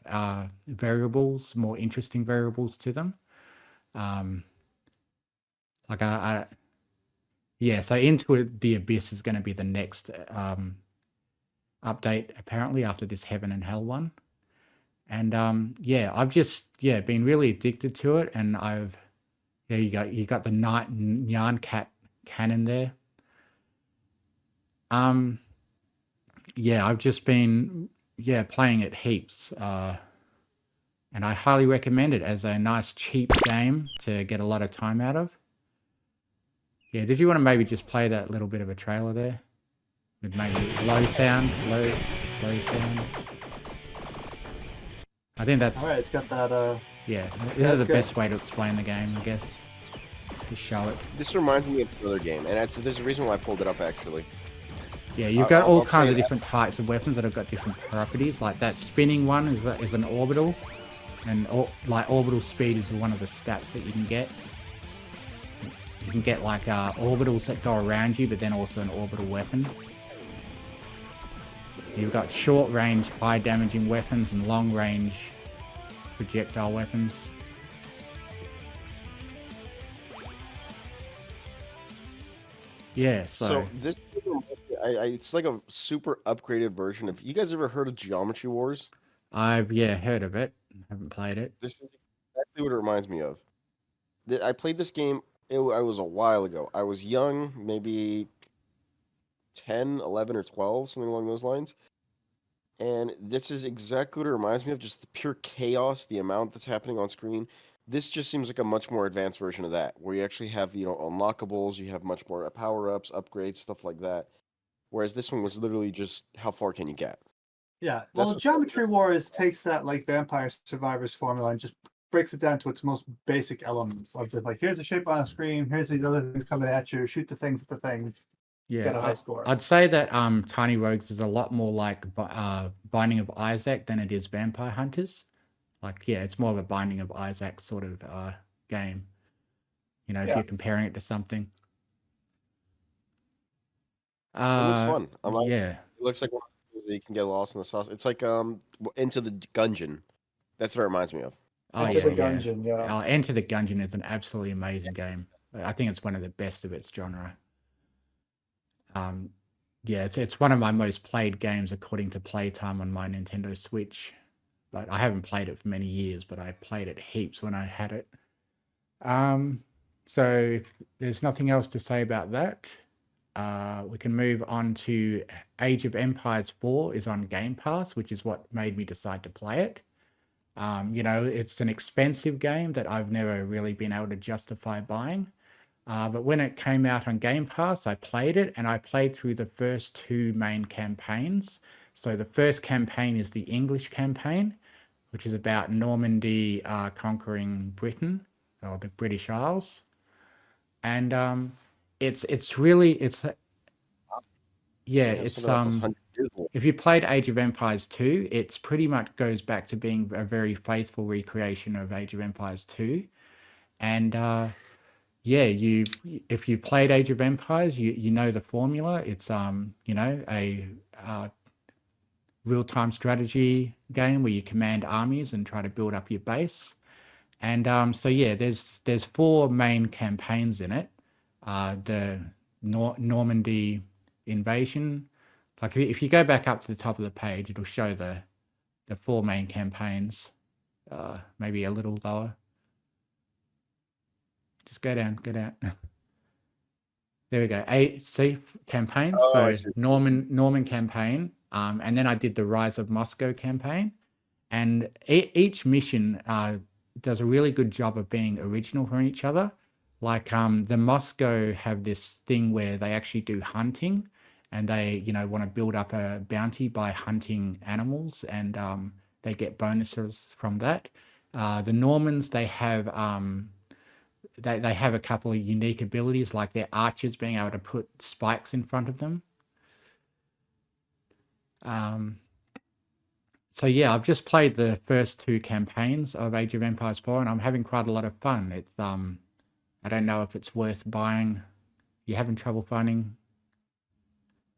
[SPEAKER 1] variables, more interesting variables to them. So Into the Abyss is going to be the next update apparently after this Heaven and Hell one. And I've just been really addicted to it, and I've Yeah, you got the Nyan Cat cannon there. Yeah, I've just been playing it heaps. And I highly recommend it as a nice cheap game to get a lot of time out of. Yeah, did you want to maybe just play that little bit of a trailer there? With maybe low sound. I think that's...
[SPEAKER 5] Alright, it's got that,
[SPEAKER 1] yeah, this
[SPEAKER 5] that's
[SPEAKER 1] is the
[SPEAKER 5] good.
[SPEAKER 1] best way to explain the game, I guess. To show it.
[SPEAKER 4] This reminds me of another game, and there's a reason why I pulled it up, actually.
[SPEAKER 1] Yeah, you've got all
[SPEAKER 4] I'll
[SPEAKER 1] kinds
[SPEAKER 4] say
[SPEAKER 1] of
[SPEAKER 4] that.
[SPEAKER 1] different types of weapons that have got different properties. Like that spinning one is an orbital. And like orbital speed is one of the stats that you can get. You can get like orbitals that go around you, but then also an orbital weapon. You've got short range, high damaging weapons and long range projectile weapons. Yeah,
[SPEAKER 4] So this, it's like a super upgraded version of. You guys ever heard of Geometry Wars?
[SPEAKER 1] I've heard of it. Haven't played it.
[SPEAKER 4] This is exactly what it reminds me of. I played this game. I was a while ago. I was young, maybe 10, 11, or 12, something along those lines. And this is exactly what it reminds me of, just the pure chaos, the amount that's happening on screen. This just seems like a much more advanced version of that, where you actually have, unlockables, you have much more power-ups, upgrades, stuff like that. Whereas this one was literally just, how far can you get?
[SPEAKER 5] Yeah,
[SPEAKER 4] That's
[SPEAKER 5] well,
[SPEAKER 4] what-
[SPEAKER 5] Geometry Wars takes that like Vampire Survivors formula and just breaks it down to its most basic elements. Like just like here's a shape on a screen, here's the other things coming at you, shoot the things at the thing, get a high score.
[SPEAKER 1] I'd say that Tiny Rogues is a lot more like Binding of Isaac than it is Vampire Hunters. Like, yeah, it's more of a Binding of Isaac sort of game. If
[SPEAKER 5] Yeah.
[SPEAKER 1] you're comparing it to something.
[SPEAKER 4] It looks fun.
[SPEAKER 1] Yeah.
[SPEAKER 4] It looks like one of those that you can get lost in the sauce. It's like Into the Gungeon. That's what it reminds me of.
[SPEAKER 1] Oh,
[SPEAKER 5] Enter
[SPEAKER 1] yeah,
[SPEAKER 5] the Gungeon, yeah.
[SPEAKER 1] Enter the Gungeon is an absolutely amazing game. I think it's one of the best of its genre. Yeah, it's one of my most played games according to playtime on my Nintendo Switch. But I haven't played it for many years, but I played it heaps when I had it. So there's nothing else to say about that. We can move on to Age of Empires 4 is on Gamepass, which is what made me decide to play it. It's an expensive game that I've never really been able to justify buying. But when it came out on Game Pass, I played it, and I played through the first two main campaigns. So the first campaign is the English campaign, which is about Normandy conquering Britain, or the British Isles. And if you played Age of Empires 2, it's pretty much goes back to being a very faithful recreation of Age of Empires 2. And if you played Age of Empires, you know the formula. It's a real-time strategy game where you command armies and try to build up your base. And there's four main campaigns in it. The Normandy invasion. Like if you go back up to the top of the page, it'll show the four main campaigns. Maybe a little lower. Just go down. There we go. Campaigns.
[SPEAKER 4] Oh,
[SPEAKER 1] so Norman campaign. And then I did the Rise of Moscow campaign. And each mission does a really good job of being original from each other. Like the Moscow have this thing where they actually do hunting, and they want to build up a bounty by hunting animals, and they get bonuses from that. The Normans, they have they have a couple of unique abilities, like their archers being able to put spikes in front of them. So yeah, I've just played the first two campaigns of Age of Empires 4, and I'm having quite a lot of fun. It's I don't know if it's worth buying. You having trouble finding?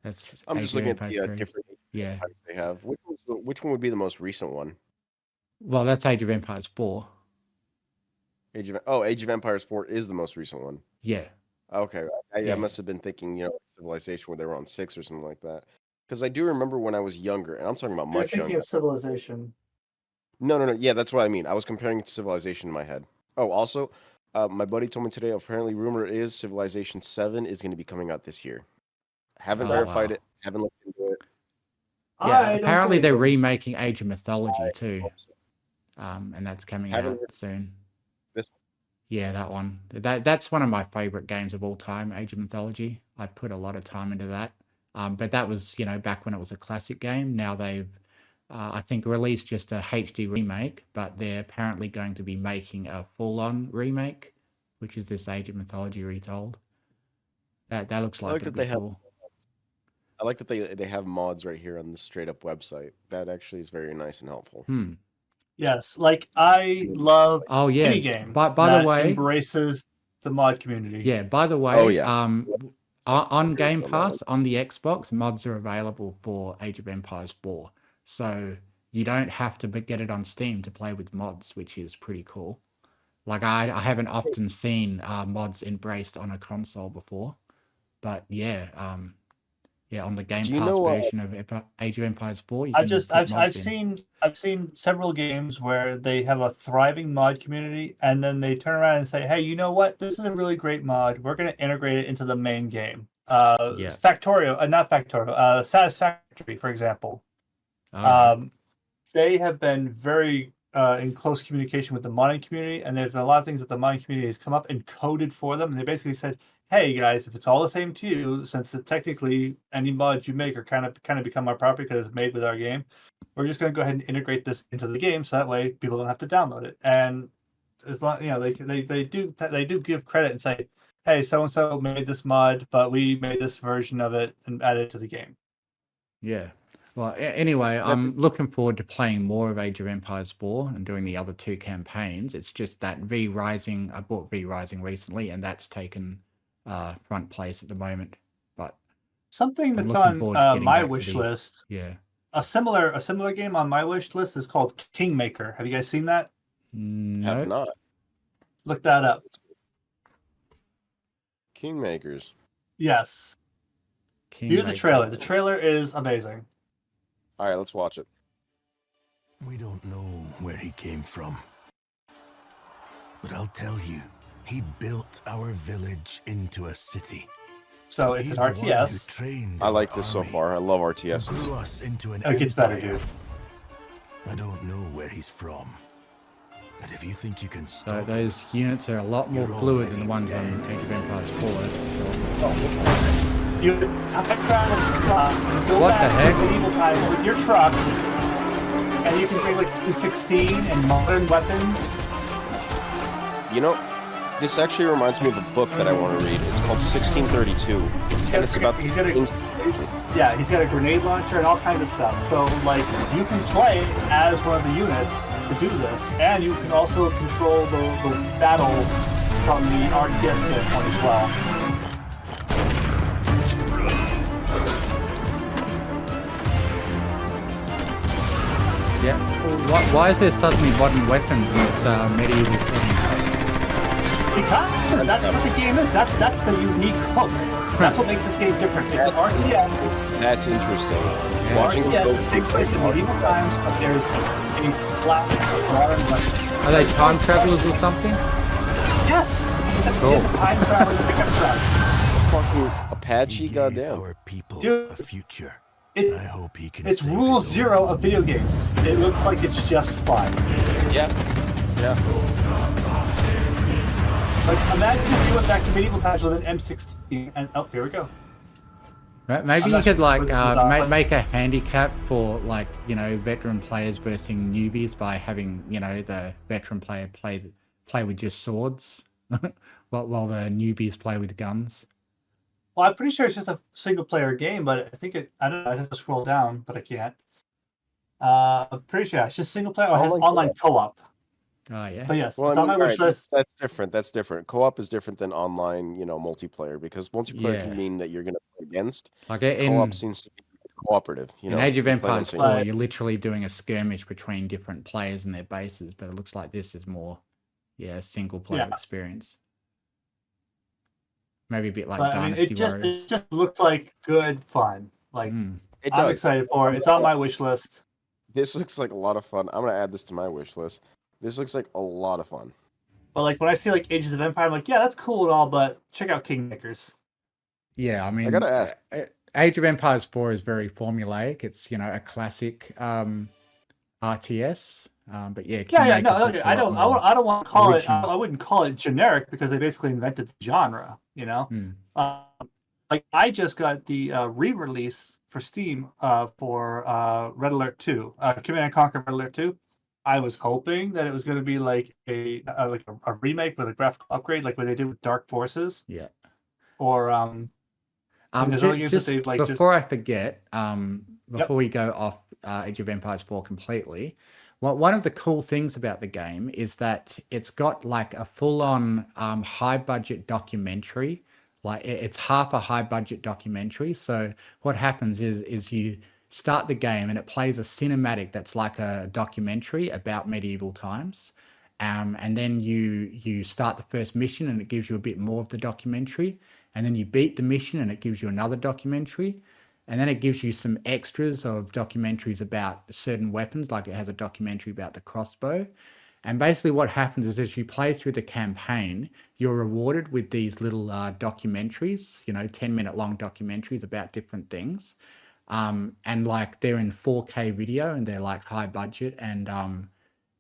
[SPEAKER 1] That's
[SPEAKER 4] I'm
[SPEAKER 1] Age
[SPEAKER 4] just
[SPEAKER 1] of
[SPEAKER 4] looking at
[SPEAKER 1] Empires
[SPEAKER 4] the
[SPEAKER 1] 3.
[SPEAKER 4] different
[SPEAKER 1] Yeah.
[SPEAKER 4] types they have. Which one would be the most recent one?
[SPEAKER 1] Well, that's Age of Empires 4.
[SPEAKER 4] Age of Empires 4 is the most recent one.
[SPEAKER 1] Yeah.
[SPEAKER 4] Okay, I
[SPEAKER 1] Yeah.
[SPEAKER 4] must have been thinking, Civilization, where they were on 6 or something like that. Because I do remember when I was younger, and I'm talking about
[SPEAKER 5] You're
[SPEAKER 4] much
[SPEAKER 5] thinking
[SPEAKER 4] younger.
[SPEAKER 5] of Civilization.
[SPEAKER 4] No. Yeah, that's what I mean. I was comparing it to Civilization in my head. Oh, also, My buddy told me today. Apparently, rumor is Civilization 7 is going to be coming out this year. Haven't
[SPEAKER 1] Oh,
[SPEAKER 4] verified
[SPEAKER 1] wow.
[SPEAKER 4] it. Haven't looked into it.
[SPEAKER 1] Yeah,
[SPEAKER 5] I don't
[SPEAKER 1] apparently
[SPEAKER 5] believe
[SPEAKER 1] they're
[SPEAKER 5] him.
[SPEAKER 1] remaking Age of Mythology
[SPEAKER 4] I
[SPEAKER 1] too,
[SPEAKER 4] hope so.
[SPEAKER 1] and that's coming
[SPEAKER 4] Haven't
[SPEAKER 1] out
[SPEAKER 4] heard
[SPEAKER 1] soon.
[SPEAKER 4] this.
[SPEAKER 1] Yeah, that one. That's one of my favorite games of all time, Age of Mythology. I put a lot of time into that. But that was, back when it was a classic game. Now they've, I think, released just a HD remake, but they're apparently going to be making a full-on remake, which is this Age of Mythology retold. That looks
[SPEAKER 4] I
[SPEAKER 1] like
[SPEAKER 4] like
[SPEAKER 1] it'll
[SPEAKER 4] that
[SPEAKER 1] be
[SPEAKER 4] they have.
[SPEAKER 1] cool.
[SPEAKER 4] I like that they have mods right here on the straight up website. That actually is very nice and helpful.
[SPEAKER 1] Hmm.
[SPEAKER 5] Yes, like I love
[SPEAKER 1] Oh yeah.
[SPEAKER 5] any game
[SPEAKER 1] By the
[SPEAKER 5] that
[SPEAKER 1] way,
[SPEAKER 5] embraces the mod community.
[SPEAKER 1] yeah. By the way,
[SPEAKER 4] Oh yeah.
[SPEAKER 1] on
[SPEAKER 4] Agree with
[SPEAKER 1] Game
[SPEAKER 4] you on that one.
[SPEAKER 1] Pass on the Xbox, mods are available for Age of Empires 4, so you don't have to get it on Steam to play with mods, which is pretty cool. Like I haven't often seen mods embraced on a console before, but yeah, on the Game
[SPEAKER 4] Do you
[SPEAKER 1] Pass
[SPEAKER 4] know?
[SPEAKER 1] version of Age of Empires 4, you
[SPEAKER 5] I've
[SPEAKER 1] can
[SPEAKER 5] just
[SPEAKER 1] put
[SPEAKER 5] I've
[SPEAKER 1] mods in.
[SPEAKER 5] seen several games where they have a thriving mod community, and then they turn around and say, "Hey, you know what? This is a really great mod. We're going to integrate it into the main game."
[SPEAKER 1] Yeah.
[SPEAKER 5] Factorio, not Factorio, Satisfactory, for example.
[SPEAKER 1] All right.
[SPEAKER 5] They have been very in close communication with the modding community, and there's been a lot of things that the modding community has come up and coded for them. And they basically said, "Hey guys, if it's all the same to you, since technically any mods you make are kind of become our property because it's made with our game, we're just going to go ahead and integrate this into the game, so that way people don't have to download it." And as long they do give credit and say, "Hey, so and so made this mod, but we made this version of it and added it to the game."
[SPEAKER 1] Yeah. Well, anyway, I'm looking forward to playing more of Age of Empires 4 and doing the other two campaigns. It's just that V Rising, I bought V Rising recently, and that's taken front place at the moment. But
[SPEAKER 5] Something
[SPEAKER 1] I'm
[SPEAKER 5] that's
[SPEAKER 1] looking
[SPEAKER 5] on
[SPEAKER 1] forward to getting
[SPEAKER 5] my
[SPEAKER 1] back to
[SPEAKER 5] wish
[SPEAKER 1] the
[SPEAKER 5] list.
[SPEAKER 1] yeah.
[SPEAKER 5] A similar game on my wish list is called Kingmaker. Have you guys seen that?
[SPEAKER 4] Have
[SPEAKER 1] No,
[SPEAKER 4] not.
[SPEAKER 5] Look that up.
[SPEAKER 4] Kingmakers.
[SPEAKER 5] Yes. View the
[SPEAKER 1] Kingmaker.
[SPEAKER 5] trailer. The trailer is amazing.
[SPEAKER 4] All right, let's watch it.
[SPEAKER 6] We don't know where he came from. But I'll tell you, he built our village into a city.
[SPEAKER 5] So it's
[SPEAKER 6] He's
[SPEAKER 5] an
[SPEAKER 6] the one who
[SPEAKER 5] RTS.
[SPEAKER 6] trained
[SPEAKER 4] I
[SPEAKER 6] our
[SPEAKER 4] like this so
[SPEAKER 6] army
[SPEAKER 4] far. I love
[SPEAKER 6] and
[SPEAKER 4] RTSs.
[SPEAKER 6] grew us into an
[SPEAKER 5] It gets better,
[SPEAKER 6] empire.
[SPEAKER 5] dude.
[SPEAKER 6] I don't know where he's from. But if you think you can
[SPEAKER 1] So
[SPEAKER 6] stop him,
[SPEAKER 1] those units are a lot more
[SPEAKER 6] You're
[SPEAKER 1] fluid than the
[SPEAKER 6] already
[SPEAKER 1] ones on
[SPEAKER 6] dead.
[SPEAKER 1] Age of Empires 4, that's for sure.
[SPEAKER 5] You time travel to the truck, go
[SPEAKER 1] What the
[SPEAKER 5] back
[SPEAKER 1] heck?
[SPEAKER 5] to medieval times with your truck, and you can bring like 216 and modern weapons.
[SPEAKER 4] You know, this actually reminds me of a book that I want to read. It's called 1632, and it's about
[SPEAKER 5] He's got a-
[SPEAKER 4] things.
[SPEAKER 5] Yeah, he's got a grenade launcher and all kinds of stuff. So, like, you can play as one of the units to do this, and you can also control the battle from the RTS standpoint as well.
[SPEAKER 1] Yeah. Well, why is there suddenly modern weapons in this medieval setting?
[SPEAKER 5] Because that's what the game is. That's the unique hook. That's what makes this game different. It's an RTS.
[SPEAKER 4] That's interesting. Watching
[SPEAKER 5] Yes,
[SPEAKER 4] go
[SPEAKER 5] it takes place in medieval times, but there's a splash of modern weapons.
[SPEAKER 1] Are they time travelers or something?
[SPEAKER 5] Yes! It's a,
[SPEAKER 1] Cool.
[SPEAKER 5] it's a time traveling pickup truck.
[SPEAKER 4] fucking Apache,
[SPEAKER 6] he gave
[SPEAKER 4] goddamn.
[SPEAKER 6] our people
[SPEAKER 5] Dude,
[SPEAKER 6] a future.
[SPEAKER 5] it-
[SPEAKER 6] I hope he can
[SPEAKER 5] It's
[SPEAKER 6] save
[SPEAKER 5] rule
[SPEAKER 6] his own.
[SPEAKER 5] zero of video games. It looks like it's just fun.
[SPEAKER 4] Yeah. Yeah.
[SPEAKER 5] Like, imagine if you went back to medieval times with an M16 and oh, here we go.
[SPEAKER 1] Right, maybe
[SPEAKER 5] I'm
[SPEAKER 1] you
[SPEAKER 5] not
[SPEAKER 1] could
[SPEAKER 5] sure
[SPEAKER 1] like
[SPEAKER 5] what this is about.
[SPEAKER 1] make a handicap for like veteran players versus newbies by having the veteran player play with just swords, while the newbies play with guns.
[SPEAKER 5] Well, I'm pretty sure it's just a single player game, but I think I don't know, I have to scroll down, but I can't. I'm pretty sure it's just single player or it has online co-op.
[SPEAKER 1] Oh yeah.
[SPEAKER 5] But yes,
[SPEAKER 4] Well,
[SPEAKER 5] it's
[SPEAKER 4] I
[SPEAKER 5] on
[SPEAKER 4] mean,
[SPEAKER 5] my
[SPEAKER 4] all
[SPEAKER 5] wish
[SPEAKER 4] right,
[SPEAKER 5] list.
[SPEAKER 4] that's different. That's different. Co-op is different than online, multiplayer, because multiplayer
[SPEAKER 1] Yeah.
[SPEAKER 4] can mean that you're going to play against.
[SPEAKER 1] Like in
[SPEAKER 4] Co-op seems to be cooperative.
[SPEAKER 1] in Age of
[SPEAKER 4] you play on
[SPEAKER 1] Empires
[SPEAKER 4] single-
[SPEAKER 1] 4, you're literally doing a skirmish between different players and their bases, but it looks like this is more, a single player
[SPEAKER 5] Yeah.
[SPEAKER 1] experience. Maybe a bit like
[SPEAKER 5] But I mean,
[SPEAKER 1] Dynasty
[SPEAKER 5] it
[SPEAKER 1] Warriors.
[SPEAKER 5] just looks like good fun. Like
[SPEAKER 1] Mm.
[SPEAKER 4] It
[SPEAKER 5] I'm
[SPEAKER 4] does.
[SPEAKER 5] excited for it. It's on my wish list.
[SPEAKER 4] This looks like a lot of fun. I'm going to add this to my wish list. This looks like a lot of fun.
[SPEAKER 5] But like when I see like Ages of Empire, I'm like, yeah, that's cool and all, but check out Kingmakers.
[SPEAKER 1] Yeah, I mean,
[SPEAKER 4] gotta ask.
[SPEAKER 1] Age of Empires 4 is very formulaic. It's, a classic RTS. But yeah,
[SPEAKER 5] Yeah, no,
[SPEAKER 1] Kingmakers
[SPEAKER 5] okay,
[SPEAKER 1] looks a lot more
[SPEAKER 5] I don't want to call it.
[SPEAKER 1] original.
[SPEAKER 5] I wouldn't call it generic because they basically invented the genre.
[SPEAKER 1] Hmm.
[SPEAKER 5] Like I just got the re-release for Steam for Red Alert 2, Command and Conquer Red Alert 2. I was hoping that it was going to be like a remake with a graphical upgrade, like what they did with Dark Forces,
[SPEAKER 1] Yeah.
[SPEAKER 5] or there's other games that
[SPEAKER 1] Just
[SPEAKER 5] they've like
[SPEAKER 1] before I forget,
[SPEAKER 5] Yep.
[SPEAKER 1] before we go off Age of Empires 4 completely, one of the cool things about the game is that it's got like a full-on high budget documentary. Like it's half a high budget documentary. So what happens is you start the game and it plays a cinematic that's like a documentary about medieval times. And then you start the first mission and it gives you a bit more of the documentary, and then you beat the mission and it gives you another documentary, and then it gives you some extras of documentaries about certain weapons, like it has a documentary about the crossbow. And basically what happens is as you play through the campaign, you're rewarded with these little documentaries, 10-minute long documentaries about different things. And like they're in 4K video and they're like high budget, and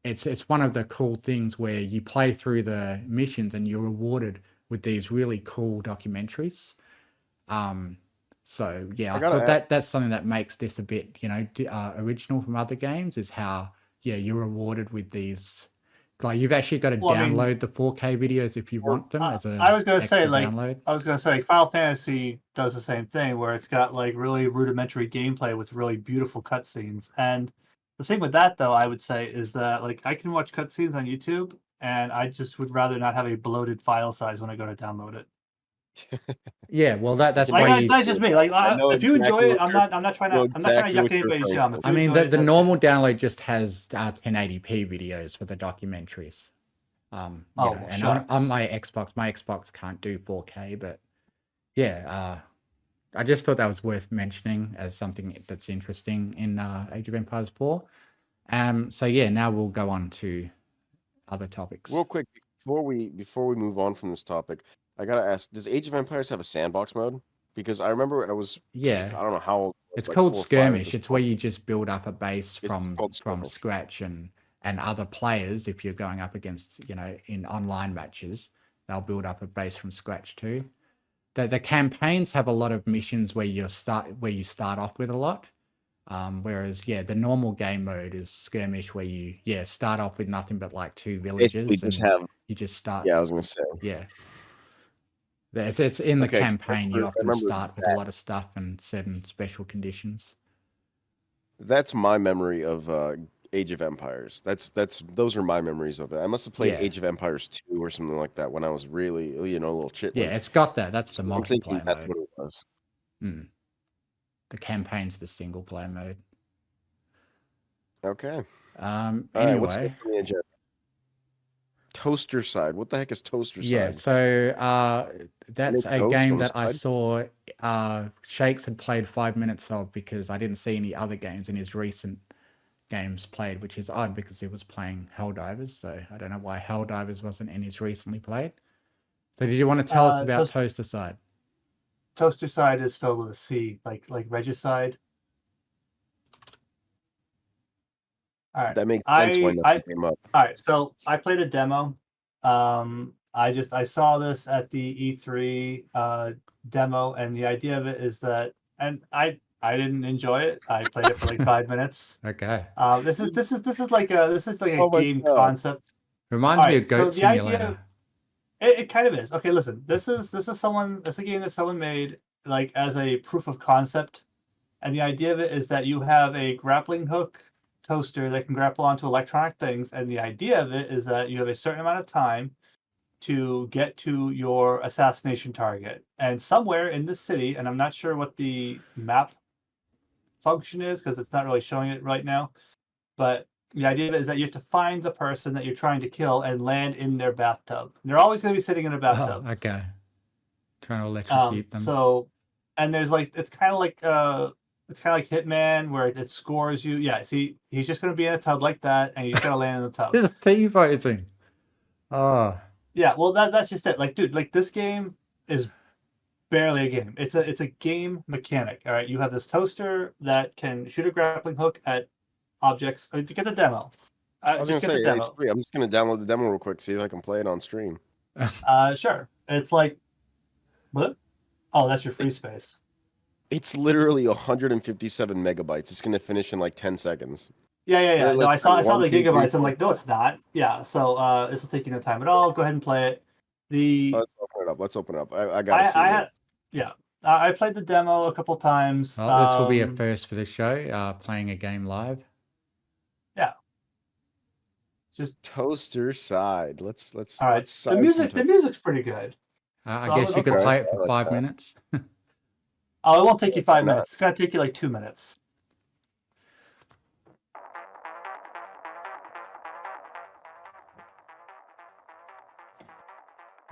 [SPEAKER 1] it's one of the cool things where you play through the missions and you're rewarded with these really cool documentaries. So yeah, I thought that's something that makes this a bit, original from other games, is how you're rewarded with these. Like you've actually got to download the 4K videos if you want them as a
[SPEAKER 5] I was gonna say
[SPEAKER 1] download.
[SPEAKER 5] Final Fantasy does the same thing where it's got like really rudimentary gameplay with really beautiful cutscenes. And the thing with that though, I would say, is that like I can watch cutscenes on YouTube and I just would rather not have a bloated file size when I go to download it.
[SPEAKER 1] Yeah, well that's
[SPEAKER 5] Like
[SPEAKER 1] why
[SPEAKER 5] that's just me. Like if you enjoy it, I'm not trying to yuck anybody's
[SPEAKER 4] referring
[SPEAKER 5] yum.
[SPEAKER 4] to.
[SPEAKER 5] If
[SPEAKER 1] I
[SPEAKER 5] you
[SPEAKER 1] mean,
[SPEAKER 5] enjoy
[SPEAKER 1] the
[SPEAKER 5] it,
[SPEAKER 1] normal download just has 1080p videos for the documentaries. And on my Xbox can't do 4K, but yeah, I just thought that was worth mentioning as something that's interesting in Age of Empires 4. So yeah, now we'll go on to other topics.
[SPEAKER 4] Real quick, before we move on from this topic, I gotta ask: does Age of Empires have a sandbox mode? Because I remember I don't know how old.
[SPEAKER 1] It's
[SPEAKER 4] like
[SPEAKER 1] called
[SPEAKER 4] 4 or 5 at
[SPEAKER 1] skirmish.
[SPEAKER 4] this
[SPEAKER 1] It's where
[SPEAKER 4] point.
[SPEAKER 1] you just build up a base
[SPEAKER 4] It's
[SPEAKER 1] from
[SPEAKER 4] called skirmish.
[SPEAKER 1] scratch, and other players, if you're going up against, in online matches, they'll build up a base from scratch too. The campaigns have a lot of missions where you start off with a lot. Whereas the normal game mode is skirmish, where you start off with nothing but like 2 villages,
[SPEAKER 4] Basically, just have.
[SPEAKER 1] you just start.
[SPEAKER 4] Yeah, I was gonna say.
[SPEAKER 1] Yeah. It's in the
[SPEAKER 4] Okay, 'cause
[SPEAKER 1] campaign. You
[SPEAKER 4] I
[SPEAKER 1] often
[SPEAKER 4] remember
[SPEAKER 1] start with a lot of stuff and certain special conditions.
[SPEAKER 4] That's my memory of Age of Empires. Those are my memories of it. I must have played
[SPEAKER 1] Yeah.
[SPEAKER 4] Age of Empires 2 or something like that when I was really, a little chitlin.
[SPEAKER 1] Yeah, it's got that. That's the
[SPEAKER 4] I'm thinking
[SPEAKER 1] multiplayer
[SPEAKER 4] that's
[SPEAKER 1] mode.
[SPEAKER 4] what it was.
[SPEAKER 1] The campaign's the single player mode.
[SPEAKER 4] Okay. All right, what's
[SPEAKER 1] Anyway,
[SPEAKER 4] next on the agenda? Toasterside. What the heck is Toasterside?
[SPEAKER 1] yeah. So that's a
[SPEAKER 4] Toast
[SPEAKER 1] game
[SPEAKER 4] on the
[SPEAKER 1] that I
[SPEAKER 4] side?
[SPEAKER 1] saw Shakes had played 5 minutes of, because I didn't see any other games in his recent games played, which is odd because he was playing Helldivers. So I don't know why Helldivers wasn't in his recently played. So did you want to tell us about Toasterside?
[SPEAKER 5] Toasterside is spelled with a C, like regicide. All right.
[SPEAKER 4] That makes sense when that came up.
[SPEAKER 5] All right, so I played a demo. I saw this at the E3 demo, and the idea of it is that, and I didn't enjoy it. I played it for like 5 minutes.
[SPEAKER 1] Okay.
[SPEAKER 5] This is like a
[SPEAKER 4] my
[SPEAKER 5] game
[SPEAKER 4] God.
[SPEAKER 5] concept.
[SPEAKER 1] Reminds me of Goat
[SPEAKER 5] so the
[SPEAKER 1] Simulator.
[SPEAKER 5] idea, it kind of is. Okay, listen. This is a game that someone made like as a proof of concept, and the idea of it is that you have a grappling hook toaster that can grapple onto electronic things, and the idea of it is that you have a certain amount of time to get to your assassination target, and somewhere in the city, and I'm not sure what the map function is because it's not really showing it right now, but the idea of it is that you have to find the person that you're trying to kill and land in their bathtub. They're always going to be sitting in a bathtub.
[SPEAKER 1] Oh, okay. Trying to electrocute them.
[SPEAKER 5] So, and there's like, it's kind of like Hitman, where it scores you. Yeah, see, he's just going to be in a tub like that, and he's going to land in the tub.
[SPEAKER 1] This is T-voting. Oh,
[SPEAKER 5] Yeah, well, that's just it. Like, dude, like this game is barely a game. It's a game mechanic. All right, you have this toaster that can shoot a grappling hook at objects. I mean, to get the demo,
[SPEAKER 4] I was
[SPEAKER 5] just
[SPEAKER 4] gonna
[SPEAKER 5] get
[SPEAKER 4] say
[SPEAKER 5] the
[SPEAKER 4] it's
[SPEAKER 5] demo.
[SPEAKER 4] free. I'm just gonna download the demo real quick, see if I can play it on stream.
[SPEAKER 5] Sure. It's like, what? Oh, that's your free space.
[SPEAKER 4] It's literally 157 megabytes. It's gonna finish in like 10 seconds.
[SPEAKER 5] Yeah. No,
[SPEAKER 4] Let's
[SPEAKER 5] I saw
[SPEAKER 4] one,
[SPEAKER 5] the
[SPEAKER 4] two, three,
[SPEAKER 5] gigabytes. I'm like, no, it's not. Yeah. So this will take you no time at all. Go ahead and play it.
[SPEAKER 4] Let's open it up. Let's open it up. I gotta see
[SPEAKER 5] I
[SPEAKER 4] it.
[SPEAKER 5] had, yeah. I played the demo a couple times.
[SPEAKER 1] well, this will be a first for the show, playing a game live.
[SPEAKER 5] Yeah. Just
[SPEAKER 4] Toasterside. Let's
[SPEAKER 5] all right.
[SPEAKER 4] let's
[SPEAKER 5] The music's pretty good.
[SPEAKER 1] I
[SPEAKER 5] So
[SPEAKER 1] guess you could
[SPEAKER 4] okay,
[SPEAKER 1] play it
[SPEAKER 4] I
[SPEAKER 1] for
[SPEAKER 4] like
[SPEAKER 1] 5
[SPEAKER 4] that.
[SPEAKER 1] minutes.
[SPEAKER 5] Oh, it won't take you 5
[SPEAKER 4] not?
[SPEAKER 5] minutes. It's gonna take you like 2 minutes.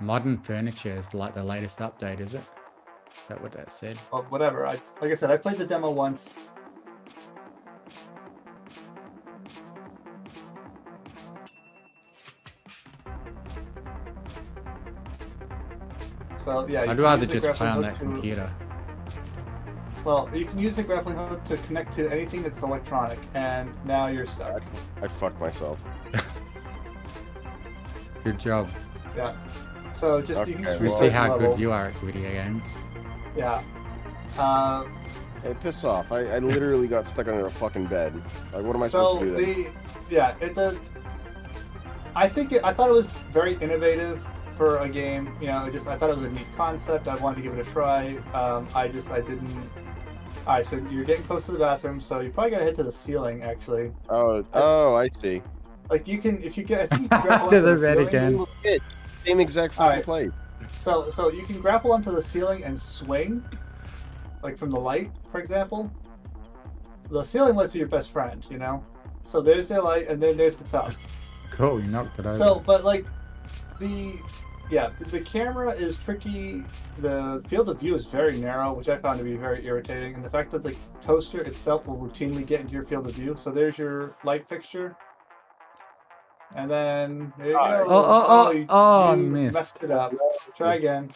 [SPEAKER 1] Modern furniture is like the latest update, is it? Is that what that said?
[SPEAKER 5] Well, whatever. Like I said, I played the demo once. So yeah, you
[SPEAKER 1] I'd
[SPEAKER 5] can
[SPEAKER 1] rather
[SPEAKER 5] use the
[SPEAKER 1] just play
[SPEAKER 5] grappling
[SPEAKER 1] on
[SPEAKER 5] hook
[SPEAKER 1] that
[SPEAKER 5] to-
[SPEAKER 1] computer.
[SPEAKER 5] Well, you can use the grappling hook to connect to anything that's electronic, and now you're stuck.
[SPEAKER 4] I fucked myself.
[SPEAKER 1] Good job.
[SPEAKER 5] Yeah. So just you can
[SPEAKER 4] Okay,
[SPEAKER 5] just
[SPEAKER 1] We
[SPEAKER 4] well-
[SPEAKER 1] see
[SPEAKER 5] restart
[SPEAKER 1] how
[SPEAKER 5] the level.
[SPEAKER 1] good you are at video games.
[SPEAKER 5] Yeah.
[SPEAKER 4] Hey, piss off. I literally got stuck under a fucking bed. Like, what am I
[SPEAKER 5] So
[SPEAKER 4] supposed to do then?
[SPEAKER 5] I thought it was very innovative for a game. You know, I thought it was a neat concept. I wanted to give it a try. I didn't. All right, so you're getting close to the bathroom, so you probably gotta hit to the ceiling actually.
[SPEAKER 4] Oh, I see.
[SPEAKER 5] Like you can, if you get, I think you can grapple
[SPEAKER 1] To
[SPEAKER 5] onto
[SPEAKER 1] the
[SPEAKER 5] the
[SPEAKER 1] bed
[SPEAKER 5] ceiling.
[SPEAKER 1] again.
[SPEAKER 4] Shit. Same exact
[SPEAKER 5] All
[SPEAKER 4] fucking
[SPEAKER 5] right.
[SPEAKER 4] play.
[SPEAKER 5] So you can grapple onto the ceiling and swing, like from the light, for example. The ceiling lets you your best friend, you know. So there's the light, and then there's the top.
[SPEAKER 1] Cool, you knocked it over.
[SPEAKER 5] So, but like the camera is tricky. The field of view is very narrow, which I found to be very irritating, and the fact that the toaster itself will routinely get into your field of view. So there's your light fixture, and then there you go.
[SPEAKER 1] Oh,
[SPEAKER 5] you
[SPEAKER 1] missed.
[SPEAKER 5] messed it up. Try again.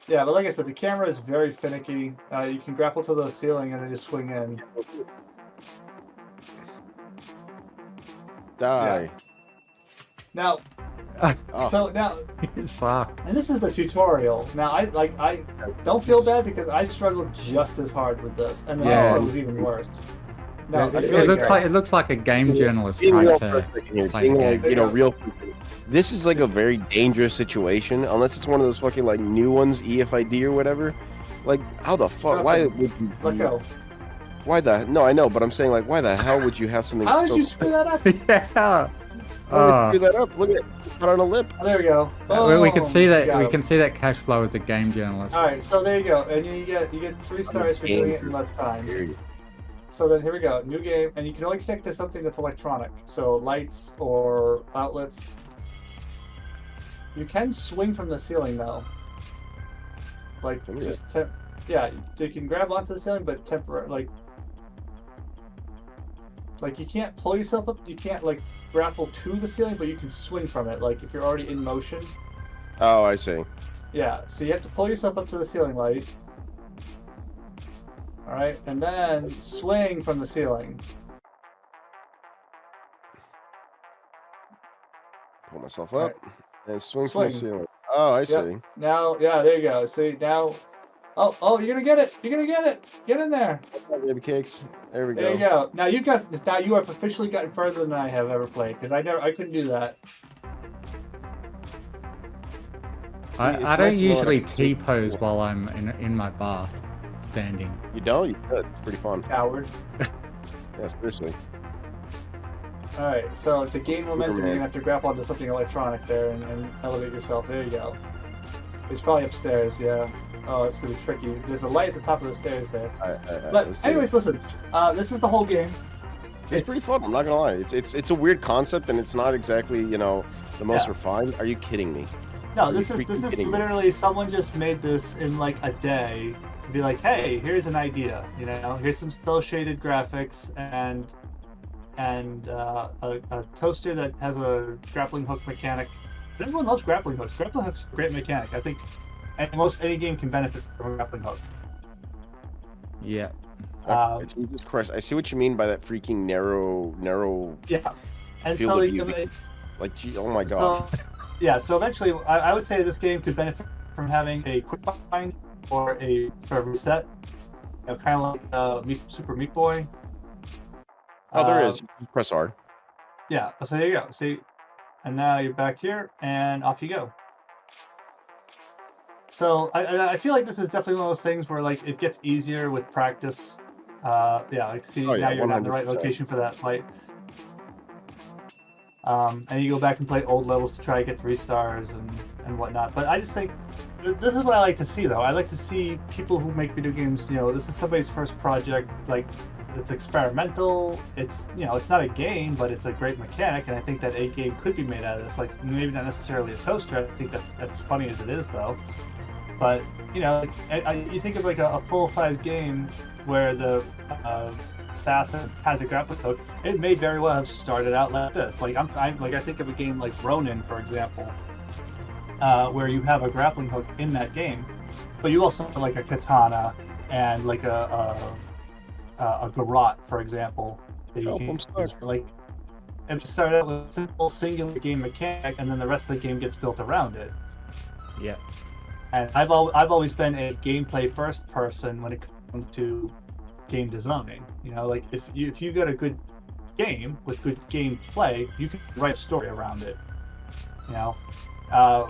[SPEAKER 5] Yeah, but like I said, the camera is very finicky. You can grapple to the ceiling and then just swing in.
[SPEAKER 4] Die.
[SPEAKER 5] Now,
[SPEAKER 4] Oh.
[SPEAKER 5] so now.
[SPEAKER 1] You suck.
[SPEAKER 5] And this is the tutorial. Now, I don't feel bad because I struggled just as hard with this, and the
[SPEAKER 1] Yeah.
[SPEAKER 5] next one was even worse. No,
[SPEAKER 1] It,
[SPEAKER 4] I
[SPEAKER 1] it
[SPEAKER 4] feel like
[SPEAKER 1] looks
[SPEAKER 4] that-
[SPEAKER 1] like it looks like a game journalist
[SPEAKER 4] Being
[SPEAKER 1] trying
[SPEAKER 4] real
[SPEAKER 1] to
[SPEAKER 4] person here,
[SPEAKER 1] play
[SPEAKER 4] being
[SPEAKER 1] the
[SPEAKER 4] like,
[SPEAKER 1] game.
[SPEAKER 4] you know, real person. This is like a very dangerous situation, unless it's one of those fucking like new ones, EFID or whatever. Like, how the fuck? Why would you?
[SPEAKER 5] let go.
[SPEAKER 4] Why the? No, I know, but I'm saying like, why the hell would you have something?
[SPEAKER 5] How did
[SPEAKER 4] so
[SPEAKER 5] you screw that up?
[SPEAKER 1] Yeah.
[SPEAKER 4] Why would you screw that up? Look at it. Put on a lip.
[SPEAKER 5] Oh, there we go.
[SPEAKER 1] We can see that
[SPEAKER 5] Got
[SPEAKER 1] we
[SPEAKER 5] it.
[SPEAKER 1] can see that cash flow as a game journalist.
[SPEAKER 5] All right, so there you go, and you get 3 stars for doing it in less time.
[SPEAKER 4] Here.
[SPEAKER 5] So then here we go, new game, and you can only connect to something that's electronic, so lights or outlets. You can swing from the ceiling though. Like
[SPEAKER 4] Can you?
[SPEAKER 5] just yeah, you can grab onto the ceiling, but temporary like you can't pull yourself up. You can't like grapple to the ceiling, but you can swing from it. Like if you're already in motion.
[SPEAKER 4] Oh, I see.
[SPEAKER 5] Yeah, so you have to pull yourself up to the ceiling light. All right, and then swing from the ceiling.
[SPEAKER 4] Pull myself
[SPEAKER 5] All
[SPEAKER 4] up and swing from the
[SPEAKER 5] Swing.
[SPEAKER 4] ceiling. Oh, I see.
[SPEAKER 5] Yep. Now, yeah, there you go. See now. Oh, you're gonna get it. You're gonna get it. Get in there.
[SPEAKER 4] Baby cakes. There we
[SPEAKER 5] There
[SPEAKER 4] go.
[SPEAKER 5] you go. Now you have officially gotten further than I have ever played because I couldn't do that.
[SPEAKER 4] It's
[SPEAKER 1] I
[SPEAKER 4] nice
[SPEAKER 1] don't
[SPEAKER 4] to know
[SPEAKER 1] usually
[SPEAKER 4] that-
[SPEAKER 1] T-pose while I'm in my bath, standing.
[SPEAKER 4] You don't? You could. It's pretty fun.
[SPEAKER 5] Coward.
[SPEAKER 4] Yeah, seriously.
[SPEAKER 5] All right, so to gain momentum,
[SPEAKER 4] Superman.
[SPEAKER 5] you're gonna have to grapple onto something electronic there and elevate yourself. There you go. It's probably upstairs. Yeah. Oh, it's gonna be tricky. There's a light at the top of the stairs there.
[SPEAKER 4] Let's
[SPEAKER 5] But
[SPEAKER 4] do it.
[SPEAKER 5] anyways, listen. This is the whole game.
[SPEAKER 4] It's pretty fun. I'm not gonna lie. It's a weird concept, and it's not exactly the most
[SPEAKER 5] Yeah.
[SPEAKER 4] refined. Are you kidding me?
[SPEAKER 5] No,
[SPEAKER 4] Are you
[SPEAKER 5] this is
[SPEAKER 4] freaking kidding me?
[SPEAKER 5] literally someone just made this in like a day to be like, hey, here's an idea. You know, here's some cel shaded graphics and a toaster that has a grappling hook mechanic. Everyone loves grappling hooks. Grappling hooks are a great mechanic. I think most any game can benefit from a grappling hook.
[SPEAKER 1] Yeah.
[SPEAKER 4] Jesus Christ! I see what you mean by that freaking narrow.
[SPEAKER 5] Yeah, and
[SPEAKER 4] field
[SPEAKER 5] so
[SPEAKER 4] of view. Like, gee, oh my gosh.
[SPEAKER 5] So, yeah, so eventually, I would say this game could benefit from having a quick bind or for a reset. You know, kind of like Super Meat Boy.
[SPEAKER 4] Oh, there is. You press R.
[SPEAKER 5] Yeah, so there you go. See, and now you're back here, and off you go. So I feel like this is definitely one of those things where like it gets easier with practice. Yeah, like see, now you're not in the right
[SPEAKER 4] 100%.
[SPEAKER 5] location for that fight. And you go back and play old levels to try to get 3 stars and whatnot. But I just think this is what I like to see, though. I like to see people who make video games. You know, this is somebody's first project. Like, it's experimental. It's, you know, it's not a game, but it's a great mechanic. And I think that a game could be made out of this. Like, maybe not necessarily a toaster. I think that's funny as it is, though. But you know, you think of like a full-size game where the assassin has a grappling hook. It may very well have started out like this. Like I think of a game like Ronin, for example, where you have a grappling hook in that game, but you also have like a katana and like a garrote, for example. That you can use for, like, it just started out with a simple singular game mechanic, and then the rest of the game gets built around it.
[SPEAKER 1] Yeah.
[SPEAKER 5] And I've always been a gameplay first person when it comes to game design. You know, like if you got a good game with good gameplay, you can write a story around it. You know,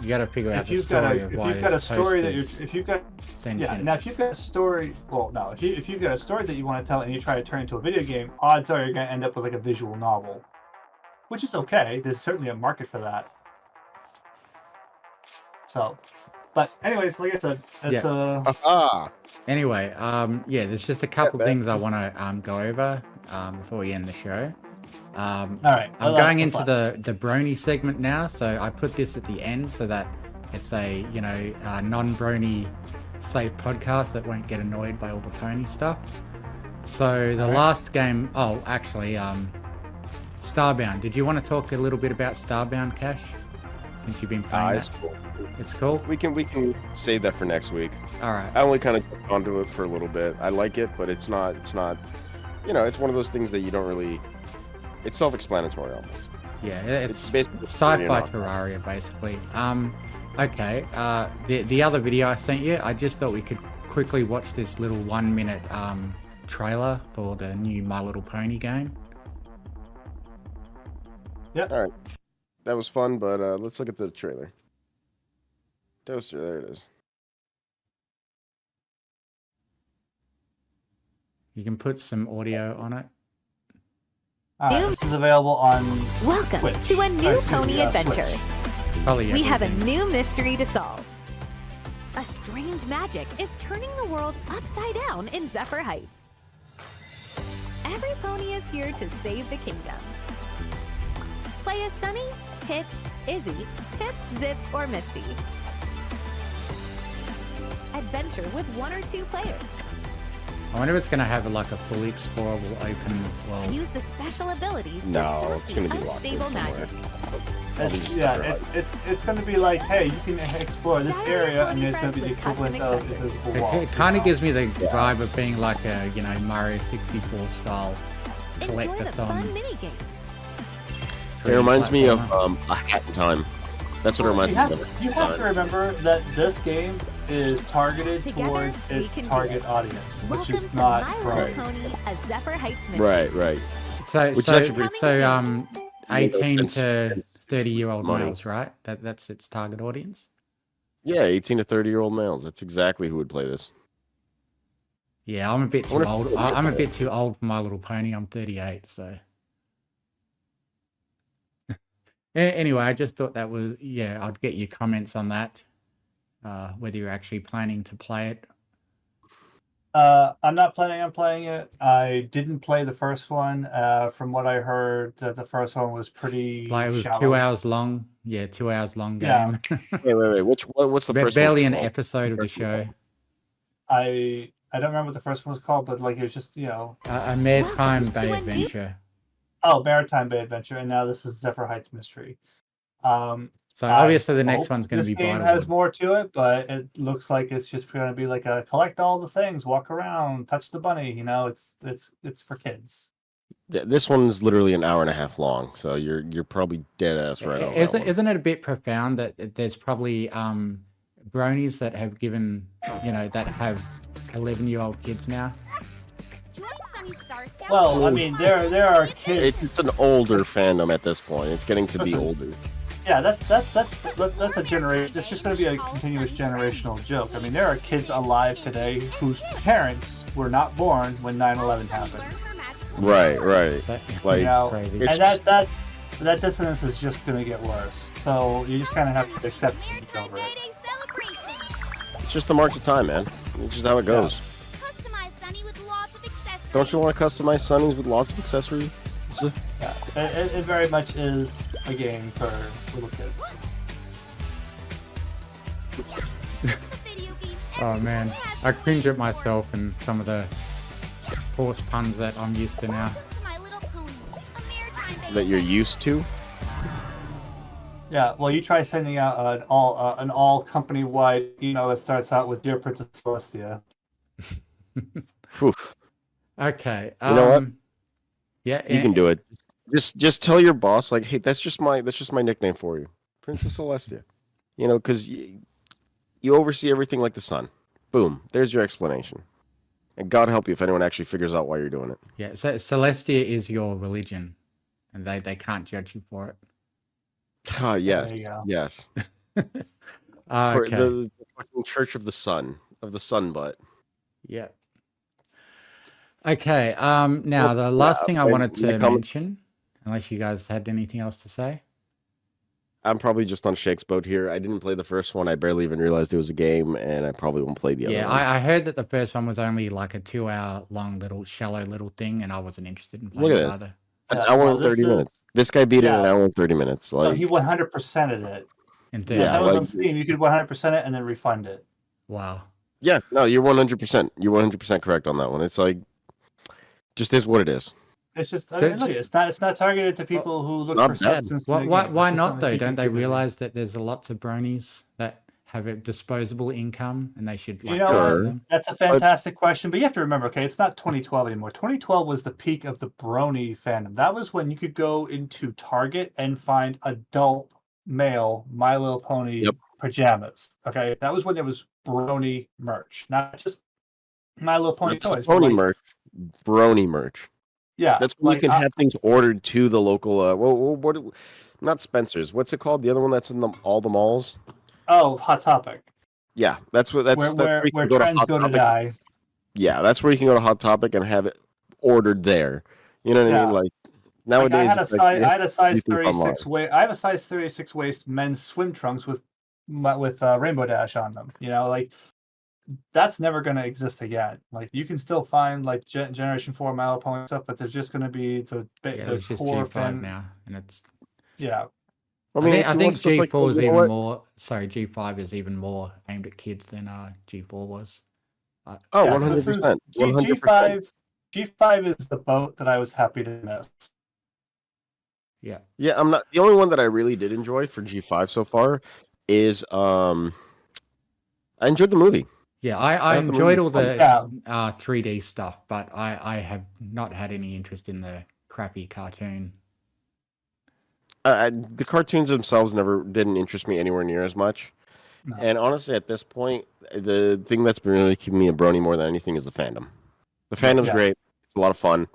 [SPEAKER 1] you got to figure out
[SPEAKER 5] if
[SPEAKER 1] the
[SPEAKER 5] you've got
[SPEAKER 1] story
[SPEAKER 5] a
[SPEAKER 1] of
[SPEAKER 5] if
[SPEAKER 1] why
[SPEAKER 5] you've got a
[SPEAKER 1] this
[SPEAKER 5] story that
[SPEAKER 1] toast
[SPEAKER 5] you're, if you've got
[SPEAKER 1] is sentient.
[SPEAKER 5] now if you've got a story, well, no, if you've got a story that you want to tell and you try to turn it into a video game, odds are you're going to end up with like a visual novel, which is okay. There's certainly a market for that. So. But anyways, like I said, it's
[SPEAKER 1] Anyway, yeah, there's just a couple things I want to go over before we end the show.
[SPEAKER 5] All right,
[SPEAKER 1] I'm going into the brony segment now, so I put this at the end so that it's a non-brony safe podcast that won't get annoyed by all the pony stuff. So the last game, Starbound. Did you want to talk a little bit about Starbound, Cash? Since you've been playing
[SPEAKER 4] It's cool.
[SPEAKER 1] It's cool?
[SPEAKER 4] We can save that for next week.
[SPEAKER 1] All right.
[SPEAKER 4] I only kind of jumped onto it for a little bit. I like it, but it's not, you know, it's one of those things that you don't really, it's self-explanatory almost.
[SPEAKER 1] Yeah, it's
[SPEAKER 4] basically
[SPEAKER 1] sci-fi Terraria, basically. Okay, the other video I sent you, I just thought we could quickly watch this little 1-minute trailer for the new My Little Pony game.
[SPEAKER 5] Yep.
[SPEAKER 4] All right. That was fun, but let's look at the trailer. Toaster, there it is.
[SPEAKER 1] You can put some audio on it.
[SPEAKER 5] All right, this is available on
[SPEAKER 7] Welcome
[SPEAKER 5] Twitch.
[SPEAKER 7] to a new pony adventure.
[SPEAKER 5] Switch.
[SPEAKER 1] Probably
[SPEAKER 7] We have a
[SPEAKER 1] everything.
[SPEAKER 7] new mystery to solve. A strange magic is turning the world upside down in Zephyr Heights. Every pony is here to save the kingdom. Play as Sunny, Hitch, Izzy, Pip, Zip, or Misty. Adventure with 1 or 2 players.
[SPEAKER 1] I wonder if it's going to have like a fully explorable open world.
[SPEAKER 7] Use the special abilities to
[SPEAKER 4] No,
[SPEAKER 7] stop
[SPEAKER 4] it's
[SPEAKER 7] the
[SPEAKER 4] going to be locked in
[SPEAKER 7] unstable
[SPEAKER 4] somewhere.
[SPEAKER 7] magic.
[SPEAKER 5] It's going to be like, hey, you can explore this area, and there's going to be the equivalent of invisible walls.
[SPEAKER 1] It kind of gives me the vibe of being like a, Mario 64 style
[SPEAKER 7] Enjoy the
[SPEAKER 1] collectathon.
[SPEAKER 7] fun mini-games.
[SPEAKER 4] It reminds me of A Hat in Time. That's what it reminds me of.
[SPEAKER 5] You have to remember that this game is targeted
[SPEAKER 7] Together,
[SPEAKER 5] towards
[SPEAKER 7] we
[SPEAKER 5] its
[SPEAKER 7] can do
[SPEAKER 5] target
[SPEAKER 7] it.
[SPEAKER 5] audience, which
[SPEAKER 7] Welcome
[SPEAKER 5] is
[SPEAKER 7] to
[SPEAKER 5] not
[SPEAKER 7] My
[SPEAKER 5] pros.
[SPEAKER 7] Little Pony, a Zephyr Heights mystery.
[SPEAKER 4] Right.
[SPEAKER 1] So,
[SPEAKER 4] Which is
[SPEAKER 1] so,
[SPEAKER 4] actually pretty
[SPEAKER 1] so 18
[SPEAKER 4] Sense-
[SPEAKER 1] to 30-year-old
[SPEAKER 4] money.
[SPEAKER 1] males, right? That's its target audience.
[SPEAKER 4] Yeah, 18 to 30-year-old males. That's exactly who would play this.
[SPEAKER 1] Yeah, I'm a bit too
[SPEAKER 4] wonder if
[SPEAKER 1] old.
[SPEAKER 4] it'll be
[SPEAKER 1] I'm a
[SPEAKER 4] okay.
[SPEAKER 1] bit too old for My Little Pony. I'm 38, so. Anyway, I just thought that was, I'd get your comments on that, whether you're actually planning to play it.
[SPEAKER 5] I'm not planning on playing it. I didn't play the first one. From what I heard, the first one was pretty
[SPEAKER 1] Like it was
[SPEAKER 5] shallow.
[SPEAKER 1] 2 hours long. Yeah, 2 hours long
[SPEAKER 5] Yeah.
[SPEAKER 1] game.
[SPEAKER 4] Wait. What's the first
[SPEAKER 1] Barely
[SPEAKER 4] one
[SPEAKER 1] an
[SPEAKER 4] called?
[SPEAKER 1] episode of the show.
[SPEAKER 5] I don't remember what the first one was called, but like it was just,
[SPEAKER 1] A Maritime
[SPEAKER 7] Welcome to
[SPEAKER 1] Bay
[SPEAKER 7] a new-
[SPEAKER 1] Adventure.
[SPEAKER 5] oh, Maritime Bay Adventure, and now this is Zephyr Heights Mystery.
[SPEAKER 1] So
[SPEAKER 5] I
[SPEAKER 1] obviously the next
[SPEAKER 5] hope
[SPEAKER 1] one's going to
[SPEAKER 5] this
[SPEAKER 1] be
[SPEAKER 5] game
[SPEAKER 1] Vital
[SPEAKER 5] has
[SPEAKER 1] Wood.
[SPEAKER 5] more to it, but it looks like it's just going to be like a collect all the things, walk around, touch the bunny. You know, it's for kids.
[SPEAKER 4] Yeah, this one's literally an hour and a half long, so you're probably dead ass right on that one.
[SPEAKER 1] Isn't it a bit profound that there's probably bronies that have given, that have 11-year-old kids now?
[SPEAKER 3] Join Sunny Star Scout.
[SPEAKER 5] Well, I mean, there are kids.
[SPEAKER 4] It's an older fandom at this point. It's getting to be older.
[SPEAKER 5] Yeah, that's a generation. It's just going to be a continuous generational joke. I mean, there are kids alive today whose parents were not born when 9/11 happened.
[SPEAKER 4] Right. Like,
[SPEAKER 5] You know,
[SPEAKER 1] crazy.
[SPEAKER 5] and
[SPEAKER 4] It's
[SPEAKER 5] that dissonance is just going to get worse. So you just kind of have to accept it and get over it.
[SPEAKER 3] Friday celebration.
[SPEAKER 4] it's just the march of time, man. It's just how it goes.
[SPEAKER 3] Customize Sunny with lots of accessories.
[SPEAKER 4] Don't you want to customize Sunnies with lots of accessories?
[SPEAKER 5] Yeah, it very much is a game for little kids.
[SPEAKER 3] Video game
[SPEAKER 1] Oh man, I cringe at myself and some of the horse puns that I'm used to now.
[SPEAKER 3] Welcome to My Little Pony, a maritime
[SPEAKER 4] That you're used to?
[SPEAKER 5] Yeah, well, you try sending out an all company wide email that starts out with "Dear Princess Celestia."
[SPEAKER 4] Whew.
[SPEAKER 1] Okay.
[SPEAKER 4] You know what?
[SPEAKER 1] Yeah,
[SPEAKER 4] You can do it. Just tell your boss, like, hey, that's just my nickname for you, Princess Celestia. Because you oversee everything like the sun. Boom. There's your explanation. And God help you if anyone actually figures out why you're doing it.
[SPEAKER 1] Yeah, so Celestia is your religion, and they can't judge you for it.
[SPEAKER 4] Ah, yes.
[SPEAKER 5] There you go.
[SPEAKER 4] Yes.
[SPEAKER 1] Okay.
[SPEAKER 4] For the fucking Church of the Sun butt.
[SPEAKER 1] Yeah. Okay. Now the last thing I
[SPEAKER 4] when-
[SPEAKER 1] wanted
[SPEAKER 4] when it
[SPEAKER 1] to
[SPEAKER 4] comes-
[SPEAKER 1] mention, unless you guys had anything else to say.
[SPEAKER 4] I'm probably just on Shake's boat here. I didn't play the first one. I barely even realized it was a game, and I probably won't play the other
[SPEAKER 1] Yeah,
[SPEAKER 4] one.
[SPEAKER 1] I heard that the first one was only like a 2-hour long shallow little thing, and I wasn't interested in playing
[SPEAKER 4] Look
[SPEAKER 1] it
[SPEAKER 4] at this.
[SPEAKER 1] either.
[SPEAKER 4] An
[SPEAKER 5] Yeah,
[SPEAKER 4] hour
[SPEAKER 5] no,
[SPEAKER 4] and
[SPEAKER 5] this
[SPEAKER 4] 30
[SPEAKER 5] is-
[SPEAKER 4] minutes. This guy beat it in an
[SPEAKER 5] Yeah.
[SPEAKER 4] hour and 30 minutes.
[SPEAKER 5] No,
[SPEAKER 4] Like,
[SPEAKER 5] he 100%ed it.
[SPEAKER 1] In
[SPEAKER 5] If
[SPEAKER 1] 30.
[SPEAKER 4] Yeah,
[SPEAKER 5] that was
[SPEAKER 4] like-
[SPEAKER 5] on Steam, you could 100% it and then refund it.
[SPEAKER 1] Wow.
[SPEAKER 4] yeah, no, you're 100%. You're 100% correct on that one. It's like, just is what it is.
[SPEAKER 5] It's just, I mean,
[SPEAKER 1] Don't-
[SPEAKER 5] look, it's not targeted to people who look
[SPEAKER 4] not
[SPEAKER 5] for
[SPEAKER 4] bad.
[SPEAKER 5] substance. in
[SPEAKER 1] Why,
[SPEAKER 5] the
[SPEAKER 1] why,
[SPEAKER 5] game.
[SPEAKER 1] why
[SPEAKER 5] It's just
[SPEAKER 1] not
[SPEAKER 5] something to
[SPEAKER 1] though?
[SPEAKER 5] keep
[SPEAKER 1] Don't
[SPEAKER 5] you
[SPEAKER 1] they
[SPEAKER 5] busy.
[SPEAKER 1] realize that there's lots of bronies that have a disposable income, and they should like
[SPEAKER 5] You know
[SPEAKER 1] target
[SPEAKER 4] Sure.
[SPEAKER 1] them?
[SPEAKER 5] That's a fantastic question, but you have to remember, okay, it's not 2012 anymore. 2012 was the peak of the brony fandom. That was when you could go into Target and find adult male My Little Pony
[SPEAKER 4] Yep.
[SPEAKER 5] pajamas. Okay, that was when there was brony merch, not just My Little Pony
[SPEAKER 4] Not just
[SPEAKER 5] toys. but
[SPEAKER 4] Pony
[SPEAKER 5] like-
[SPEAKER 4] merch, brony merch.
[SPEAKER 5] Yeah,
[SPEAKER 4] That's when
[SPEAKER 5] like,
[SPEAKER 4] you can have things ordered to the local. What? Not Spencer's. What's it called? The other one that's in all the malls.
[SPEAKER 5] Hot Topic,
[SPEAKER 4] Yeah, that's what. That's
[SPEAKER 5] where
[SPEAKER 4] you can
[SPEAKER 5] where
[SPEAKER 4] go to
[SPEAKER 5] trends
[SPEAKER 4] Hot
[SPEAKER 5] go to
[SPEAKER 4] Topic.
[SPEAKER 5] die.
[SPEAKER 4] Yeah, that's where you can go to Hot Topic and have it ordered there. You know what I mean?
[SPEAKER 5] Yeah.
[SPEAKER 4] Like
[SPEAKER 5] Like,
[SPEAKER 4] nowadays,
[SPEAKER 5] I had a
[SPEAKER 4] it's like,
[SPEAKER 5] size. I had a size
[SPEAKER 4] everything's
[SPEAKER 5] 36 waist. I have a size 36 waist men's swim trunks with Rainbow Dash on them. You know, like that's never going to exist again. Like you can still find like Generation 4 My Little Pony stuff, but there's just going to be the
[SPEAKER 1] Yeah,
[SPEAKER 5] the
[SPEAKER 1] it's just
[SPEAKER 5] core
[SPEAKER 1] G5
[SPEAKER 5] fan.
[SPEAKER 1] now, and it's.
[SPEAKER 5] Yeah,
[SPEAKER 4] I mean,
[SPEAKER 1] I think
[SPEAKER 4] if you want stuff
[SPEAKER 1] G4
[SPEAKER 4] like
[SPEAKER 1] is
[SPEAKER 4] that, you know
[SPEAKER 1] even
[SPEAKER 4] what?
[SPEAKER 1] more. Sorry, G5 is even more aimed at kids than G4 was.
[SPEAKER 4] Oh,
[SPEAKER 5] yeah,
[SPEAKER 4] 100%.
[SPEAKER 5] G5. G5 is the boat that I was happy to miss.
[SPEAKER 1] Yeah.
[SPEAKER 4] Yeah, I'm not the only one that I really did enjoy for G5 so far is I enjoyed the movie.
[SPEAKER 1] Yeah, I
[SPEAKER 4] thought the
[SPEAKER 1] enjoyed
[SPEAKER 4] movie
[SPEAKER 1] all
[SPEAKER 4] was
[SPEAKER 1] the
[SPEAKER 5] Yeah.
[SPEAKER 1] 3D stuff, but I have not had any interest in the crappy cartoon.
[SPEAKER 4] The cartoons themselves never didn't interest me anywhere near as much.
[SPEAKER 5] No.
[SPEAKER 4] And honestly, at this point, the thing that's been really keeping me a brony more than anything is the fandom. The fandom's
[SPEAKER 5] Yeah.
[SPEAKER 4] great; it's a lot of fun.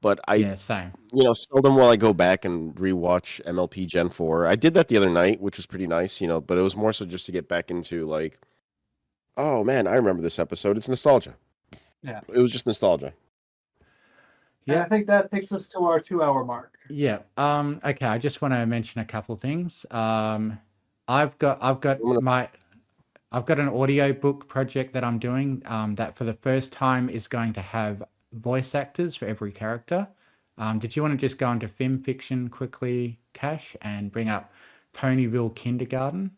[SPEAKER 4] But
[SPEAKER 1] Yeah, same.
[SPEAKER 4] seldom will I go back and rewatch MLP Gen 4. I did that the other night, which was pretty nice, but it was more so just to get back into like, oh man, I remember this episode. It's nostalgia.
[SPEAKER 5] Yeah.
[SPEAKER 4] It was just nostalgia.
[SPEAKER 5] Yeah,
[SPEAKER 1] Yeah.
[SPEAKER 5] I think that takes us to our 2-hour mark.
[SPEAKER 1] Yeah. Okay. I just want to mention a couple things. I've got an audio book project that I'm doing. That for the first time is going to have voice actors for every character. Did you want to just go into film fiction quickly, Cash, and bring up Ponyville Kindergarten?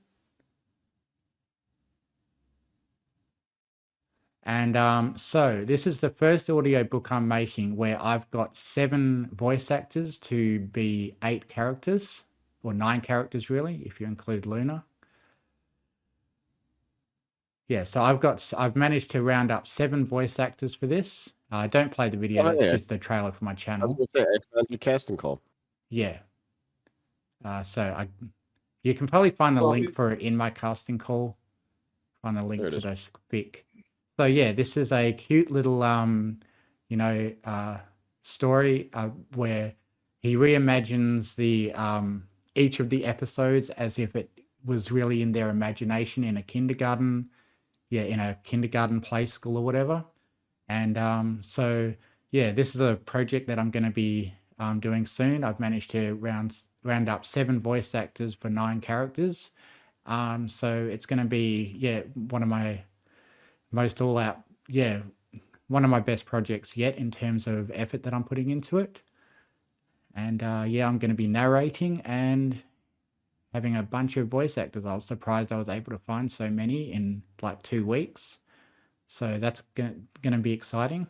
[SPEAKER 1] And so this is the first audiobook I'm making where I've got 7 voice actors to be 8 characters. or 9 characters really, if you include Luna. Yeah, so I've managed to round up 7 voice actors for this. I don't play the video,
[SPEAKER 4] Oh,
[SPEAKER 1] that's
[SPEAKER 4] yeah.
[SPEAKER 1] just the trailer for my
[SPEAKER 4] I was
[SPEAKER 1] channel.
[SPEAKER 4] going to say, I found your casting call.
[SPEAKER 1] Yeah. You can probably find the
[SPEAKER 5] Well,
[SPEAKER 1] link for it in my casting call. Find the link
[SPEAKER 4] There it
[SPEAKER 1] to
[SPEAKER 4] is.
[SPEAKER 1] the pic. So yeah, this is a cute little story where he reimagines the each of the episodes as if it was really in their imagination in a kindergarten play school or whatever. And so yeah, this is a project that I'm going to be doing soon. I've managed to round up 7 voice actors for 9 characters. So it's going to be one of my most one of my best projects yet in terms of effort that I'm putting into it. And I'm going to be narrating and having a bunch of voice actors. I was surprised I was able to find so many in like 2 weeks. So that's going to be exciting.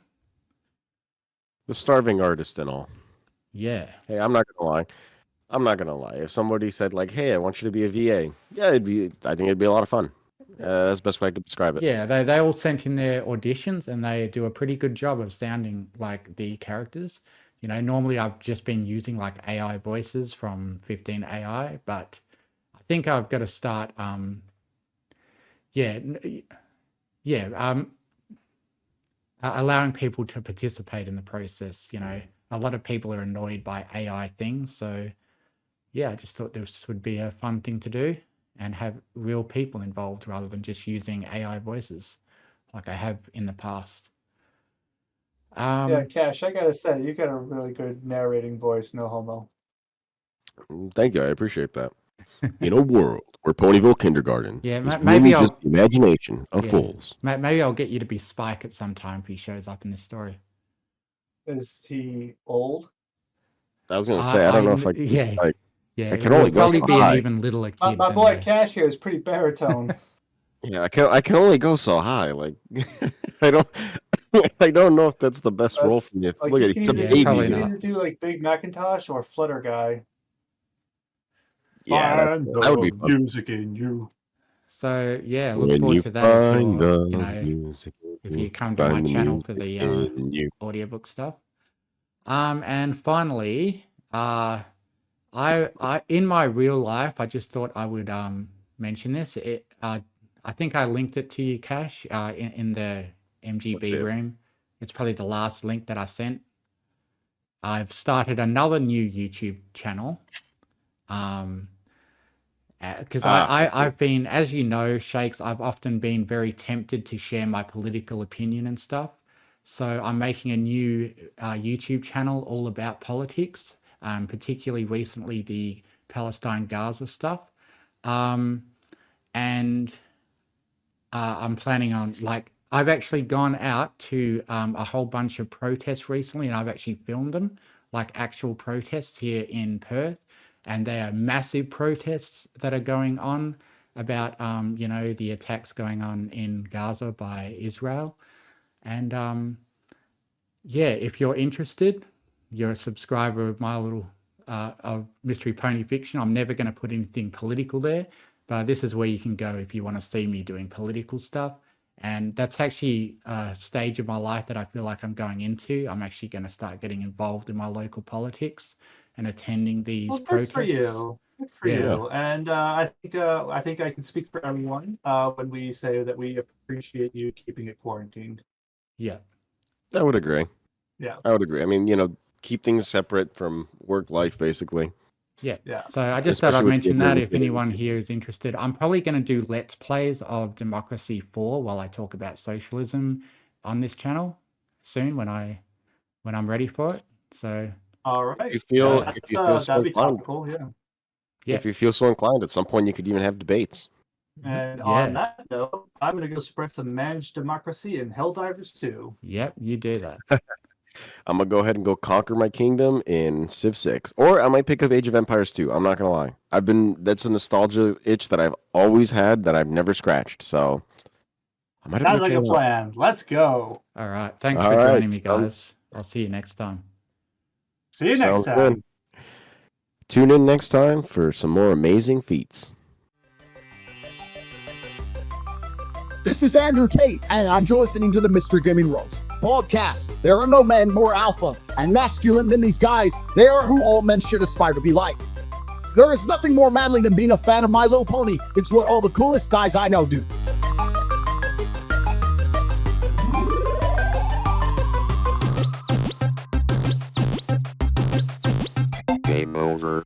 [SPEAKER 4] The starving artist and all.
[SPEAKER 1] Yeah.
[SPEAKER 4] Hey, I'm not going to lie. If somebody said like, hey, I want you to be a VA. Yeah, I think it'd be a lot of fun. That's the best way I could describe it.
[SPEAKER 1] Yeah, they all sent in their auditions and they do a pretty good job of sounding like the characters. You know, normally I've just been using like AI voices from 15 AI, but I think I've got to start allowing people to participate in the process. You know, a lot of people are annoyed by AI things, so yeah, I just thought this would be a fun thing to do and have real people involved rather than just using AI voices like I have in the past.
[SPEAKER 5] Yeah, Cash, I gotta say, you got a really good narrating voice, no homo.
[SPEAKER 4] Thank you. I appreciate that. In a world where Ponyville Kindergarten is
[SPEAKER 1] maybe
[SPEAKER 4] really just the imagination of fools.
[SPEAKER 1] Maybe I'll get you to be Spike at some time if he shows up in this story.
[SPEAKER 5] Is he old?
[SPEAKER 4] I was going to say, I don't know if I can
[SPEAKER 1] yeah.
[SPEAKER 4] Spike.
[SPEAKER 1] Yeah,
[SPEAKER 4] I can only go
[SPEAKER 1] probably
[SPEAKER 4] so
[SPEAKER 1] be
[SPEAKER 4] high.
[SPEAKER 1] an even littler kid.
[SPEAKER 5] My boy Cash here is pretty baritone.
[SPEAKER 4] Yeah, I can only go so high. Like, I don't know if that's the best role for me.
[SPEAKER 5] Like,
[SPEAKER 4] Look
[SPEAKER 5] you
[SPEAKER 4] at it,
[SPEAKER 5] can
[SPEAKER 4] it's a
[SPEAKER 5] either,
[SPEAKER 4] baby.
[SPEAKER 5] you
[SPEAKER 1] probably
[SPEAKER 5] can
[SPEAKER 1] not.
[SPEAKER 5] either do like Big Macintosh or Flutter Guy.
[SPEAKER 4] Yeah,
[SPEAKER 5] Find
[SPEAKER 4] that would be
[SPEAKER 5] the
[SPEAKER 4] fun.
[SPEAKER 5] music in you.
[SPEAKER 1] So yeah, look
[SPEAKER 4] When
[SPEAKER 1] forward
[SPEAKER 4] you
[SPEAKER 1] to that if
[SPEAKER 4] find
[SPEAKER 1] you're,
[SPEAKER 4] the music,
[SPEAKER 1] if you come to my
[SPEAKER 4] find the
[SPEAKER 1] channel for
[SPEAKER 4] music
[SPEAKER 1] the
[SPEAKER 4] in you.
[SPEAKER 1] audiobook stuff. And finally, I in my real life, I just thought I would mention this. I think I linked it to you, Cash, in the
[SPEAKER 4] Let's see
[SPEAKER 1] MGB
[SPEAKER 4] it.
[SPEAKER 1] room. It's probably the last link that I sent. I've started another new YouTube channel. Because I've been, as you know, Shakes, I've often been very tempted to share my political opinion and stuff. So I'm making a new YouTube channel all about politics, particularly recently the Palestine-Gaza stuff. And I'm planning on, like, I've actually gone out to a whole bunch of protests recently, and I've actually filmed them, like actual protests here in Perth. And they are massive protests that are going on about, the attacks going on in Gaza by Israel. And if you're interested, you're a subscriber of my little of Mystery Pony Fiction. I'm never going to put anything political there, but this is where you can go if you want to see me doing political stuff. And that's actually a stage of my life that I feel like I'm going into. I'm actually going to start getting involved in my local politics and attending these protests.
[SPEAKER 5] Good for you. Good for you. And I think I can speak for everyone when we say that we appreciate you keeping it quarantined.
[SPEAKER 1] Yeah.
[SPEAKER 4] I would agree.
[SPEAKER 5] Yeah.
[SPEAKER 4] I would agree. I mean, keep things separate from work life, basically.
[SPEAKER 1] Yeah.
[SPEAKER 5] Yeah.
[SPEAKER 1] So I just thought I'd
[SPEAKER 4] Especially with
[SPEAKER 1] mention
[SPEAKER 4] the
[SPEAKER 1] that
[SPEAKER 4] ability
[SPEAKER 1] if
[SPEAKER 4] to-
[SPEAKER 1] anyone here is interested. I'm probably going to do Let's Plays of Democracy 4 while I talk about socialism on this channel soon when I'm ready for it. So
[SPEAKER 5] All right.
[SPEAKER 4] If you feel so
[SPEAKER 5] that'd be
[SPEAKER 4] inclined,
[SPEAKER 5] topical, yeah.
[SPEAKER 1] Yeah.
[SPEAKER 4] if you feel so inclined, at some point you could even have debates.
[SPEAKER 5] And
[SPEAKER 1] Yeah.
[SPEAKER 5] on that note, I'm going to go spread some managed democracy in Helldivers 2.
[SPEAKER 1] Yep, you do that.
[SPEAKER 4] I'm gonna go ahead and go conquer my kingdom in Civ 6, or I might pick up Age of Empires 2. I'm not gonna lie. That's a nostalgia itch that I've always had that I've never scratched. So I might have
[SPEAKER 5] Sounds
[SPEAKER 4] to
[SPEAKER 5] like
[SPEAKER 4] check
[SPEAKER 5] a
[SPEAKER 4] it out.
[SPEAKER 5] plan. Let's go.
[SPEAKER 1] All right. Thanks
[SPEAKER 4] All
[SPEAKER 1] for
[SPEAKER 4] right,
[SPEAKER 1] joining me,
[SPEAKER 4] sounds-
[SPEAKER 1] guys. I'll see you next time.
[SPEAKER 5] See you next
[SPEAKER 4] Sounds
[SPEAKER 5] time.
[SPEAKER 4] good. Tune in next time for some more amazing feats.
[SPEAKER 8] This is Andrew Tate, and you're listening to the Mystery Gaming Bros podcast. There are no men more alpha and masculine than these guys. They are who all men should aspire to be like. There is nothing more manly than being a fan of My Little Pony. It's what all the coolest guys I know do.
[SPEAKER 9] Game over.